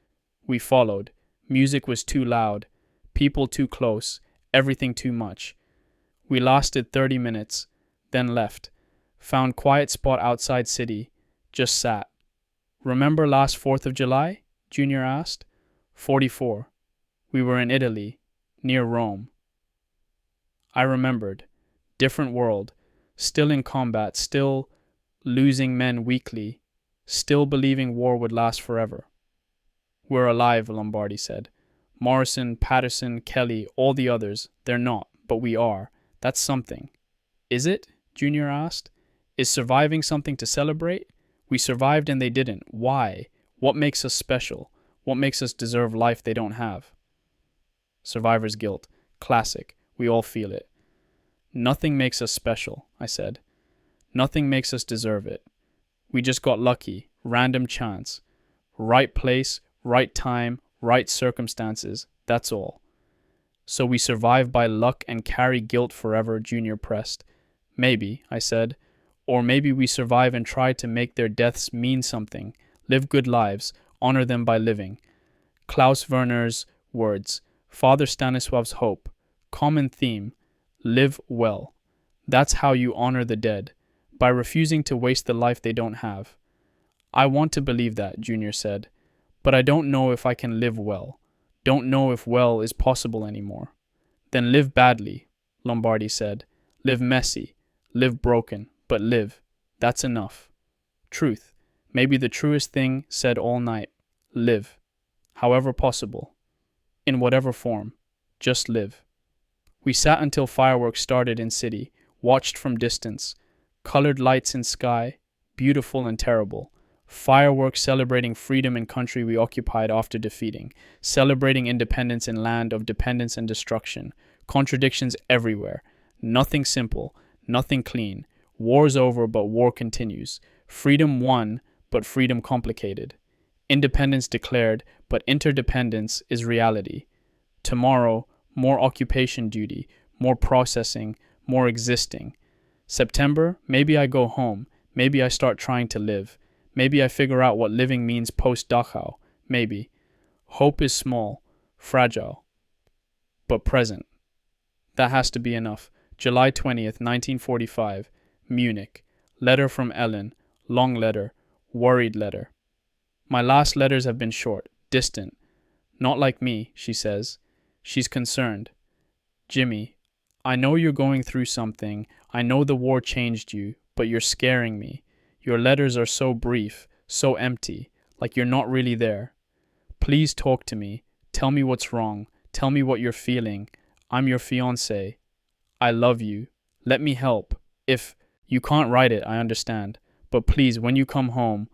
We followed. Music was too loud. People too close. Everything too much. We lasted 30 minutes. Then left. Found quiet spot outside city. Just sat. Remember last 4th of July? Junior asked. 44. We were in Italy. Near Rome. I remembered. Different world. Still in combat. Still losing men weekly. Still believing war would last forever. We're alive, Lombardi said. Morrison, Patterson, Kelly, all the others, they're not, but we are. That's something. Is it? Junior asked. Is surviving something to celebrate? We survived and they didn't. Why? What makes us special? What makes us deserve life they don't have? Survivor's guilt. Classic. We all feel it. Nothing makes us special, I said. Nothing makes us deserve it. We just got lucky. Random chance. Right place, right time, right circumstances. That's all. So we survive by luck and carry guilt forever, Junior pressed. Maybe, I said. Or maybe we survive and try to make their deaths mean something. Live good lives. Honor them by living. Klaus Werner's words. Father Stanisław's hope. Common theme. Live well. That's how you honor the dead. By refusing to waste the life they don't have. I want to believe that, Junior said. But I don't know if I can live well. Don't know if well is possible anymore. Then live badly, Lombardi said. Live messy. Live broken. But live. That's enough. Truth. Maybe the truest thing said all night. Live. However possible. In whatever form. Just live. We sat until fireworks started in city, watched from distance. Colored lights in sky, beautiful and terrible. Fireworks celebrating freedom in country we occupied after defeating. Celebrating independence in land of dependence and destruction. Contradictions everywhere. Nothing simple, nothing clean. War's over, but war continues. Freedom won, but freedom complicated. Independence declared, but interdependence is reality. Tomorrow, more occupation duty, more processing, more existing. September, maybe I go home. Maybe I start trying to live. Maybe I figure out what living means post-Dachau. Maybe. Hope is small, fragile, but present. That has to be enough. July 20th, 1945. Munich. Letter from Ellen. Long letter. Worried letter. My last letters have been short, distant. Not like me, she says. She's concerned. Jimmy, I know you're going through something. I know the war changed you, but you're scaring me. Your letters are so brief, so empty, like you're not really there. Please talk to me. Tell me what's wrong. Tell me what you're feeling. I'm your fiancé. I love you. Let me help. If you can't write it, I understand. But please, when you come home,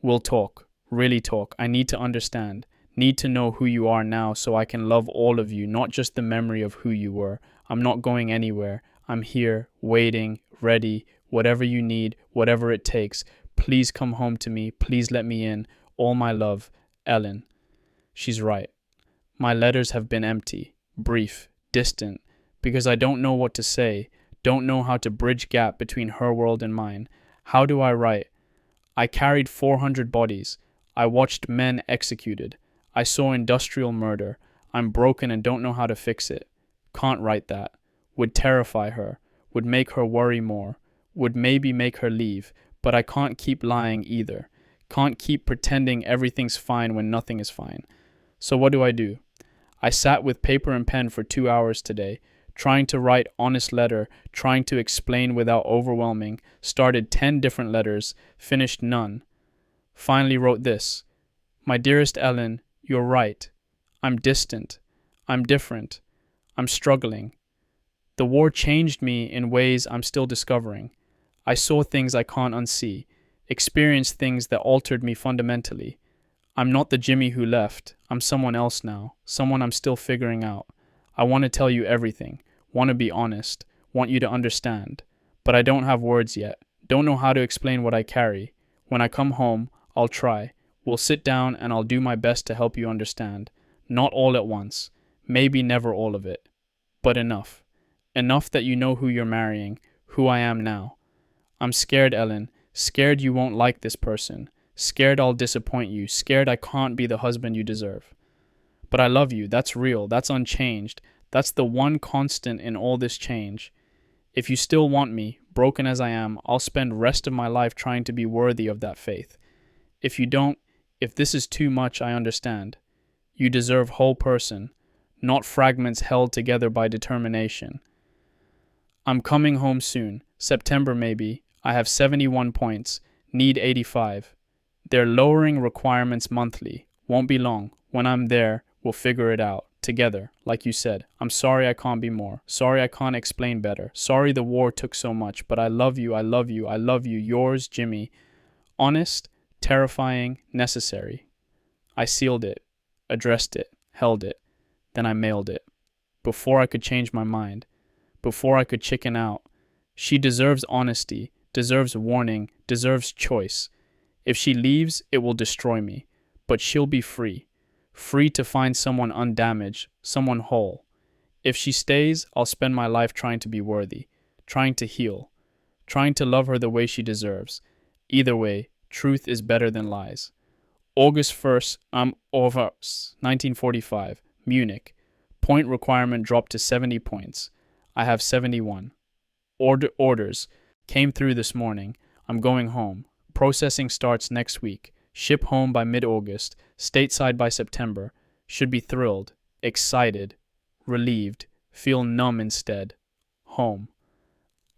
we'll talk. Really talk. I need to understand. Need to know who you are now so I can love all of you, not just the memory of who you were. I'm not going anywhere. I'm here, waiting, ready, whatever you need, whatever it takes. Please come home to me. Please let me in. All my love, Ellen. She's right. My letters have been empty, brief, distant, because I don't know what to say, don't know how to bridge gap between her world and mine. How do I write? I carried 400 bodies. I watched men executed. I saw industrial murder. I'm broken and don't know how to fix it. Can't write that. Would terrify her. Would make her worry more. Would maybe make her leave. But I can't keep lying either. Can't keep pretending everything's fine when nothing is fine. So what do? I sat with paper and pen for 2 hours today, trying to write honest letter, trying to explain without overwhelming, started 10 different letters, finished none. Finally wrote this. My dearest Ellen, you're right. I'm distant. I'm different. I'm struggling. The war changed me in ways I'm still discovering. I saw things I can't unsee, experienced things that altered me fundamentally. I'm not the Jimmy who left. I'm someone else now, someone I'm still figuring out. I want to tell you everything, want to be honest, want you to understand. But I don't have words yet, don't know how to explain what I carry. When I come home, I'll try. We'll sit down and I'll do my best to help you understand. Not all at once, maybe never all of it, but enough. Enough that you know who you're marrying, who I am now. I'm scared, Ellen, scared you won't like this person, scared I'll disappoint you, scared I can't be the husband you deserve. But I love you, that's real, that's unchanged, that's the one constant in all this change. If you still want me, broken as I am, I'll spend rest of my life trying to be worthy of that faith. If you don't, if this is too much, I understand. You deserve whole person, not fragments held together by determination. I'm coming home soon, September maybe. I have 71 points, need 85. They're lowering requirements monthly, won't be long. When I'm there, we'll figure it out, together, like you said. I'm sorry I can't be more, sorry I can't explain better, sorry the war took so much, but I love you, I love you, I love you, yours, Jimmy. Honest, terrifying, necessary. I sealed it, addressed it, held it, then I mailed it. before I could change my mind, before I could chicken out. She deserves honesty, deserves warning, deserves choice. If she leaves, it will destroy me, but she'll be free. Free to find someone undamaged, someone whole. If she stays, I'll spend my life trying to be worthy, trying to heal, trying to love her the way she deserves. Either way, truth is better than lies. August 1st, over 1945, Munich. Point requirement dropped to 70 points. I have 71. Orders came through this morning. I'm going home. Processing starts next week. Ship home by mid-August. Stateside by September. Should be thrilled, excited, relieved, feel numb instead. Home.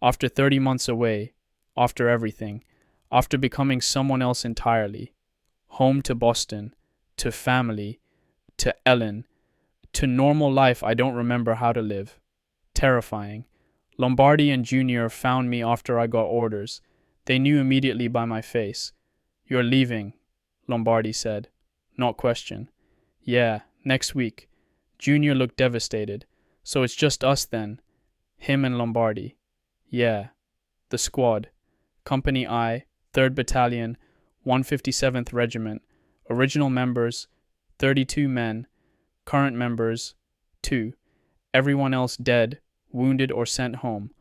After 30 months away, after everything, after becoming someone else entirely. Home to Boston, to family, to Ellen, to normal life I don't remember how to live. Terrifying. Lombardi and Junior found me after I got orders. They knew immediately by my face. "You're leaving," Lombardi said. Not question. "Yeah, next week." Junior looked devastated. "So it's just us then?" Him and Lombardi. "Yeah." The squad. Company I, 3rd Battalion, 157th Regiment. Original members, 32 men. Current members, 2. Everyone else dead, wounded or sent home.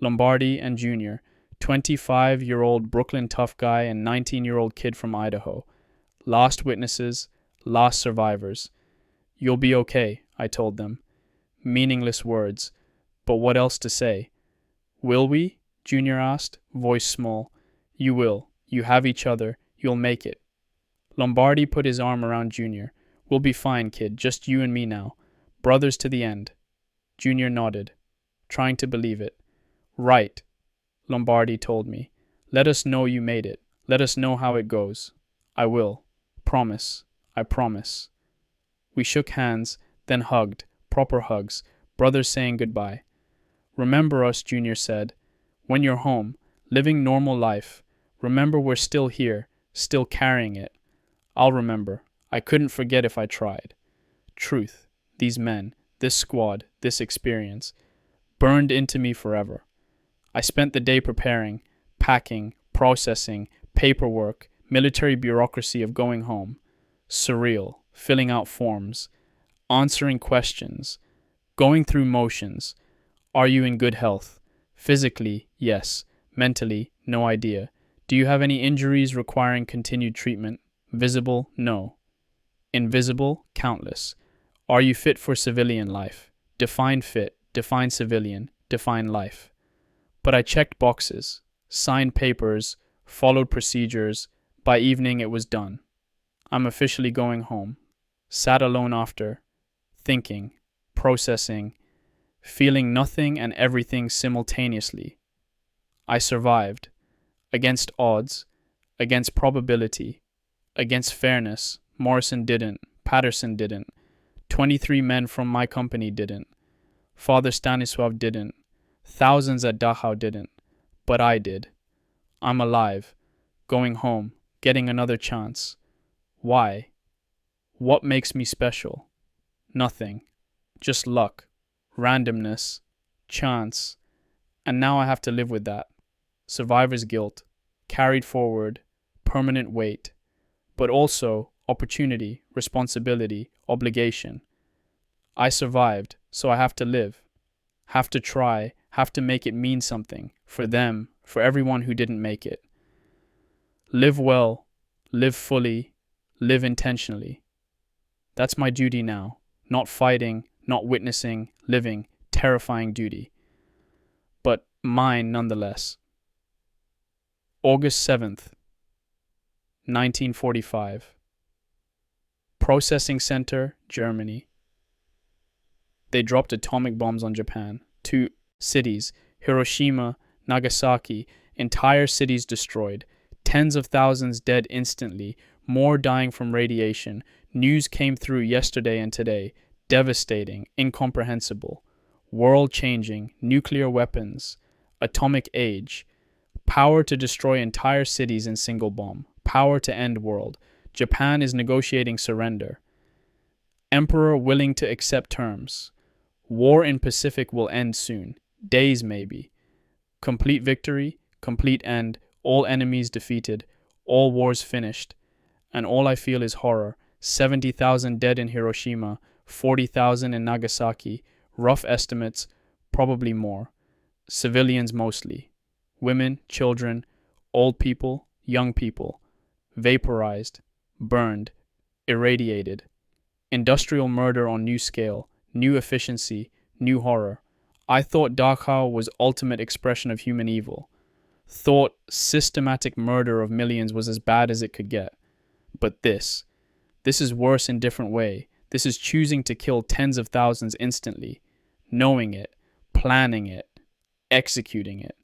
Lombardi and Junior. 25-year-old Brooklyn tough guy and 19-year-old kid from Idaho. Last witnesses, last survivors. "You'll be okay," I told them. Meaningless words, but what else to say? "Will we?" Junior asked, voice small. "You will. You have each other. You'll make it." Lombardi put his arm around Junior. "We'll be fine, kid. Just you and me now. Brothers to the end." Junior nodded, trying to believe it. "Right," Lombardi told me. "Let us know you made it. Let us know how it goes." "I will. Promise. I promise." We shook hands, then hugged. Proper hugs. Brothers saying goodbye. "Remember us," Junior said. "When you're home, living normal life. Remember we're still here, still carrying it." I'll remember. I couldn't forget if I tried. Truth. These men, this squad, this experience, burned into me forever. I spent the day preparing, packing, processing, paperwork, military bureaucracy of going home. Surreal, filling out forms, answering questions, going through motions. Are you in good health? Physically, yes. Mentally, no idea. Do you have any injuries requiring continued treatment? Visible, no. Invisible, countless. Are you fit for civilian life? Define fit, define civilian, define life. But I checked boxes, signed papers, followed procedures. By evening it was done. I'm officially going home. Sat alone after, thinking, processing, feeling nothing and everything simultaneously. I survived. Against odds, against probability, against fairness. Morrison didn't. Patterson didn't. 23 men from my company didn't. Father Stanislav didn't. Thousands at Dachau didn't. But I did. I'm alive. Going home. Getting another chance. Why? What makes me special? Nothing. Just luck. Randomness. Chance. And now I have to live with that. Survivor's guilt. Carried forward. Permanent weight. But also opportunity, responsibility, obligation. I survived, so I have to live. Have to try, have to make it mean something. For them, for everyone who didn't make it. Live well, live fully, live intentionally. That's my duty now. Not fighting, not witnessing, living, terrifying duty. But mine nonetheless. August 7th, 1945. Processing Center, Germany. They dropped atomic bombs on Japan. 2 cities, Hiroshima, Nagasaki, entire cities destroyed. Tens of thousands dead instantly, more dying from radiation. News came through yesterday and today. Devastating, incomprehensible. World-changing, nuclear weapons, atomic age. Power to destroy entire cities in single bomb. Power to end world. Japan is negotiating surrender. Emperor willing to accept terms. War in Pacific will end soon. Days maybe. Complete victory, complete end, all enemies defeated, all wars finished. And all I feel is horror. 70,000 dead in Hiroshima, 40,000 in Nagasaki, rough estimates, probably more. Civilians mostly. Women, children, old people, young people. Vaporized, burned, irradiated. Industrial murder on new scale, new efficiency, new horror. I thought Dachau was ultimate expression of human evil. Thought systematic murder of millions was as bad as it could get. But this is worse in different way. This is choosing to kill tens of thousands instantly, knowing it, planning it, executing it.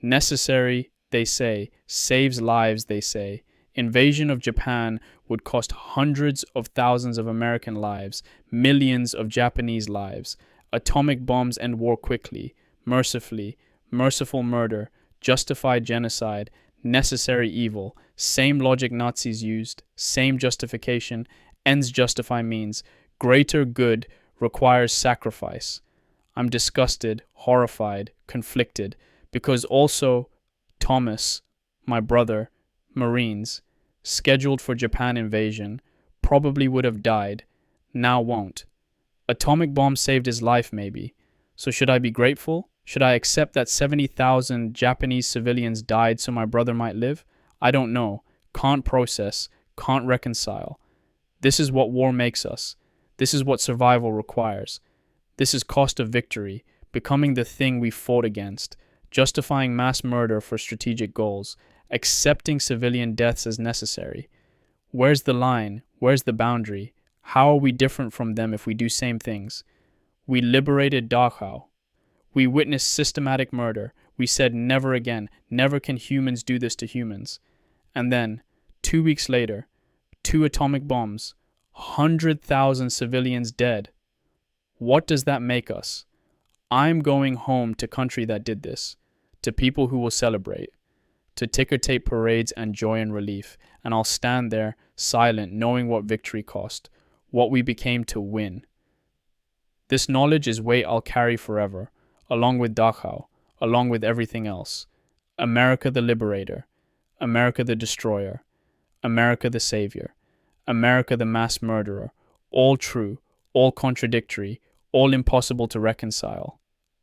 Necessary, they say, saves lives, they say. Invasion of Japan would cost hundreds of thousands of American lives, millions of Japanese lives. Atomic bombs end war quickly, mercifully, merciful murder, justified genocide, necessary evil, same logic Nazis used, same justification, ends justify means, greater good requires sacrifice. I'm disgusted, horrified, conflicted, because also Thomas, my brother, Marines, scheduled for Japan invasion, probably would have died, now won't. Atomic bomb saved his life maybe. So should I be grateful? Should I accept that 70,000 Japanese civilians died so my brother might live? I don't know. Can't process. Can't reconcile. This is what war makes us. This is what survival requires. This is cost of victory, becoming the thing we fought against, justifying mass murder for strategic goals, accepting civilian deaths as necessary. Where's the line? Where's the boundary? How are we different from them if we do same things? We liberated Dachau. We witnessed systematic murder. We said never again, never can humans do this to humans. And then, 2 weeks later, 2 atomic bombs, 100,000 civilians dead. What does that make us? I'm going home to country that did this, to people who will celebrate, to ticker tape parades and joy and relief, and I'll stand there, silent, knowing what victory cost, what we became to win. This knowledge is weight I'll carry forever, along with Dachau, along with everything else. America the liberator, America the destroyer, America the savior, America the mass murderer, all true, all contradictory, all impossible to reconcile.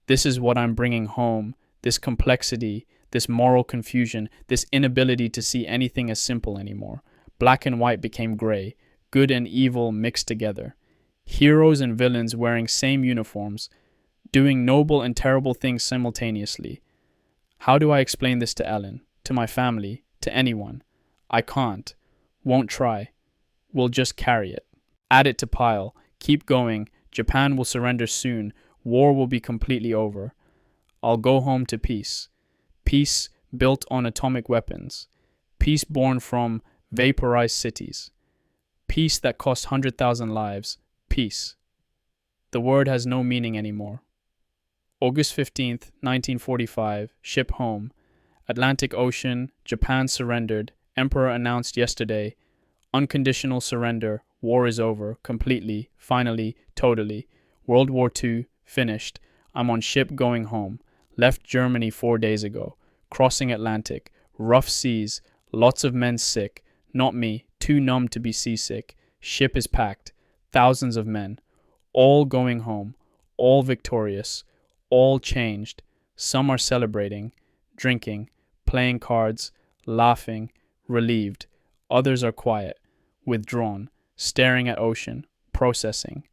This is what I'm bringing home, this complexity, this moral confusion, this inability to see anything as simple anymore. Black and white became gray, good and evil mixed together. Heroes and villains wearing same uniforms, doing noble and terrible things simultaneously. How do I explain this to Ellen, to my family, to anyone? I can't. Won't try. We'll just carry it. Add it to pile. Keep going. Japan will surrender soon. War will be completely over. I'll go home to peace. Peace built on atomic weapons. Peace born from vaporized cities. Peace that cost 100,000 lives. Peace. The word has no meaning anymore. August 15th, 1945, ship home. Atlantic Ocean, Japan surrendered. Emperor announced yesterday. Unconditional surrender. War is over. Completely. Finally. Totally. World War II. Finished. I'm on ship going home. Left Germany 4 days ago. Crossing Atlantic. Rough seas. Lots of men sick. Not me. Too numb to be seasick. Ship is packed. Thousands of men. All going home. All victorious. All changed. Some are celebrating, drinking, playing cards, laughing, relieved. Others are quiet, withdrawn, staring at ocean, processing.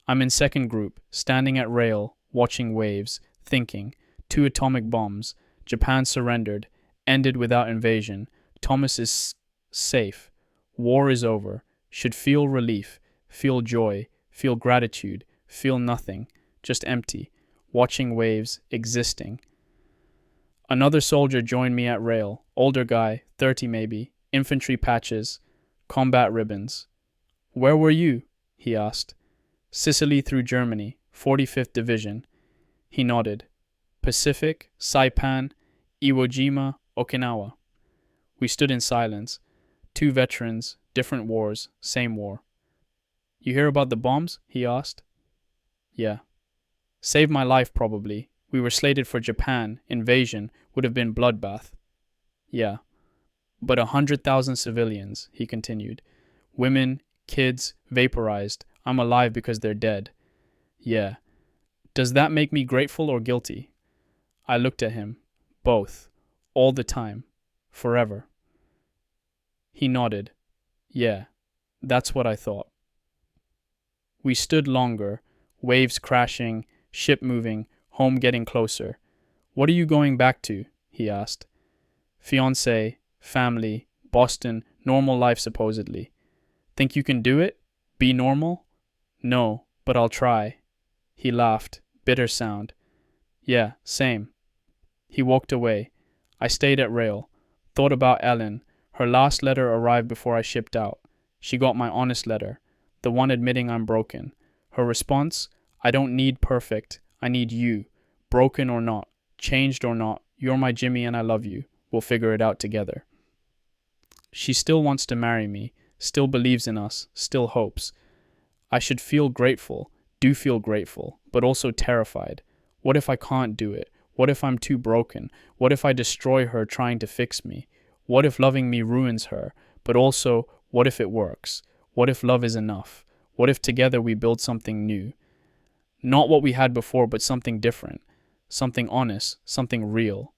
I'm in second group, standing at rail, watching waves, thinking. 2 atomic bombs. Japan surrendered, ended without invasion. Thomas is safe. War is over. Should feel relief, feel joy, feel gratitude, feel nothing, just empty. Watching waves, existing. Another soldier joined me at rail, older guy, 30 maybe, infantry patches, combat ribbons. Where were you? He asked. Sicily through Germany, 45th Division. He nodded. Pacific, Saipan, Iwo Jima, Okinawa. We stood in silence. 2 veterans, different wars, same war. You hear about the bombs? He asked. Yeah. Saved my life, probably. We were slated for Japan. Invasion would have been bloodbath. Yeah. But 100,000 civilians, he continued. Women, kids, vaporized. I'm alive because they're dead. Yeah. Does that make me grateful or guilty? I looked at him. Both. All the time. Forever. He nodded. Yeah. That's what I thought. We stood longer, waves crashing, ship moving, home getting closer. What are you going back to? He asked. Fiancé, family, Boston, normal life supposedly. Think you can do it? Be normal? No, but I'll try. He laughed, bitter sound. Yeah, same. He walked away. I stayed at rail, thought about Ellen. Her last letter arrived before I shipped out. She got my honest letter, the one admitting I'm broken. Her response, I don't need perfect, I need you. Broken or not, changed or not, you're my Jimmy and I love you. We'll figure it out together. She still wants to marry me, still believes in us, still hopes. I should feel grateful, do feel grateful, but also terrified. What if I can't do it? What if I'm too broken? What if I destroy her trying to fix me? What if loving me ruins her? But also, what if it works? What if love is enough? What if together we build something new? Not what we had before, but something different. Something honest, something real.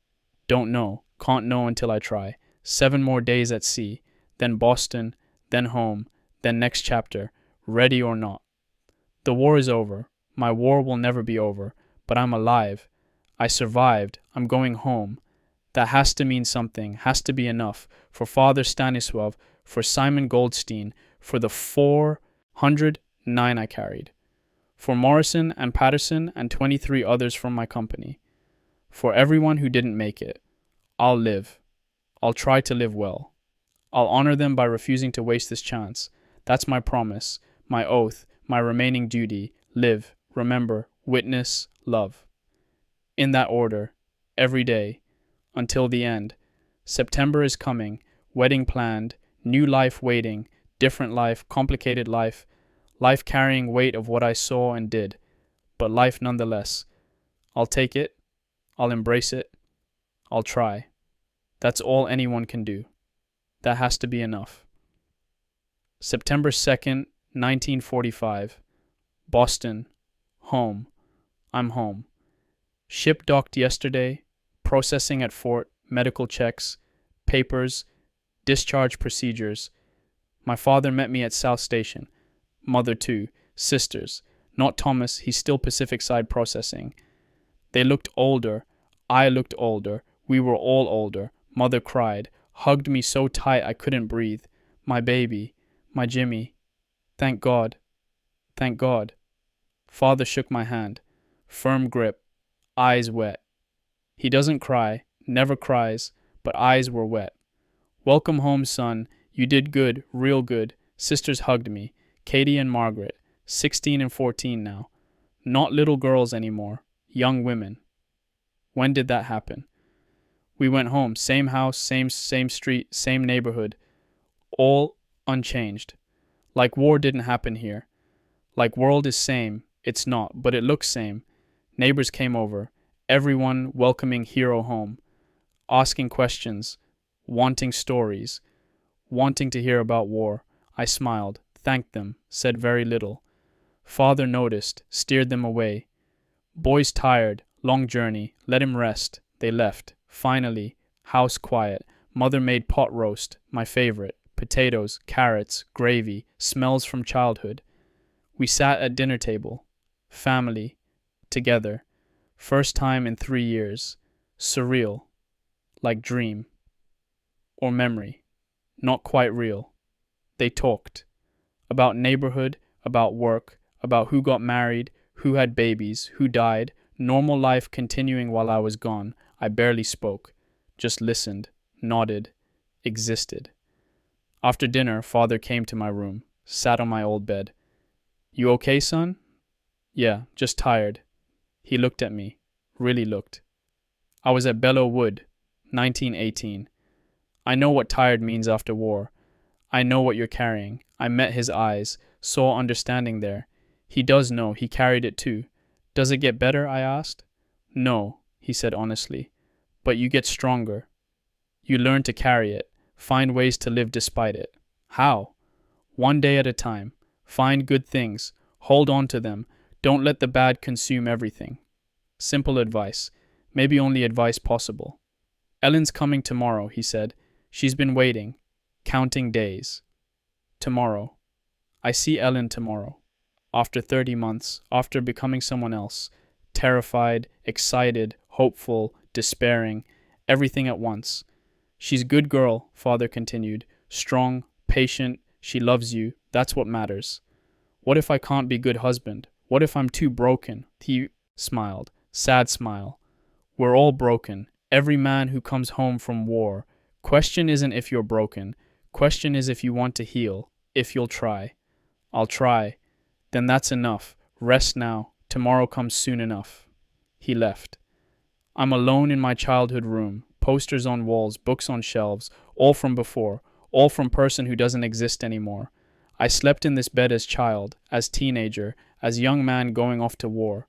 Don't know, can't know until I try. 7 more days at sea, then Boston, then home, then next chapter, ready or not. The war is over. My war will never be over, but I'm alive. I survived. I'm going home. That has to mean something, has to be enough for Father Stanisław, for Simon Goldstein, for the 409 I carried, for Morrison and Patterson and 23 others from my company, for everyone who didn't make it. I'll live. I'll try to live well. I'll honor them by refusing to waste this chance. That's my promise, my oath, my remaining duty. Live, remember, witness, love. In that order, every day, until the end. September is coming, wedding planned, new life waiting, different life, complicated life, life carrying weight of what I saw and did, but life nonetheless. I'll take it, I'll embrace it, I'll try. That's all anyone can do. That has to be enough. September 2nd, 1945. Boston. Home. I'm home. Ship docked yesterday. Processing at fort. Medical checks. Papers. Discharge procedures. My father met me at South Station. Mother too. Sisters. Not Thomas, he's still Pacific Side processing. They looked older. I looked older. We were all older. Mother cried. Hugged me so tight I couldn't breathe. My baby. My Jimmy. Thank God. Thank God. Father shook my hand. Firm grip. Eyes wet. He doesn't cry. Never cries. But eyes were wet. Welcome home, son. You did good. Real good. Sisters hugged me. Katie and Margaret. 16 and 14 now. Not little girls anymore. Young women. When did that happen? We went home. Same house, same street, same neighborhood. All unchanged. Like war didn't happen here. Like world is same. It's not, but it looks same. Neighbors came over. Everyone welcoming hero home. Asking questions. Wanting stories. Wanting to hear about war. I smiled. Thanked them. Said very little. Father noticed. Steered them away. Boy's tired. Long journey. Let him rest. They left. Finally, house quiet. Mother made pot roast, my favorite. Potatoes, carrots, gravy, smells from childhood. We sat at dinner table. Family. Together. First time in 3 years. Surreal. Like dream. Or memory. Not quite real. They talked. About neighborhood, about work, about who got married, who had babies, who died. Normal life continuing while I was gone. I barely spoke, just listened, nodded, existed. After dinner, Father came to my room, sat on my old bed. You okay, son? Yeah, just tired. He looked at me, really looked. I was at Belleau Wood, 1918. I know what tired means after war. I know what you're carrying. I met his eyes, saw understanding there. He does know, he carried it too. Does it get better? I asked. No, he said honestly, but you get stronger. You learn to carry it, find ways to live despite it. How? One day at a time. Find good things, hold on to them, don't let the bad consume everything. Simple advice, maybe only advice possible. Ellen's coming tomorrow, he said. She's been waiting, counting days. Tomorrow. I see Ellen tomorrow. After 30 months, after becoming someone else, terrified, excited, hopeful, despairing, everything at once. She's a good girl, Father continued, strong, patient, she loves you, that's what matters. What if I can't be good husband? What if I'm too broken? He smiled, sad smile. We're all broken, every man who comes home from war. Question isn't if you're broken, question is if you want to heal, if you'll try. I'll try. Then that's enough. Rest now. Tomorrow comes soon enough. He left. I'm alone in my childhood room. Posters on walls, books on shelves, all from before, all from person who doesn't exist anymore. I slept in this bed as child, as teenager, as young man going off to war.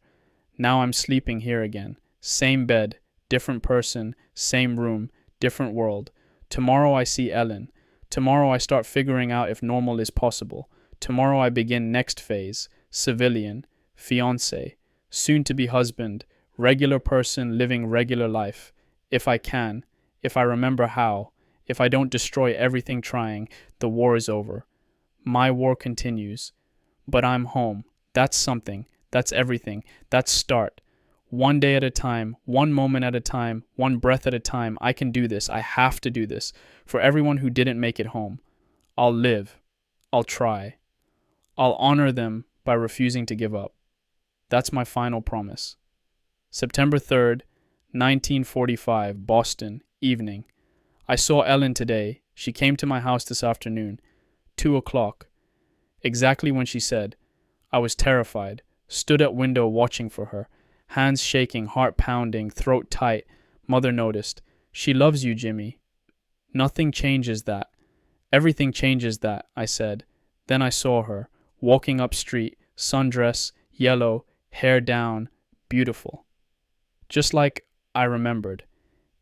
Now I'm sleeping here again. Same bed, different person, same room, different world. Tomorrow I see Ellen. Tomorrow I start figuring out if normal is possible. Tomorrow I begin next phase, civilian, fiancé, soon to be husband, regular person living regular life. If I can, if I remember how, if I don't destroy everything trying, the war is over. My war continues. But I'm home. That's something. That's everything. That's start. One day at a time, one moment at a time, one breath at a time, I can do this. I have to do this. For everyone who didn't make it home. I'll live. I'll try. I'll honor them by refusing to give up. That's my final promise. September 3rd, 1945, Boston, evening. I saw Ellen today. She came to my house this afternoon. 2 o'clock. Exactly when she said. I was terrified. Stood at window watching for her. Hands shaking, heart pounding, throat tight. Mother noticed. She loves you, Jimmy. Nothing changes that. Everything changes that, I said. Then I saw her. Walking up street, sundress, yellow, hair down, beautiful. Just like I remembered.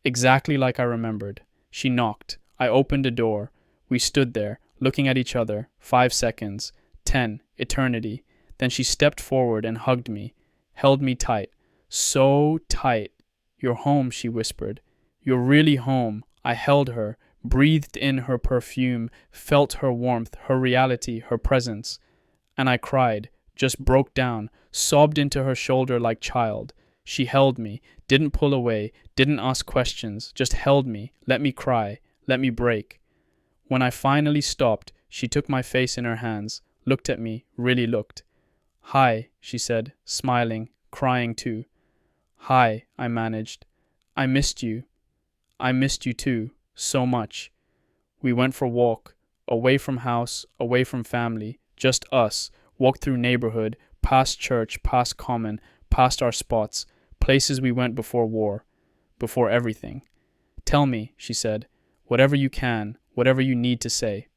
Exactly like I remembered. She knocked. I opened a door. We stood there, looking at each other. 5 seconds. 10. Eternity. Then she stepped forward and hugged me. Held me tight. So tight. You're home, she whispered. You're really home. I held her, breathed in her perfume, felt her warmth, her reality, her presence. And I cried, just broke down, sobbed into her shoulder like child. She held me, didn't pull away, didn't ask questions, just held me, let me cry, let me break. When I finally stopped, she took my face in her hands, looked at me, really looked. Hi, she said, smiling, crying too. Hi, I managed. I missed you. I missed you too, so much. We went for a walk, away from house, away from family, just us, walked through neighborhood, past church, past common, past our spots, places we went before war, before everything. Tell me, she said, whatever you can, whatever you need to say.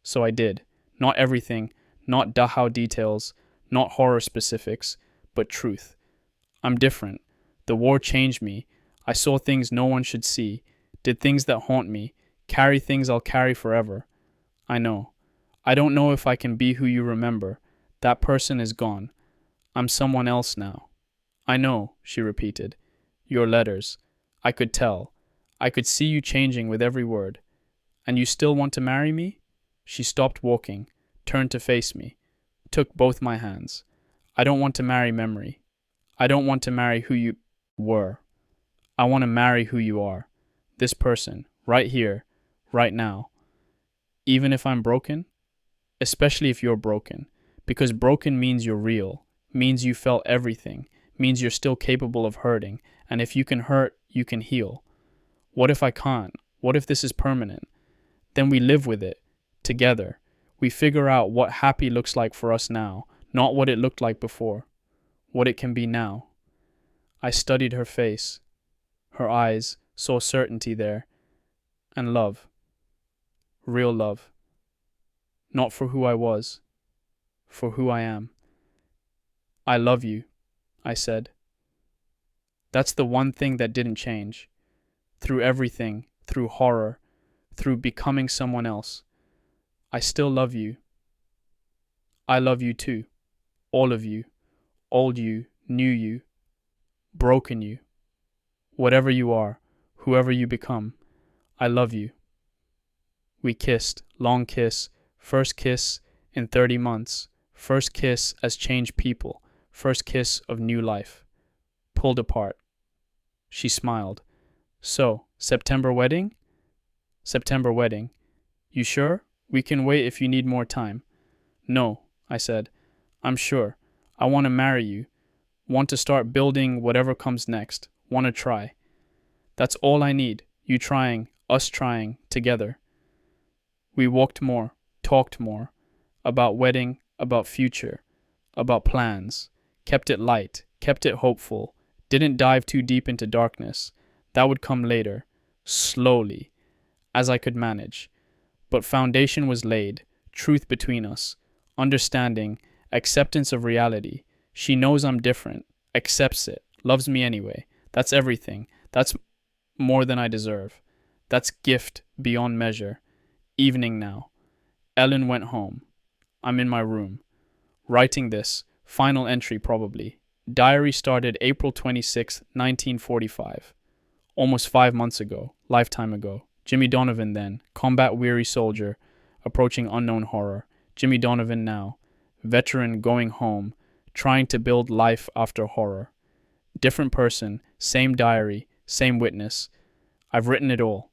So I did. Not everything, not Dachau details, not horror specifics, but truth. I'm different. The war changed me. I saw things no one should see, did things that haunt me, carry things I'll carry forever. I know. I don't know if I can be who you remember. That person is gone. I'm someone else now. I know, she repeated. Your letters. I could tell. I could see you changing with every word. And you still want to marry me? She stopped walking, turned to face me, took both my hands. I don't want to marry memory. I don't want to marry who you were. I want to marry who you are. This person, right here, right now. Even if I'm broken? Especially if you're broken. Because broken means you're real, means you felt everything, means you're still capable of hurting, and if you can hurt, you can heal. What if I can't? What if this is permanent? Then we live with it, together. We figure out what happy looks like for us now, not what it looked like before, what it can be now. I studied her face, her eyes, saw certainty there, and love. Real love. Not for who I was, for who I am. I love you. I said. That's the one thing that didn't change. Through everything, through horror, through becoming someone else, I still love you. I love you too. All of you. Old you, new you, broken you. Whatever you are, whoever you become, I love you. We kissed, long kiss, first kiss in 30 months, first kiss as changed people, first kiss of new life. Pulled apart. She smiled. So, September wedding? September wedding. You sure? We can wait if you need more time. No, I said. I'm sure. I want to marry you. Want to start building whatever comes next. Want to try. That's all I need. You trying, us trying, together. We walked more, talked more. About wedding, about future, about plans. Kept it light, kept it hopeful. Didn't dive too deep into darkness. That would come later. Slowly. As I could manage. But foundation was laid. Truth between us. Understanding. Acceptance of reality. She knows I'm different. Accepts it. Loves me anyway. That's everything. That's more than I deserve. That's gift beyond measure. Evening now. Ellen went home. I'm in my room. Writing this. Final entry probably. Diary started April 26, 1945. Almost 5 months ago. Lifetime ago. Jimmy Donovan then. Combat-weary soldier. Approaching unknown horror. Jimmy Donovan now. Veteran going home. Trying to build life after horror. Different person. Same diary. Same witness. I've written it all.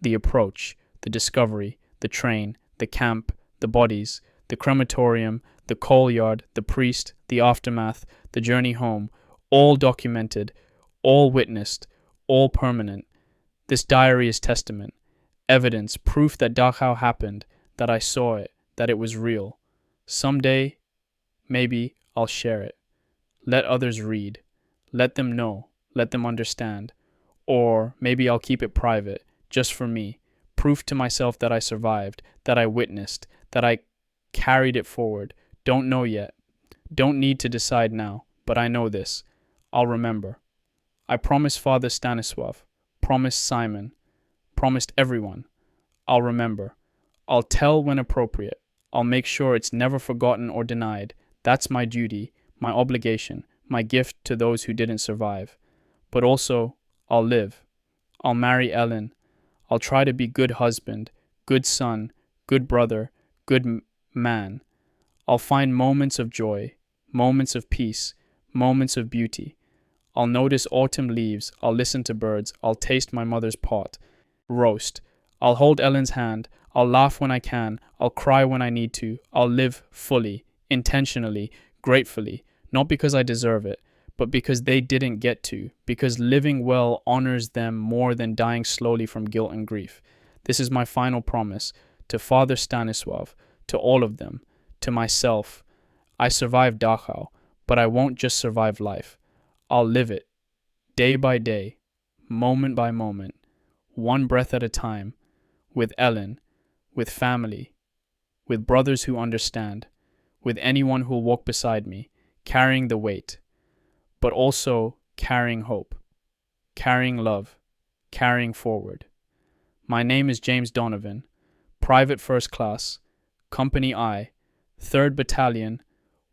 The approach. The discovery. The train. The camp. The bodies. The crematorium. The coal yard. The priest. The aftermath. The journey home. All documented. All witnessed. All permanent. This diary is testament. Evidence. Proof that Dachau happened. That I saw it. That it was real. Someday, maybe, I'll share it. Let others read. Let them know. Let them understand. Or maybe I'll keep it private, just for me. Proof to myself that I survived, that I witnessed, that I carried it forward. Don't know yet. Don't need to decide now, but I know this. I'll remember. I promised Father Stanislav. Promised Simon. Promised everyone. I'll remember. I'll tell when appropriate. I'll make sure it's never forgotten or denied. That's my duty, my obligation, my gift to those who didn't survive. But also, I'll live. I'll marry Ellen. I'll try to be good husband, good son, good brother, good man. I'll find moments of joy, moments of peace, moments of beauty. I'll notice autumn leaves. I'll listen to birds. I'll taste my mother's pot. Roast. I'll hold Ellen's hand. I'll laugh when I can. I'll cry when I need to. I'll live fully, intentionally, gratefully, not because I deserve it, but because they didn't get to, because living well honors them more than dying slowly from guilt and grief. This is my final promise to Father Stanislav, to all of them, to myself. I survived Dachau, but I won't just survive life. I'll live it, day by day, moment by moment, one breath at a time, with Ellen, with family, with brothers who understand, with anyone who'll walk beside me, carrying the weight, but also carrying hope, carrying love, carrying forward. My name is James Donovan, Private First Class, Company I, 3rd Battalion,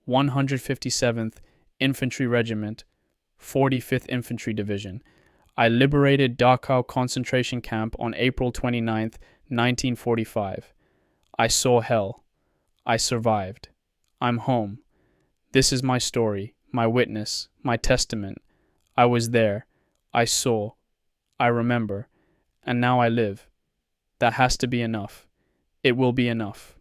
157th Infantry Regiment, 45th Infantry Division. I liberated Dachau concentration camp on April 29th, 1945. I saw hell. I survived. I'm home. This is my story, my witness, my testament. I was there. I saw. I remember. And now I live. That has to be enough. It will be enough.